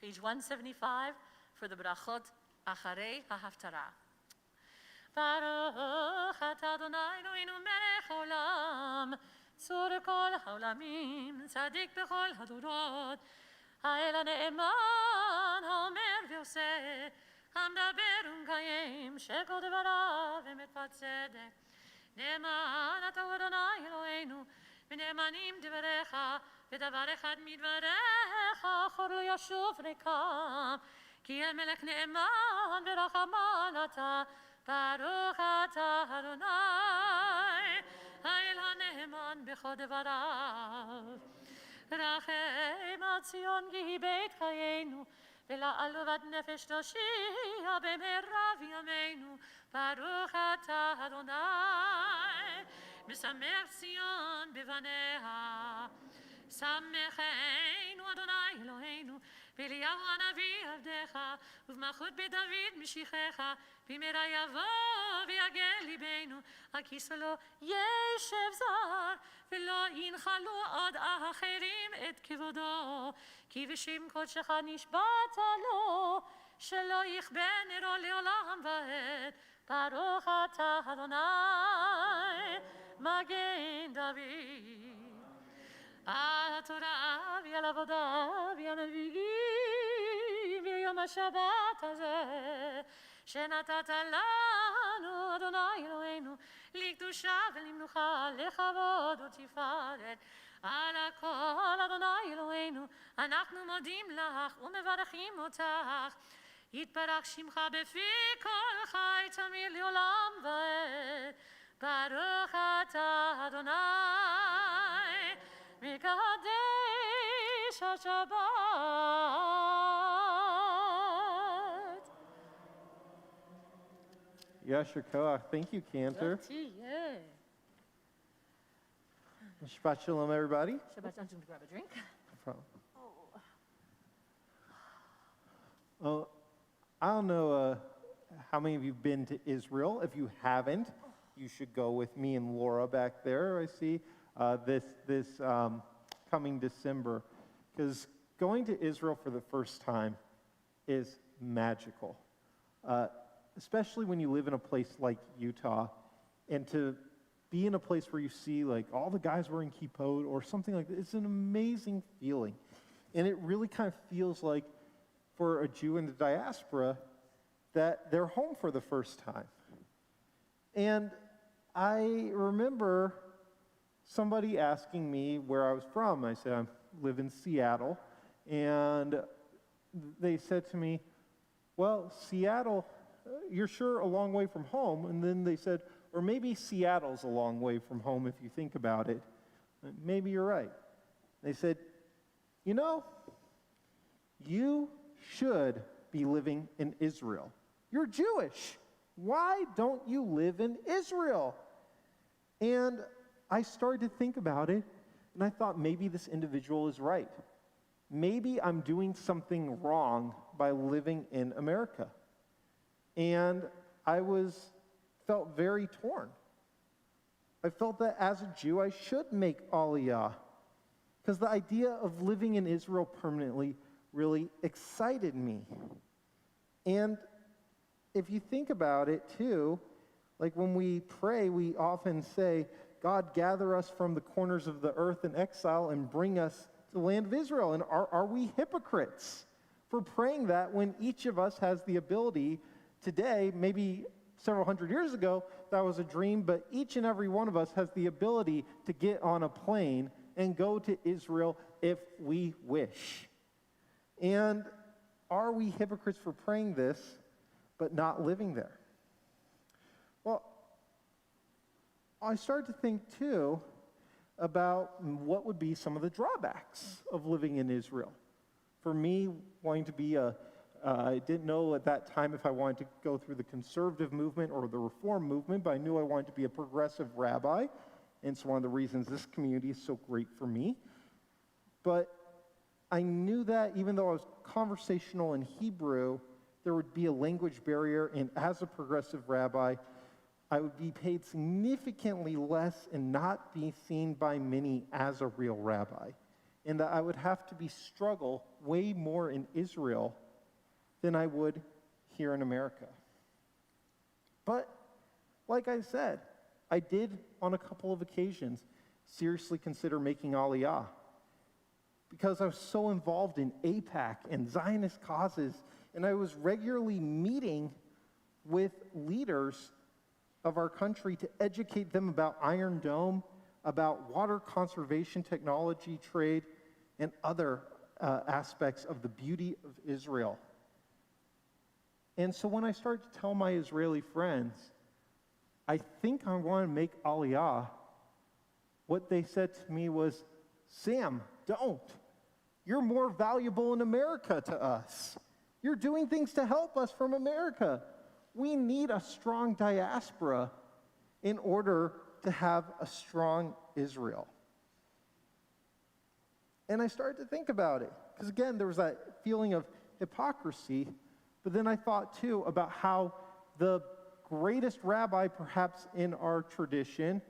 [SPEAKER 1] Page 175 for the brachot אחרי ההפטרה. ברוך אתה אדוני אלוהינו מלך העולם, צור כל העולמים, צדיק בכל הדורות, האל הנאמן, האומר ועושה, המדבר ומקיים, שכל דבריו אמת וצדק. נאמן אתה אדוני אלוהינו, ונאמנים דבריך, ודבר אחד מדבריך אחור לא ישוב ריקם, כי אל מלך נאמן ורחמן אתה, ברוך אתה אדוני, האל הנאמן בכל דבריו. רחם על ציון כי היא בית חיינו, ולעלובת נפש תושיע במהרה בימינו, ברוך אתה אדוני, משמח ציון בבניה. שמחנו אדוני אלוהינו, באליהו הנביא עבדך, ובמלכות בית דוד משיחך, במהרה יבוא ויגל ליבנו, הכיסו לו ישב זר, ולא ינחלו עוד אחרים את כבודו, כי בשם קודשך נשבעת לו, שלא יכבה נרו לעולם ועד, ברוך אתה אדוני, מגן דוד. על התורה ועל עבודה ועל הנביאים ביום השבת הזה שנתת לנו אדוני אלוהינו לקדושה ולמנוחה לכבוד ותפארת. על הכל אדוני אלוהינו אנחנו מודים לך ומברכים אותך, יתברך שמך בפי כל חי תמיד לעולם ועד, ברוך אתה אדוני מקדש השבת.
[SPEAKER 2] Yasher Koach. Thank you, Cantor. Shabbat Shalom, everybody.
[SPEAKER 1] Shabbat, I'm going to grab a drink.
[SPEAKER 2] No problem. Oh, I don't know how many of you have been to Israel. If you haven't, you should go with me and Laura back there. I see this coming December, because going to Israel for the first time is magical, especially when you live in a place like Utah, and to be in a place where you see like all the guys wearing kippot or something like that. It's an amazing feeling, and it really kind of feels like for a Jew in the diaspora that they're home for the first time. And I remember somebody asking me where I was from. I said, I live in Seattle. And they said to me, well, Seattle, you're sure a long way from home? And then they said, or maybe Seattle's a long way from home if you think about it. Maybe you're right. They said, you know, you should be living in Israel. You're Jewish. Why don't you live in Israel? And I started to think about it, and I thought maybe this individual is right. Maybe I'm doing something wrong by living in America. And I felt very torn. I felt that as a Jew, I should make Aliyah, because the idea of living in Israel permanently really excited me. And if you think about it too, like when we pray, we often say, God, gather us from the corners of the earth in exile and bring us to the land of Israel. And are we hypocrites for praying that when each of us has the ability today, maybe several hundred years ago, that was a dream, but each and every one of us has the ability to get on a plane and go to Israel if we wish. And are we hypocrites for praying this, but not living there? Well, I started to think, too, about what would be some of the drawbacks of living in Israel. For me, wanting to be I didn't know at that time if I wanted to go through the conservative movement or the reform movement, but I knew I wanted to be a progressive rabbi, and it's one of the reasons this community is so great for me. But I knew that even though I was conversational in Hebrew, there would be a language barrier, and as a progressive rabbi, I would be paid significantly less and not be seen by many as a real rabbi, and that I would have to struggle way more in Israel than I would here in America. But like I said, I did on a couple of occasions seriously consider making Aliyah because I was so involved in AIPAC and Zionist causes, and I was regularly meeting with leaders of our country to educate them about Iron Dome, about water conservation technology trade, and other aspects of the beauty of Israel. And so when I started to tell my Israeli friends, I think I want to make Aliyah, what they said to me was, Sam, don't. You're more valuable in America to us. You're doing things to help us from America. We need a strong diaspora in order to have a strong Israel. And I started to think about it, because again, there was that feeling of hypocrisy, but then I thought too about how the greatest rabbi perhaps in our tradition,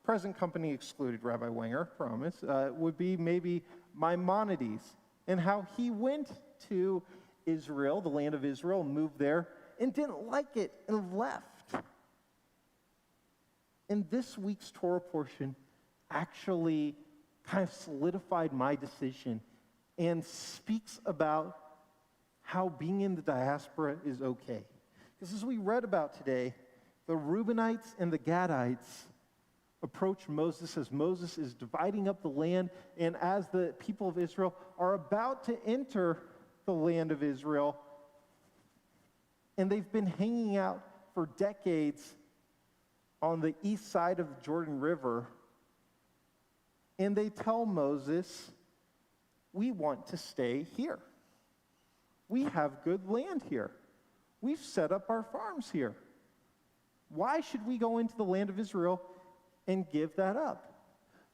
[SPEAKER 2] present company excluded, Rabbi Wenger, promise, would be maybe Maimonides, and how he went to Israel, the land of Israel, moved there, and didn't like it and left. And this week's Torah portion actually kind of solidified my decision and speaks about how being in the diaspora is okay. Because as we read about today, the Reubenites and the Gadites approach Moses as Moses is dividing up the land, and as the people of Israel are about to enter the land of Israel, and they've been hanging out for decades on the east side of the Jordan River, and they tell Moses, we want to stay here. We have good land here. We've set up our farms here. Why should we go into the land of Israel and give that up?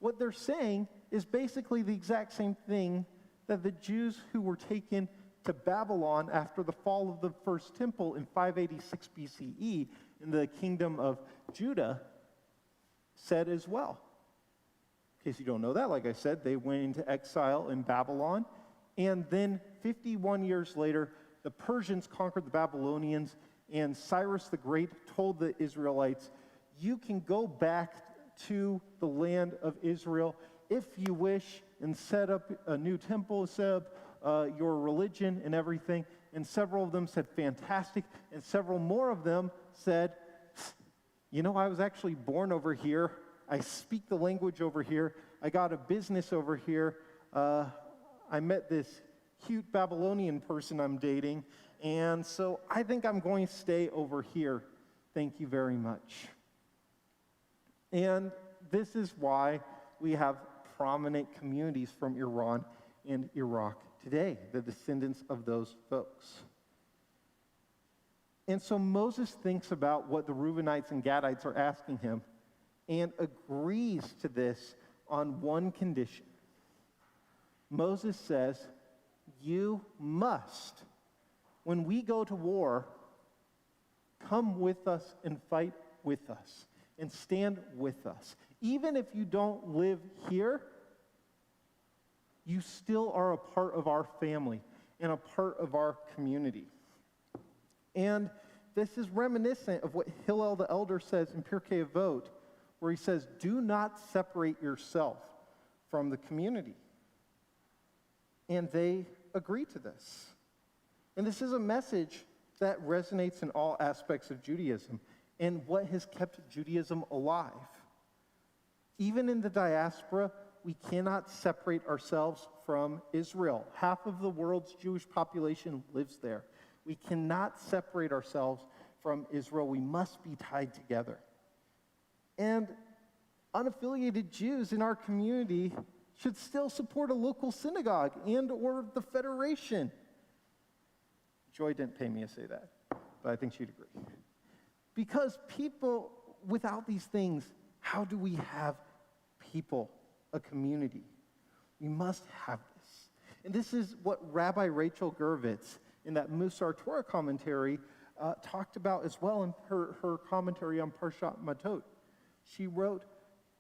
[SPEAKER 2] What they're saying is basically the exact same thing that the Jews who were taken to Babylon after the fall of the first temple in 586 BCE in the kingdom of Judah said as well. In case you don't know that, like I said, they went into exile in Babylon, and then 51 years later, the Persians conquered the Babylonians, and Cyrus the Great told the Israelites, you can go back to the land of Israel if you wish and set up a new temple, set up your religion and everything. And several of them said, fantastic. And several more of them said, you know, I was actually born over here. I speak the language over here. I got a business over here. I met this cute Babylonian person I'm dating, and so I think I'm going to stay over here. Thank you very much. And this is why we have prominent communities from Iran and Iraq today, the descendants of those folks. And so Moses thinks about what the Reubenites and Gadites are asking him and agrees to this on one condition. Moses says, you must, when we go to war, come with us and fight with us and stand with us. Even if you don't live here, you still are a part of our family and a part of our community. And this is reminiscent of what Hillel the elder says in Pirkei Avot, where he says, do not separate yourself from the community. And they agree to this. And this is a message that resonates in all aspects of Judaism and what has kept Judaism alive. Even in the diaspora, we cannot separate ourselves from Israel. Half of the world's Jewish population lives there. We cannot separate ourselves from Israel. We must be tied together. And unaffiliated Jews in our community should still support a local synagogue and or the federation. Joy didn't pay me to say that, but I think she'd agree. Because people, without these things, how do we have people, a community? We must have this. And this is what Rabbi Rachel Gervitz in that Musar Torah commentary talked about as well in her commentary on Parshat Matot. She wrote,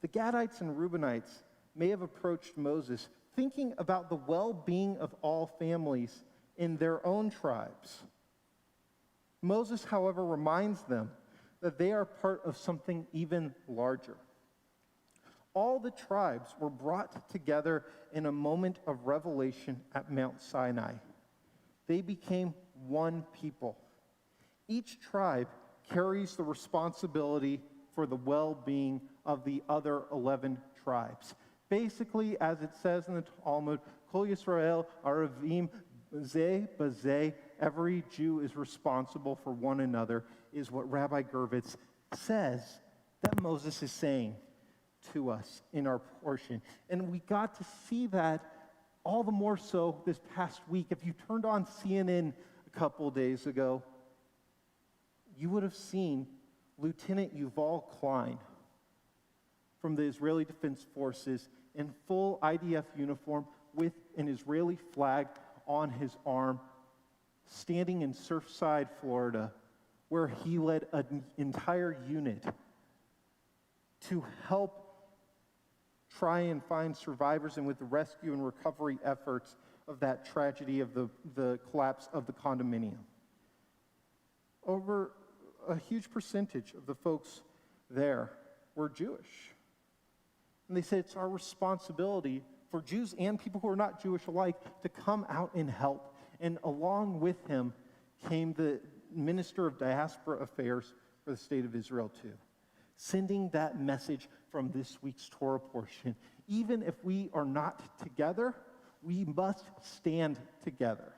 [SPEAKER 2] the Gadites and Reubenites may have approached Moses thinking about the well-being of all families in their own tribes. Moses, however, reminds them that they are part of something even larger. All the tribes were brought together in a moment of revelation at Mount Sinai. They became one people. Each tribe carries the responsibility for the well-being of the other 11 tribes. Basically, as it says in the Talmud, Kol Yisrael Aravim Zeh Bazeh, every Jew is responsible for one another, is what Rabbi Gervitz says that Moses is saying to us in our portion. And we got to see that all the more so this past week. If you turned on CNN a couple days ago, you would have seen Lieutenant Yuval Klein from the Israeli Defense Forces in full IDF uniform with an Israeli flag on his arm, standing in Surfside, Florida, where he led an entire unit to help try and find survivors and with the rescue and recovery efforts of that tragedy of the collapse of the condominium. Over a huge percentage of the folks there were Jewish. And they said it's our responsibility for Jews and people who are not Jewish alike to come out and help. And along with him came the Minister of Diaspora Affairs for the State of Israel too, sending that message from this week's Torah portion. Even if we are not together, we must stand together.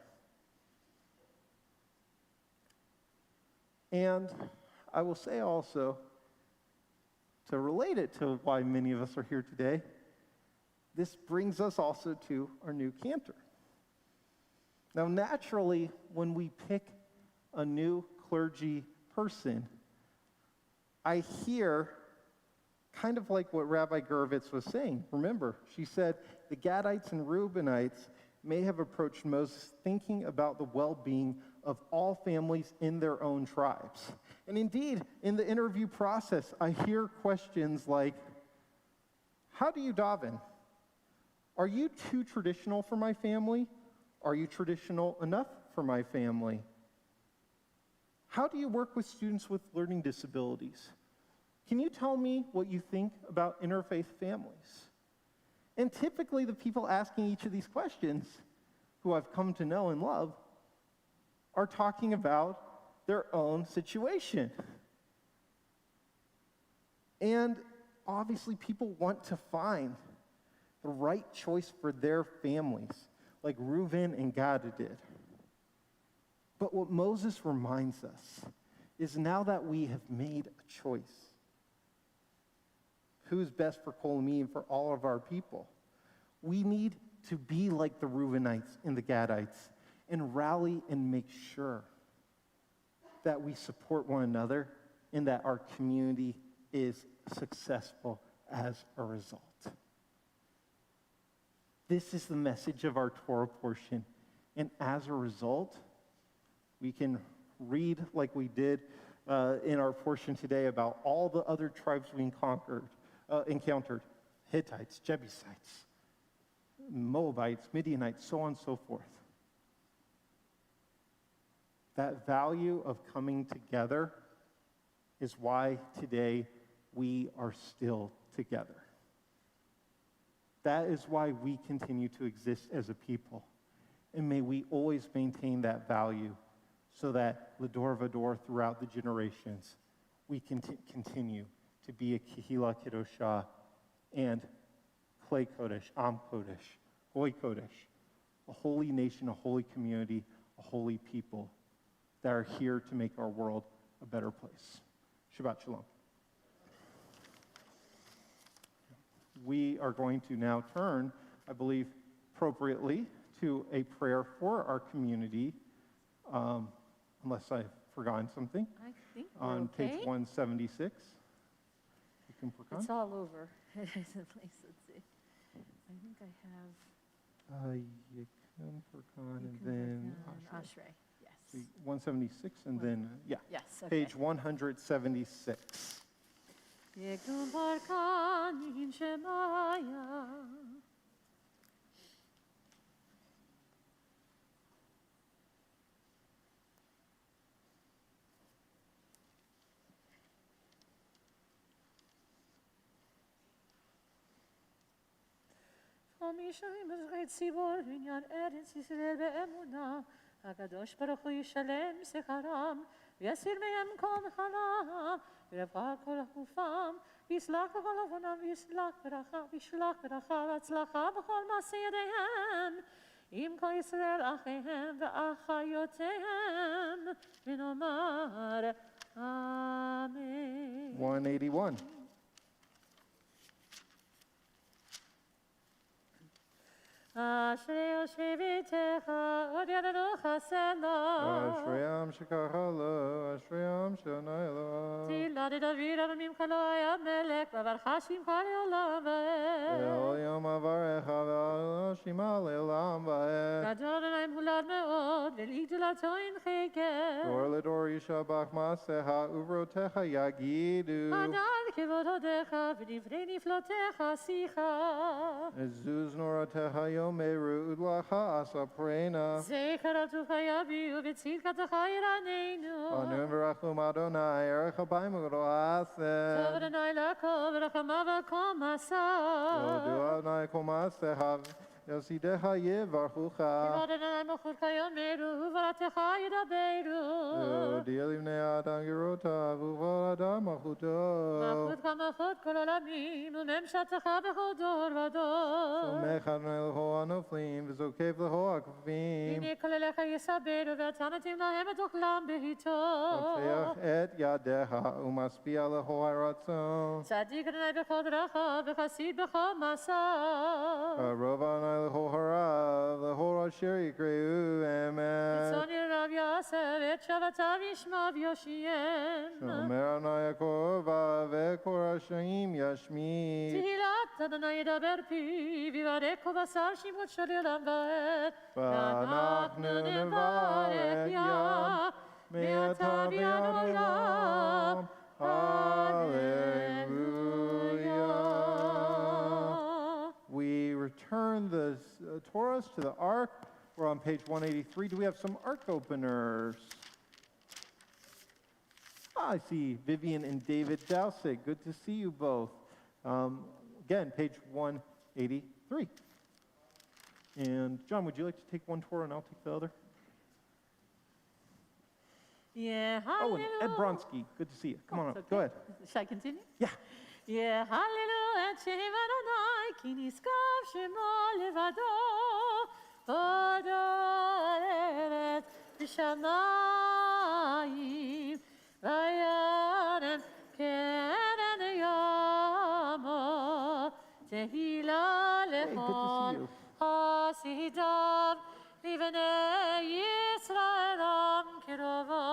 [SPEAKER 2] And I will say also, to relate it to why many of us are here today, this brings us also to our new cantor. Now, naturally, when we pick a new clergy person, I hear kind of like what Rabbi Gervitz was saying. Remember, she said, the Gadites and Reubenites may have approached Moses thinking about the well-being of all families in their own tribes. And indeed, in the interview process, I hear questions like, how do you daven? Are you too traditional for my family? Are you traditional enough for my family? How do you work with students with learning disabilities? Can you tell me what you think about interfaith families? And typically the people asking each of these questions, who I've come to know and love, are talking about their own situation. And obviously people want to find the right choice for their families, like Reuven and Gad did. But what Moses reminds us is now that we have made a choice, who's best for Kolami and for all of our people, we need to be like the Reubenites and the Gadites and rally and make sure that we support one another and that our community is successful as a result. This is the message of our Torah portion. And as a result, we can read like we did in our portion today about all the other tribes we encountered, Hittites, Jebusites, Moabites, Midianites, so on and so forth. That value of coming together is why today we are still together. That is why we continue to exist as a people. And may we always maintain that value so that Lador Vador throughout the generations, we can continue to be a Kehila Kedoshah and Klei Kodesh, Am Kodesh, Goy Kodesh, a holy nation, a holy community, a holy people that are here to make our world a better place. Shabbat Shalom. We are going to now turn, I believe, appropriately to a prayer for our community, unless I've forgotten something.
[SPEAKER 1] I think we're
[SPEAKER 2] On
[SPEAKER 1] okay.
[SPEAKER 2] page 176. You can work on.
[SPEAKER 1] It's all over. Let's see. I think I have.
[SPEAKER 2] And Furqan, and then Ashrei.
[SPEAKER 1] Ashrei. Yes.
[SPEAKER 2] See, 176, and then, yeah,
[SPEAKER 1] Yes. Okay.
[SPEAKER 2] page 176.
[SPEAKER 1] Yegum Barkanim Shemaya. Mishaim Bezreit Sibor Inyan Eretz Yisrael Be'emunah HaKadosh Baruch Hu Yishalem Secharam V'yasir Me'em Kol Chalam V'yavcha Kol Hufam V'yislach B'chol Avonam V'yislach B'racha V'atzlacha B'chol Maseh Yadehem Im Kol Yisrael Achehem V'achayotehem V'nomar Amen.
[SPEAKER 2] 181.
[SPEAKER 1] Ashrei Shevitecha Od Yadanu Chasela
[SPEAKER 2] Ashreyam Shekachalo, Ashreyam Shonaylo.
[SPEAKER 1] Tila de David Avamim Chaloya Melech Vavarchashim Chali Olam Va'ed
[SPEAKER 2] El Yom Avarecha Ve'al Shima Le'olam Va'ed.
[SPEAKER 1] Gadol Adonai Mulad Me'od Ve'ligdulato In Cheket
[SPEAKER 2] Dor Ledor Yishabach Maseha Uvrotecha Yagidu.
[SPEAKER 1] Adal Kevod Hodecha V'divrei Niflotecha Sicha
[SPEAKER 2] Zuz Noratecha Yomeru Udlacha Asaprena.
[SPEAKER 1] Zecher Al Tuchayabiu V'tzidkatecha Yiraneinu
[SPEAKER 2] Anu V'rachum Adonai Erecha Baimugro
[SPEAKER 1] Tov
[SPEAKER 2] Aseh.
[SPEAKER 1] Adonai Lako V'rachamav Kol Masa
[SPEAKER 2] Yodu Adonai Komaseha Yosidecha Yevarchucha.
[SPEAKER 1] Kevod Adonai Mochut Kayomeru V'ratecha Yidaberu
[SPEAKER 2] Yodi Livnei Adam Gerota V'uvol Adam Machuto.
[SPEAKER 1] Machut Kamachut Kol Olamim U'memshatecha B'chol Dor Vador
[SPEAKER 2] Somech Adonai L'ho Anoflim V'zokev L'ho Akvim.
[SPEAKER 1] Hine Kol Elecha Yisaberu V'atanatim Lahem Et Ochlam Behito
[SPEAKER 2] Moteach Et Yadecha Umaspia L'ho Haratzon.
[SPEAKER 1] Tzadik Adonai B'chol Dracha V'chasid B'chol Masa
[SPEAKER 2] Rov Adonai L'ho Harav L'ho Asher Yikreu Emet.
[SPEAKER 1] Tzoni Rav Yasef Et Shavatav Yishma V'Yoshiem
[SPEAKER 2] Shomer Adonai Yaakov V'kor Hashem Yashmi.
[SPEAKER 1] Tehillat Adonai Yedaber Pi V'yivarech Kol Basar Shimot Shel Olam Va'ed
[SPEAKER 2] V'anachnu nevarech Ya Me'ata v'ad olam. Hallelujah. We return the Torahs to the Ark. We're on page 183. Do we have some Ark openers? I see Vivian and David Dowsett. Good to see you both. Again, page 183. And John, would you like to take one Torah and I'll take the other?
[SPEAKER 1] Yeah,
[SPEAKER 2] Oh, and Ed
[SPEAKER 1] hallelujah.
[SPEAKER 2] Bronsky. Good to see you. Come on
[SPEAKER 1] It's
[SPEAKER 2] up.
[SPEAKER 1] okay.
[SPEAKER 2] Go ahead.
[SPEAKER 1] Shall I continue?
[SPEAKER 2] Yeah.
[SPEAKER 1] Yeah, hallelujah, et Shem Adonai, ki niskav shemo levado, Odol eretz v'shamayim, v'yarem keren yamo, tehila
[SPEAKER 2] Hey, good to
[SPEAKER 1] lechol
[SPEAKER 2] see you.
[SPEAKER 1] hasidav, livnei Yisrael am kirovo,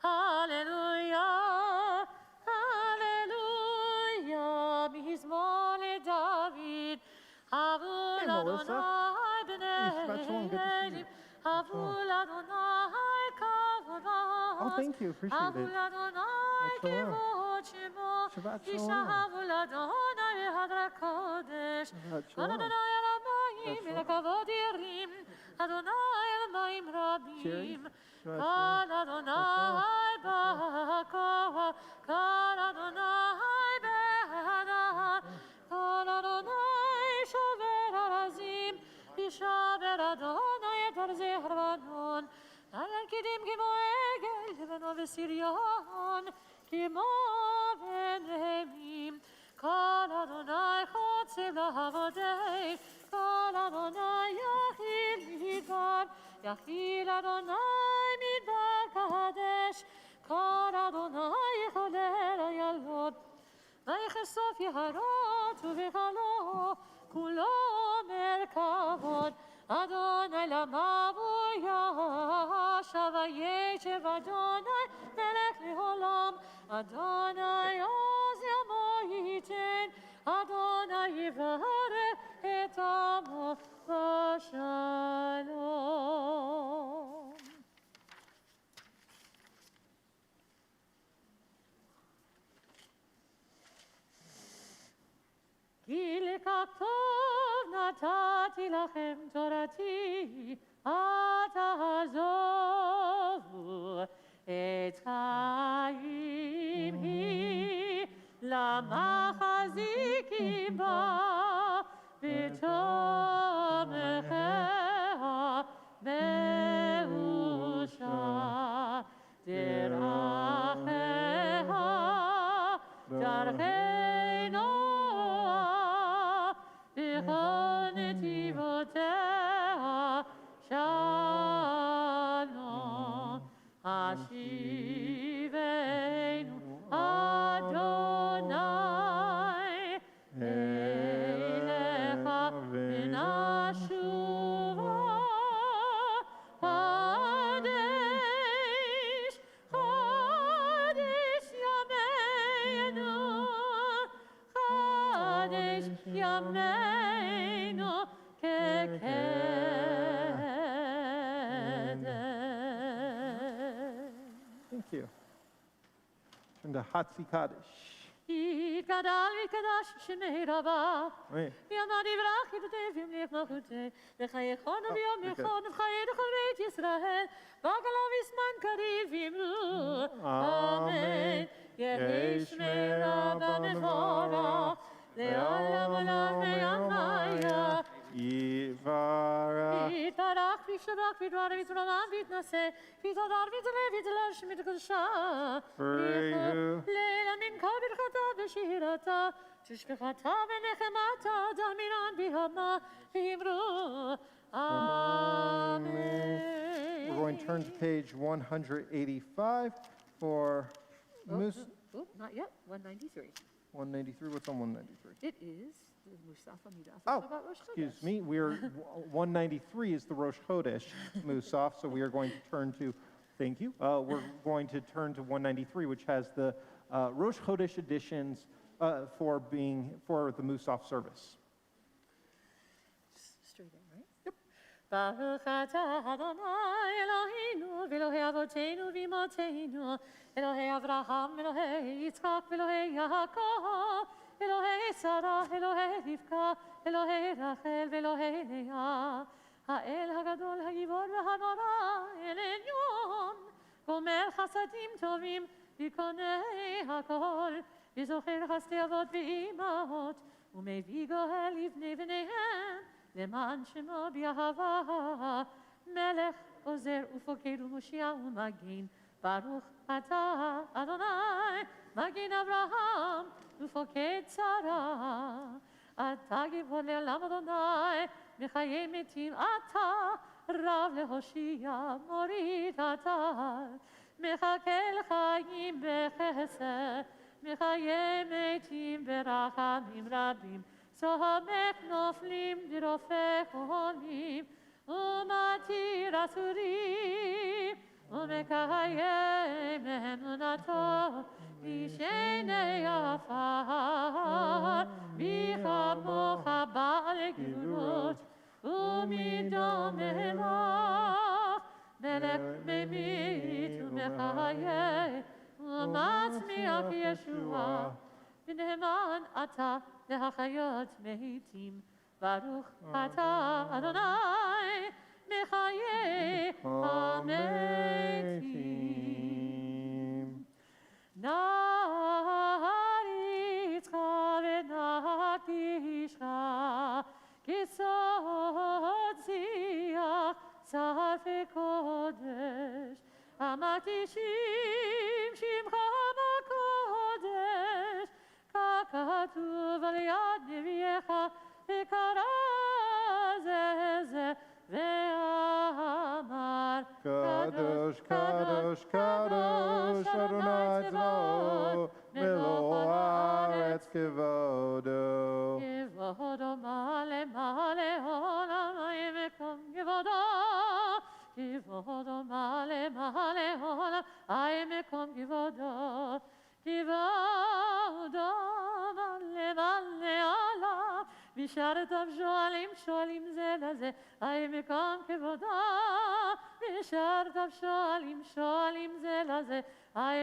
[SPEAKER 1] hallelujah. Hallelujah, Mizmor David, Havul
[SPEAKER 2] Melissa.
[SPEAKER 1] Adonai b'nei
[SPEAKER 2] Shabbat shalom, good to see you.
[SPEAKER 1] Elim, Havul Adonai kavod,
[SPEAKER 2] Oh, thank you. Appreciate
[SPEAKER 1] Havul
[SPEAKER 2] it.
[SPEAKER 1] Adonai
[SPEAKER 2] Shabbat shalom.
[SPEAKER 1] kivod shemo,
[SPEAKER 2] Shabbat
[SPEAKER 1] Isha
[SPEAKER 2] shalom.
[SPEAKER 1] Havul Adonai v'hadra kodesh,
[SPEAKER 2] Shabbat shalom.
[SPEAKER 1] Adonai el hamayim
[SPEAKER 2] Shabbat
[SPEAKER 1] v'kavod yirim, Adonai el hamayim
[SPEAKER 2] Cherry.
[SPEAKER 1] rabim,
[SPEAKER 2] Shabbat
[SPEAKER 1] Kol
[SPEAKER 2] shalom.
[SPEAKER 1] Adonai b'hakoha, Kol Adonai b'hadar, Kol Adonai shover harazim, Yishaber Adonai et arzeh Lebanon, Al kidim kimo egel, Lebano v'Sirion, kimo v'Nehemim, Kol Adonai chotzev lahavodei, Kol Adonai yachil midbar, Yachil Adonai midbar kadesh, Kol Adonai choler yalod, Vaychesof yaharot uvechalo, kulo merkavod, Adonai lamavuya, Shavayeshev Adonai melech leolam, Adonai oz yamo yiten, Adonai yivarech et amo v'shayim. טוב נתתי לכם תורתי, אל תעזובו את חיים היא, למחזיקים בה בתומכיה מאושר. דרכיה דרכי נועה, בכל נתיבותיה שלום. השיבנו אדוני אליך ונשובה. חדש חדש ימינו, חדש ימינו כקדם.
[SPEAKER 2] Thank you. Turn to Hatzi Kaddish.
[SPEAKER 1] יתגדל ויתקדש שמי רבה,
[SPEAKER 2] Wait.
[SPEAKER 1] יאמר יברח יתותיו ימליך מלכותי, וחייכון וביומכון וחיי לכל בית ישראל, בגלה וזמן קריב ימלו. אמן. יהי שמי רבה מבורך, לעולם עולם וימיה.
[SPEAKER 2] Yivara.
[SPEAKER 1] יתברך וישתבח ויתברך ויתרומם ויתנשא, ויתהדר ויתעלה ויתהלל שמי קדושה.
[SPEAKER 2] Praise
[SPEAKER 1] לעלמין כל ברכתה ושירתה, תשבחתה ונחמתה, דמירן ביהמה, ואמרו
[SPEAKER 2] We're going to turn to
[SPEAKER 1] Amen.
[SPEAKER 2] page 185 for Mus.
[SPEAKER 1] Not yet, 193.
[SPEAKER 2] 193. What's on 193?
[SPEAKER 1] It is the Musafa Midas.
[SPEAKER 2] Oh, excuse me. We're 193 is the Rosh Chodesh Musaf, so we are going to turn to. Thank you. We're going to turn to 193, which has the Rosh Chodesh editions for the Musaf service.
[SPEAKER 1] Straight in, right? Yep. Baruch atah Adonai Eloheinu v'Elohei Avotenu v'Imotenu, Elohei Avraham, Elohei Yitzchak, v'Elohei Yaakov, Elohei Sarah, Elohei Rivka, Elohei Rachel, v'Elohei Leah, האל הגדול, הגיבור והנורא, אל עליון, גומר חסדים טובים, וקונה הכל, וזוכר חסדי אבות ואימהות, ומביא גואל לבני בניהם, למען שמו באהבה, מלך עוזר ופוקד ומושיע ומגן, ברוך אתה אדוני, מגן אברהם ופוקד שרה. אתה גיבור לעולם אדוני, מחיי מתים אתה, רב להושיע, מוריד אתה, מחכה לחיים בחסד, מחיי מתים ברחמים רבים, סומך נופלים ברופא חולים, ומתיר אסורים, ומקיים אמונתו, בשני עפר, בכמוך בעל גבולות, ומדומה לך, מלך ממית ומחיה, ומצמיח ישועה, ונאמן אתה להחיות מתים, ברוך אתה אדוני, מחיי המתים. נריצך ונקישך, כסוד שיח צפי קודש, המקדישים שמך בקודש, ככתוב על יד נביאך, וקרא זה ואמר,
[SPEAKER 2] Kadosh, Kadosh, Kadosh, Adonai Tzvaot, melo haaretz kevodo.
[SPEAKER 1] כבודו מלא מלא עולם, מקום כבודו. כבודו מלא מלא עולם, מקום כבודו. כבודו מלא מלא עולם, בשערותיו שואלים זה לזה, מקום כבודו. בשערותיו שואלים זה לזה,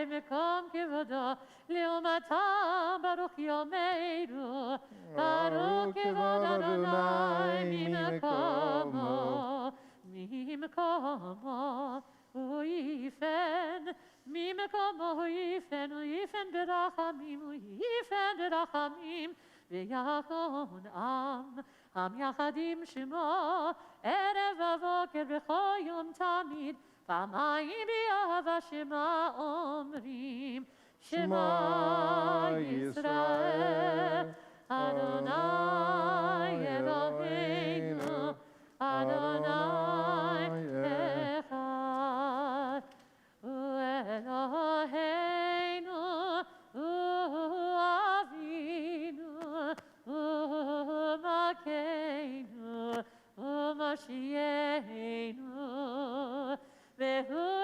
[SPEAKER 1] מקום כבודו. לעומתם Baruch Yomeru, Baruch Kevod Adonai, Mimekomo, Mimekomo, Uifen, Mimekomo, Uifen, Uifen berachamim, Uifen berachamim, ויחון עם יחדים שמו, ערב ובוקר בכל יום תמיד, פעמיים באהבה שמה אומרים, שמע ישראל, אדוני אלוהינו, אדוני אחד, הוא אלוהינו, הוא אבינו, ומכינו, ומשיענו, והוא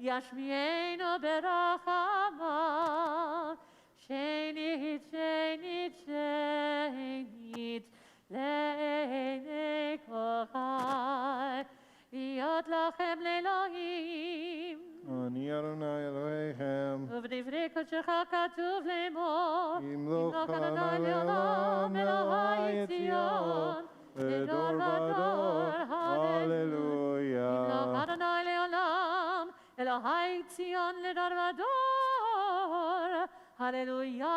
[SPEAKER 1] ישמיענו ברחמיו, שנית, שנית, שנית, לעיני כל חי, להיות לכם לאלוהים.
[SPEAKER 2] אני אדוני אלוהיכם,
[SPEAKER 1] ובדברי קודשך כתוב לאמור,
[SPEAKER 2] ימלוך
[SPEAKER 1] אדוני לעולם, אלוהי ציון, לדור ודור,
[SPEAKER 2] הללויה.
[SPEAKER 1] ימלוך אדוני לעולם, אלוהי ציון לדור ודור, הללויה.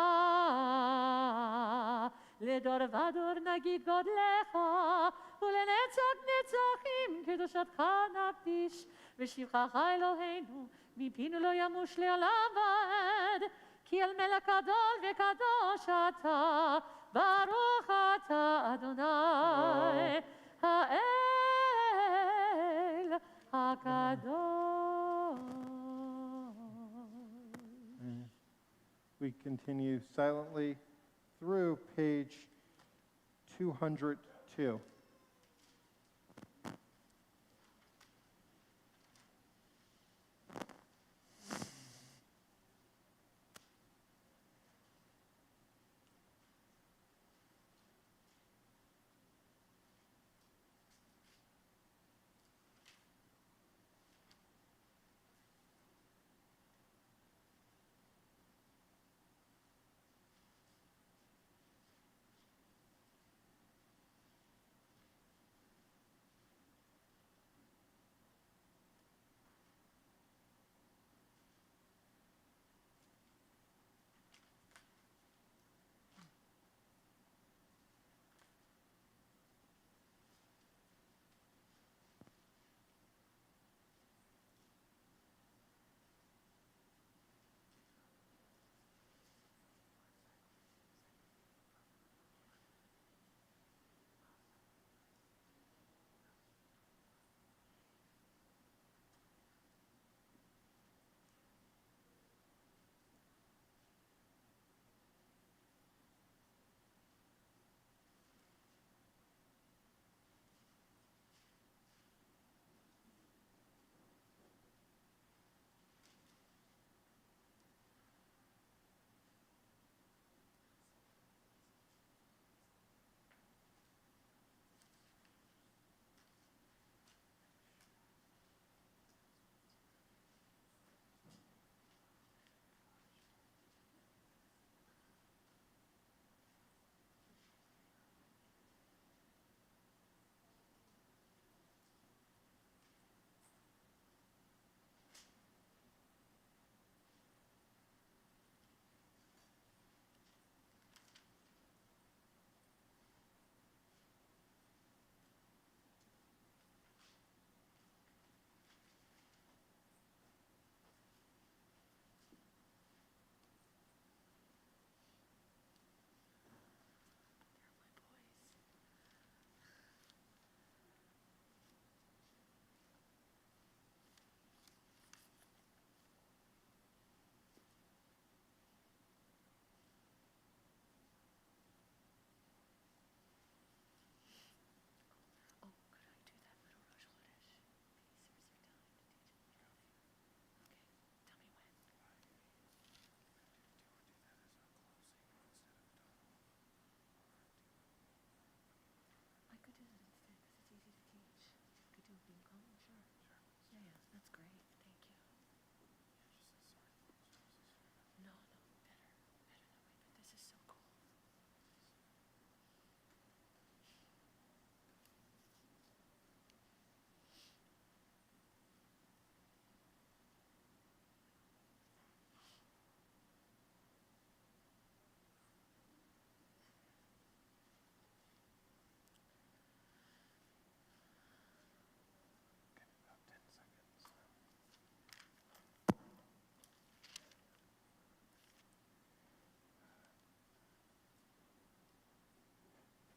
[SPEAKER 1] לדור ודור נגיד גודלך, ולנצח נצחים קדושתך נקדיש, ושבחך אלוהינו, מפינו לא ימוש לעולם ועד, כי אל מלך גדול וקדוש אתה, ברוך אתה אדוני, האל הקדוש.
[SPEAKER 2] We continue silently through page 202.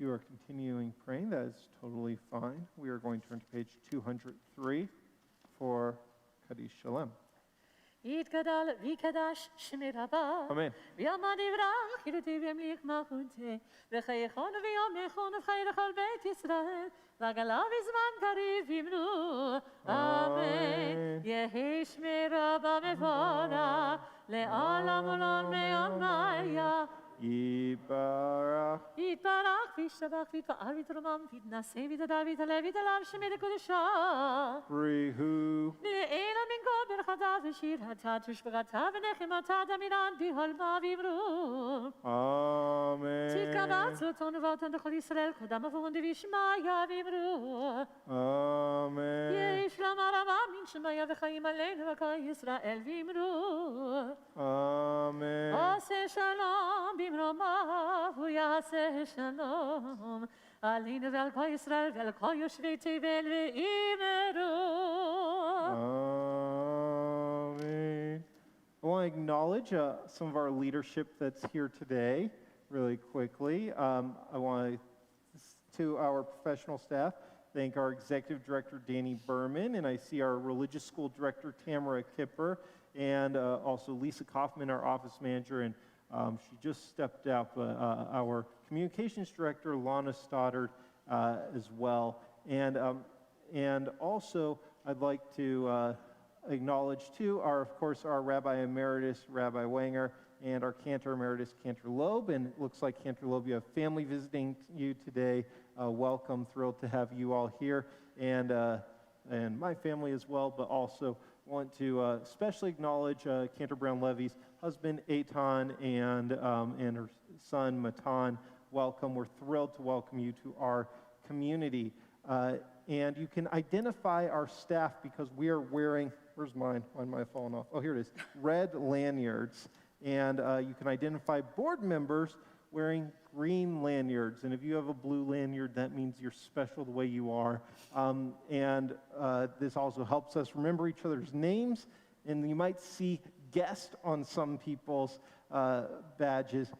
[SPEAKER 2] you are continuing praying, that is totally fine. We are going to turn to page 203 for Kaddish Shalem.
[SPEAKER 1] יתגדל ויקדש שמי רבה.
[SPEAKER 2] Amen.
[SPEAKER 1] ויאמר יברח ירתי וימליך מלכותי. וחייכון ויומכון ובחיי לכל בית ישראל. ועגלה בזמן קריב ימנו. אמן. יהי שמי רבה מבורך. לעולם עולם מעמיה.
[SPEAKER 2] Yibarach.
[SPEAKER 1] יתברך וישתבח ויתפאר ויתרומם ויתנשא ויתהדר ויתעלה ויתעלם שמי לקודשה.
[SPEAKER 2] Brihu.
[SPEAKER 1] לעילה מנגו ברכתה ושיר התה תושבחתה ונחמתה דמירן בהולמה ואמרו.
[SPEAKER 2] Amen.
[SPEAKER 1] תתקבץ אותנו ואותנו לכל ישראל קודם אבון דבישמיה ואמרו.
[SPEAKER 2] Amen.
[SPEAKER 1] יש למה רבה מן שמיה וחיים עלינו וכל ישראל ואמרו.
[SPEAKER 2] Amen.
[SPEAKER 1] עשה שלום במרומיו הוא יעשה שלום עלינו ועל כל ישראל ועל כל יושבי תבל ואמרו.
[SPEAKER 2] Amen. I want to acknowledge some of our leadership that's here today really quickly. I want to our professional staff, thank our executive director, Danny Berman, and I see our religious school director, Tamara Kipper, and also Lisa Kaufman, our office manager, and she just stepped out, but our communications director, Lana Stoddard, as well. And also, I'd like to acknowledge, too, of course, our Rabbi Emeritus, Rabbi Wanger, and our Cantor Emeritus, Cantor Loeb. And it looks like Cantor Loeb, you have family visiting you today. Welcome, thrilled to have you all here, and my family as well, but also want to especially acknowledge Cantor Brown Levy's husband, Eitan, and her son, Matan. Welcome. We're thrilled to welcome you to our community. And you can identify our staff because we are wearing, where's mine? Why am I falling off? Oh, here it is. Red lanyards. And you can identify board members wearing green lanyards. And if you have a blue lanyard, that means you're special the way you are. This also helps us remember each other's names. And you might see guest on some people's badges.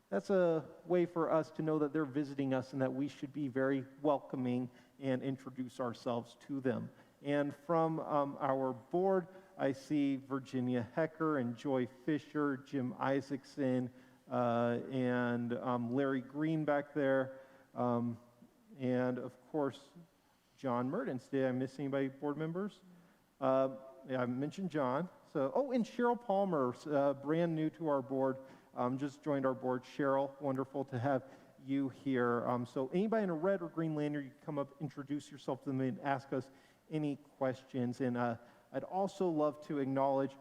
[SPEAKER 2] That's a way for us to know that they're visiting us and that we should be very welcoming and introduce ourselves to them. And from our board, I see Virginia Hecker and Joy Fisher, Jim Isaacson, and Larry Green back there, and of course, John Mertens. Did I miss anybody, board members? Yeah, I mentioned John. So, and Cheryl Palmer, brand new to our board, just joined our board. Cheryl, wonderful to have you here. So anybody in a red or green lanyard, you can come up, introduce yourself to them, and ask us any questions. And I'd also love to acknowledge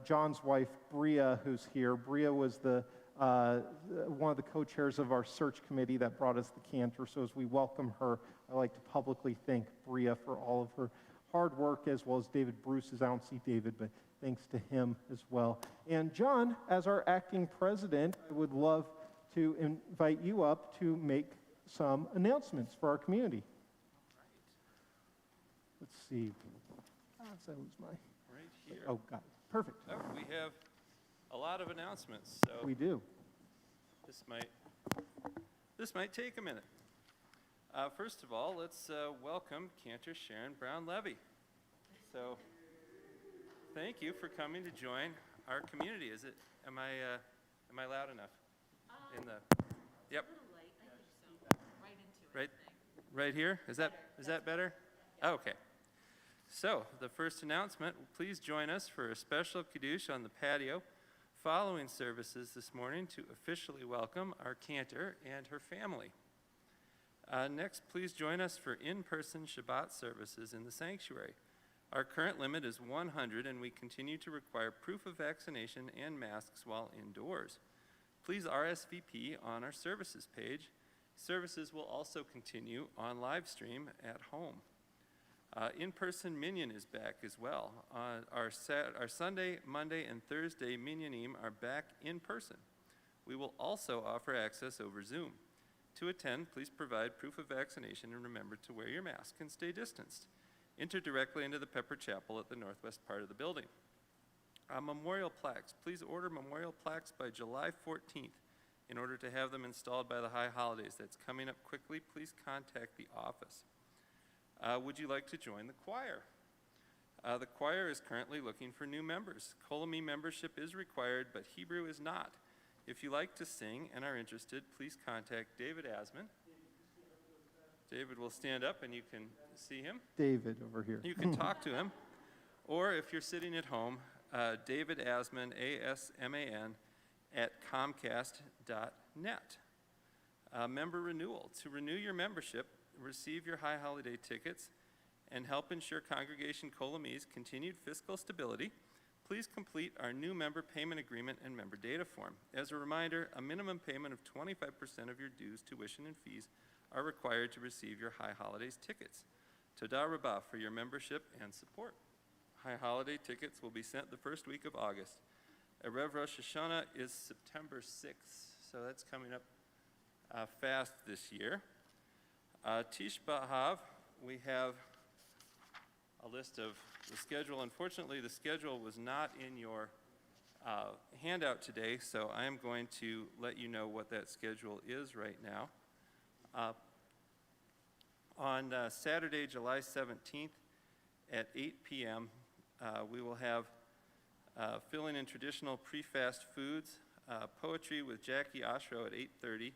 [SPEAKER 2] John's wife, Bria, who's here. Bria was one of the co-chairs of our search committee that brought us the Cantor. So as we welcome her, I'd like to publicly thank Bria for all of her hard work, as well as David Bruce's. I don't see David, but thanks to him as well. And John, as our acting president, I would love to invite you up to make some announcements for our community. Let's see. Did I lose my?
[SPEAKER 7] Right here.
[SPEAKER 2] Oh, got it. Perfect.
[SPEAKER 7] Oh, we have a lot of announcements, so
[SPEAKER 2] We do.
[SPEAKER 7] this might take a minute. First of all, let's welcome Cantor Sharon Brown Levy. So, thank you for coming to join our community. Am I loud enough? In the, yep. Right here? Is that better? Oh, okay. So, the first announcement, please join us for a special kiddush on the patio following services this morning to officially welcome our cantor and her family. Next, please join us for in-person Shabbat services in the sanctuary. Our current limit is 100, and we continue to require proof of vaccination and masks while indoors. Please RSVP on our services page. Services will also continue on live stream at home. In-person minyan is back as well. Our Sunday, Monday, and Thursday minyanim are back in person. We will also offer access over Zoom. To attend, please provide proof of vaccination and remember to wear your mask and stay distanced. Enter directly into the Pepper Chapel at the northwest part of the building. Memorial plaques. Please order memorial plaques by July 14th. in order to have them installed by the high holidays. That's coming up quickly. Please contact the office. Would you like to join the choir? The choir is currently looking for new members. Kolami membership is required, but Hebrew is not. If you like to sing and are interested, please contact David Asman. David will stand up and you can see him.
[SPEAKER 2] David over here.
[SPEAKER 7] You can talk to him. Or if you're sitting at home, David Asman, A-S-M-A-N, at comcast.net. Member renewal. To renew your membership, receive your high holiday tickets, and help ensure Congregation Kolami's continued fiscal stability, please complete our new member payment agreement and member data form. As a reminder, a minimum payment of 25% of your dues, tuition, and fees are required to receive your high holidays tickets. Toda Rabah for your membership and support. High holiday tickets will be sent the first week of August. Erev Rosh Hashanah is September 6th, so that's coming up fast this year. Tish B'Av, we have a list of the schedule. Unfortunately, the schedule was not in your handout today, so I am going to let you know what that schedule is right now. On Saturday, July 17th at 8 p.m., we will have filling in traditional pre-fast foods, poetry with Jackie Oshro at 8:30,